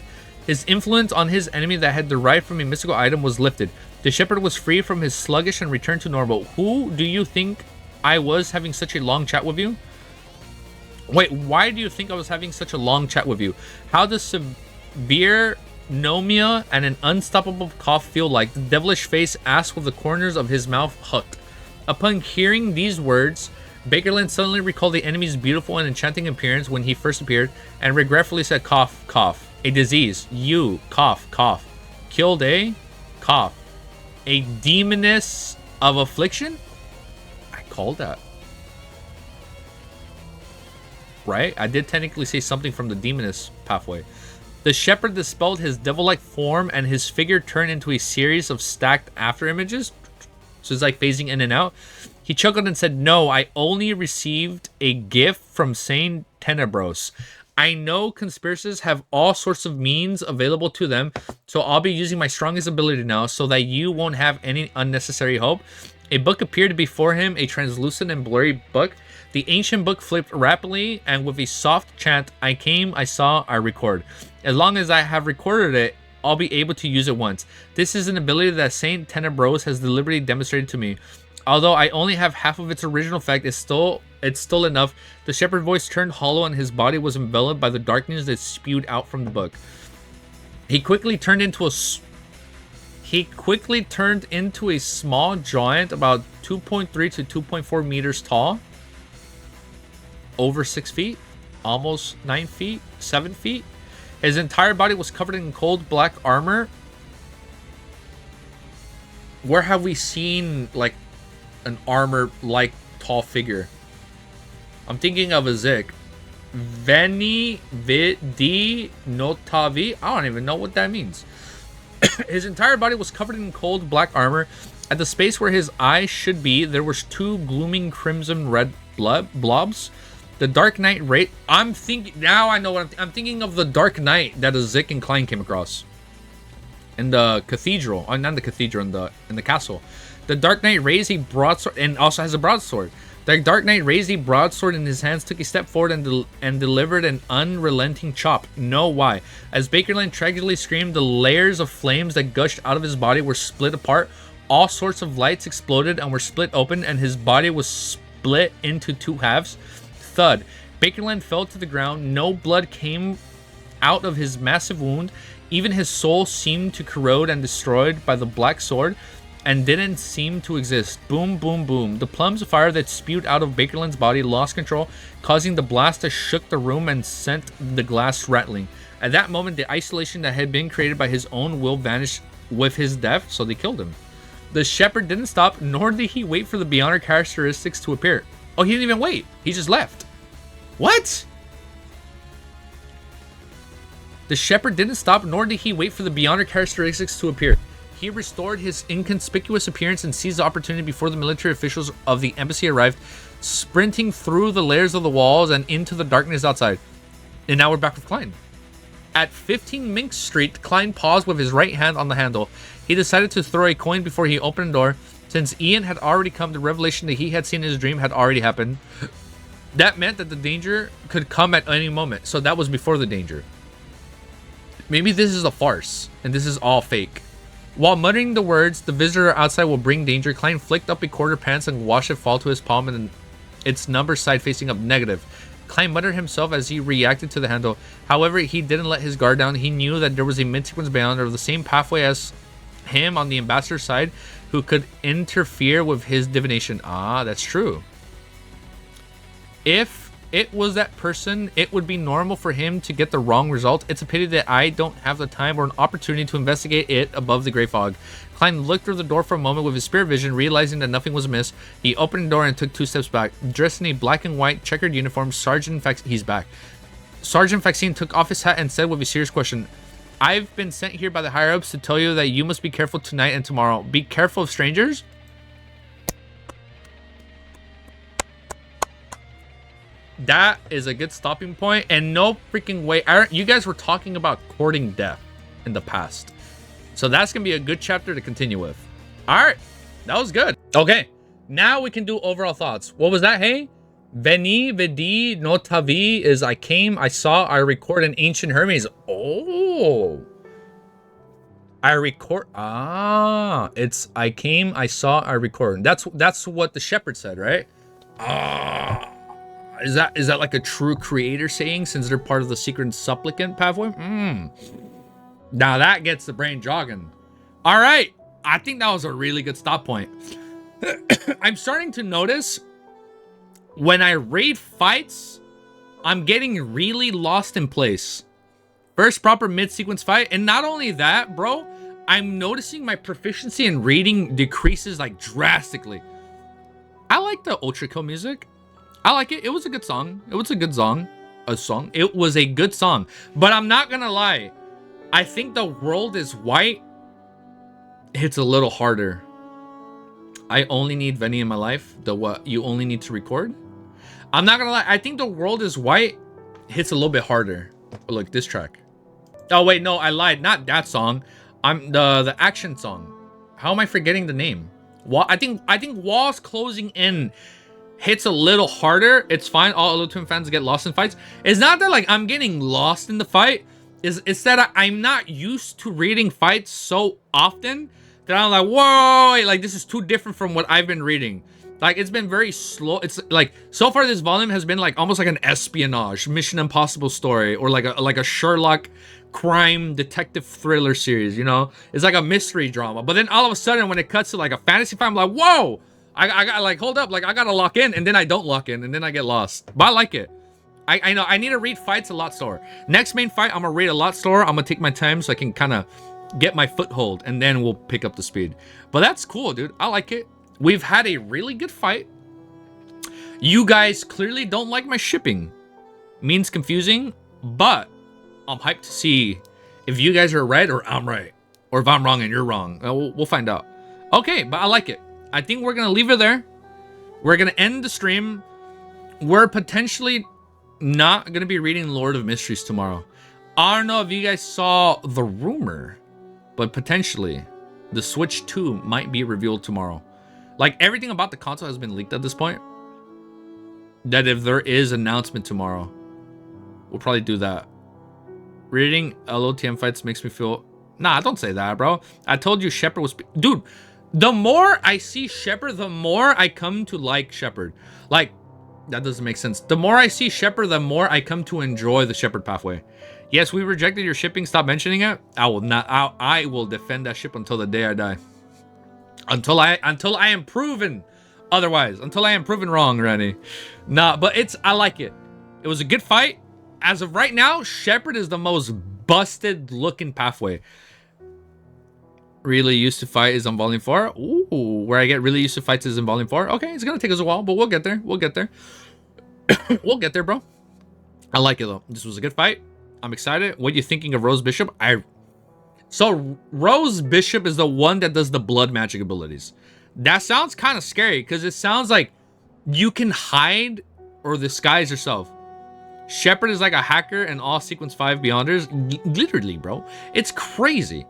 His influence on his enemy that had derived from a mystical item was lifted. The shepherd was free from his sluggish and returned to normal. Who do you think I was having such a long chat with you? Wait, why do you think I was having such a long chat with you? How does severe nausea and an unstoppable cough feel like? The devilish face asked with the corners of his mouth hooked. Upon hearing these words, Bakerland suddenly recalled the enemy's beautiful and enchanting appearance when he first appeared, and regretfully said, cough, cough. A disease. You. Cough, cough. Killed a? Cough. A demoness of affliction? I called that. Right? I did technically say something from the demoness pathway. The shepherd dispelled his devil-like form and his figure turned into a series of stacked after images. So it's like phasing in and out. He chuckled and said, no, I only received a gift from Saint Tenebros. I know conspirators have all sorts of means available to them, so I'll be using my strongest ability now so that you won't have any unnecessary hope. A book appeared before him, a translucent and blurry book. The ancient book flipped rapidly, and with a soft chant, I came, I saw, I record. As long as I have recorded it, I'll be able to use it once. This is an ability that Saint Tenebros has deliberately demonstrated to me. Although I only have half of its original effect, it's still enough. The shepherd voice turned hollow and his body was enveloped by the darkness that spewed out from the book. He quickly turned into a small giant about 2.3 to 2.4 meters tall. Over 6 feet, almost 9 feet, 7 feet. His entire body was covered in cold black armor. Where have we seen like an armor like tall figure? I'm thinking of a Zik. Veni Vidi Notavi. I don't even know what that means. His entire body was covered in cold black armor. At the space where his eyes should be, there was two glooming crimson red blobs. The Dark Knight Wraith. I'm thinking now. I know what I'm thinking of. The Dark Knight that Zik and KLEIN came across in the cathedral. Not the cathedral, in the castle. The Dark Knight raised a broadsword and also has a broadsword. The Dark Knight raised a broadsword in his hands, took a step forward, and delivered an unrelenting chop. No, why? As Bakerland tragically screamed, the layers of flames that gushed out of his body were split apart. All sorts of lights exploded and were split open, and his body was split into two halves. Thud. Bakerland fell to the ground. No blood came out of his massive wound. Even his soul seemed to corrode and destroyed by the black sword, and didn't seem to exist. Boom, boom, boom. The plumes of fire that spewed out of Bakerland's body lost control, causing the blast to shook the room and sent the glass rattling. At that moment, the isolation that had been created by his own will vanished with his death, so they killed him. The shepherd didn't stop, nor did he wait for the Beyonder characteristics to appear. Oh, he didn't even wait. He just left. What? The shepherd didn't stop, nor did he wait for the Beyonder characteristics to appear. He restored his inconspicuous appearance and seized the opportunity before the military officials of the embassy arrived, sprinting through the layers of the walls and into the darkness outside. And now we're back with KLEIN. At 15 Mink Street, KLEIN paused with his right hand on the handle. He decided to throw a coin before he opened the door. Since Ian had already come, the revelation that he had seen in his dream had already happened. That meant that the danger could come at any moment. So that was before the danger. Maybe this is a farce, and this is all fake. While muttering the words, the visitor outside will bring danger, KLEIN flicked up a quarter pants and watched it fall to his palm and its number side facing up negative. KLEIN muttered himself as he reacted to the handle. However, he didn't let his guard down. He knew that there was a mid-sequence Beyonder of the same pathway as him on the ambassador's side who could interfere with his divination. Ah, that's true. If it was that person, it would be normal for him to get the wrong result. It's a pity that I don't have the time or an opportunity to investigate it above the gray fog. KLEIN looked through the door for a moment with his spirit vision, realizing that nothing was amiss. He opened the door and took 2 steps back. Dressed in a black and white checkered uniform, he's back. Sergeant Faxine took off his hat and said with a serious question, I've been sent here by the higher-ups to tell you that you must be careful tonight and tomorrow. Be careful of strangers? That is a good stopping point, and no freaking way. You guys were talking about courting death in the past, so that's gonna be a good chapter to continue with. All right, that was good. Okay, now we can do overall thoughts. What was that? Hey, veni vidi notavi is I came, I saw, I record an ancient Hermes. Oh, I record. Ah, it's I came, I saw, I record. That's what the shepherd said, right? Ah. Is that like a true creator saying, since they're part of the secret supplicant pathway? Now that gets the brain jogging. All right, I think that was a really good stop point. I'm starting to notice when I raid fights, I'm getting really lost in place. First proper mid-sequence fight, and not only that, bro, I'm noticing my proficiency in raiding decreases like drastically. I like the Ultra Kill music. I like it. It was a good song. It was a good song. It was a good song. But I'm not gonna lie. I think the world is white hits a little harder. I only need Venny in my life. The what? You only need to record? I'm not gonna lie. I think the world is white hits a little bit harder. Oh, look, this track. Oh, wait. No, I lied. Not that song. I'm the action song. How am I forgetting the name? I think Walls Closing In hits a little harder. It's fine. All Adulterous fans get lost in fights. It's not that like I'm getting lost in the fight. It's that I'm not used to reading fights so often that I'm like, whoa, like this is too different from what I've been reading. Like it's been very slow. It's like so far this volume has been like almost like an espionage, Mission Impossible story, or like a Sherlock crime detective thriller series. You know, it's like a mystery drama. But then all of a sudden, when it cuts to like a fantasy fight, I'm like, whoa. I got like, hold up, like I gotta lock in, and then I don't lock in, and then I get lost. But I like it. I know I need to read fights a lot slower. Next main fight, I'm gonna read a lot slower. I'm gonna take my time so I can kind of get my foothold, and then we'll pick up the speed. But that's cool, dude. I like it. We've had a really good fight. You guys clearly don't like my shipping. Means confusing, but I'm hyped to see if you guys are right or I'm right, or if I'm wrong and you're wrong. We'll find out. Okay, but I like it. I think we're going to leave it there. We're going to end the stream. We're potentially not going to be reading Lord of Mysteries tomorrow. I don't know if you guys saw the rumor, but potentially the Switch 2 might be revealed tomorrow. Like everything about the console has been leaked at this point. That if there is an announcement tomorrow, we'll probably do that. Reading LOTM fights makes me feel... Nah, don't say that, bro. I told you Shepard was... Dude, the more I see Shepard, the more I come to like Shepard. Like, that doesn't make sense. The more I see Shepard, the more I come to enjoy the Shepard pathway. Yes, we rejected your shipping. Stop mentioning it. I will not. I will defend that ship until the day I die. Until I am proven otherwise. Until I am proven wrong, Randy. Nah, but I like it. It was a good fight. As of right now, Shepard is the most busted looking pathway. Really used to fight is on volume 4. Ooh, where I get really used to fights is in volume 4. Okay, it's gonna take us a while, but we'll get there. We'll get there. We'll get there, bro. I like it though. This was a good fight. I'm excited. What you thinking of Rose Bishop? So Rose Bishop is the one that does the blood magic abilities. That sounds kind of scary because it sounds like you can hide or disguise yourself. Shepard is like a hacker and all Sequence 5 Beyonders. Literally, bro. It's crazy.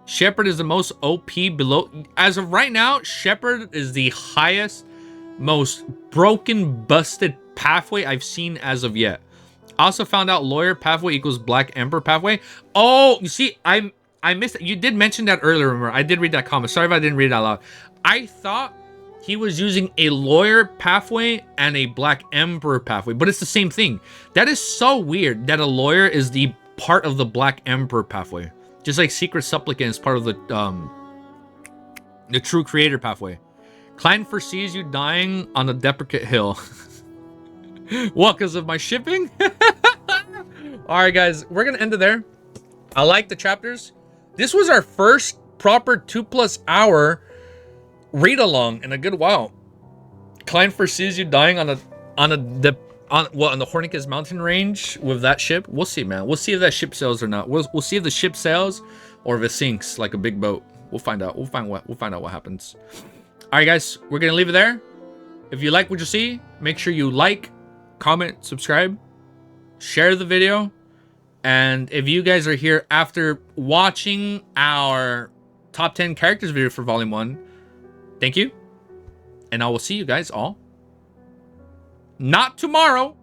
Shepard is the most OP below. As of right now, Shepard is the highest, most broken, busted pathway I've seen as of yet. I also found out lawyer pathway equals Black Emperor pathway. Oh, you see, I missed it. You did mention that earlier, remember? I did read that comment. Sorry if I didn't read it out loud. I thought he was using a lawyer pathway and a Black Emperor pathway, but it's the same thing. That is so weird that a lawyer is the part of the Black Emperor pathway. Just like Secret Supplicant is part of the True Creator pathway. KLEIN foresees you dying on a deprecate hill. What, because of my shipping? Alright guys, we're gonna end it there. I like the chapters. This was our first proper 2+ hour read along in a good while. KLEIN foresees you dying on the Hornicus mountain range with that ship. We'll see, man. We'll see if that ship sails or not. We'll see if the ship sails or if it sinks like a big boat. We'll find out. We'll find out what happens. All right, guys, we're gonna leave it there. If you like what you see, make sure you like, comment, subscribe, share the video. And if you guys are here after watching our top 10 characters video for Volume 1, thank you. And I will see you guys all. Not tomorrow.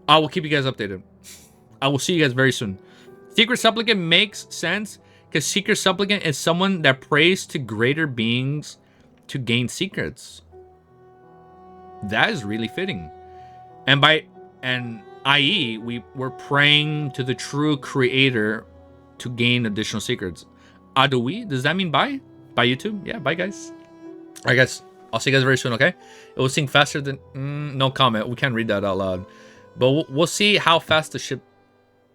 I will keep you guys updated. I will see you guys very soon. Secret Supplicant makes sense because Secret Supplicant is someone that prays to greater beings to gain secrets. That is really fitting. And i.e., we're praying to the true creator to gain additional secrets. Adui, does that mean bye? Bye, YouTube? Yeah, bye, guys. All right, guys. I'll see you guys very soon, okay? It will sink faster than... no comment. We can't read that out loud. But we'll see how fast the ship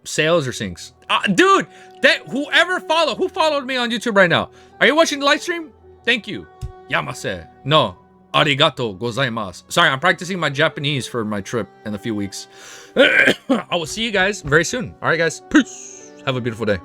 sails or sinks. Dude! Who followed me on YouTube right now? Are you watching the live stream? Thank you. Yamase. No. Arigato gozaimasu. Sorry, I'm practicing my Japanese for my trip in a few weeks. I will see you guys very soon. All right, guys. Peace. Have a beautiful day.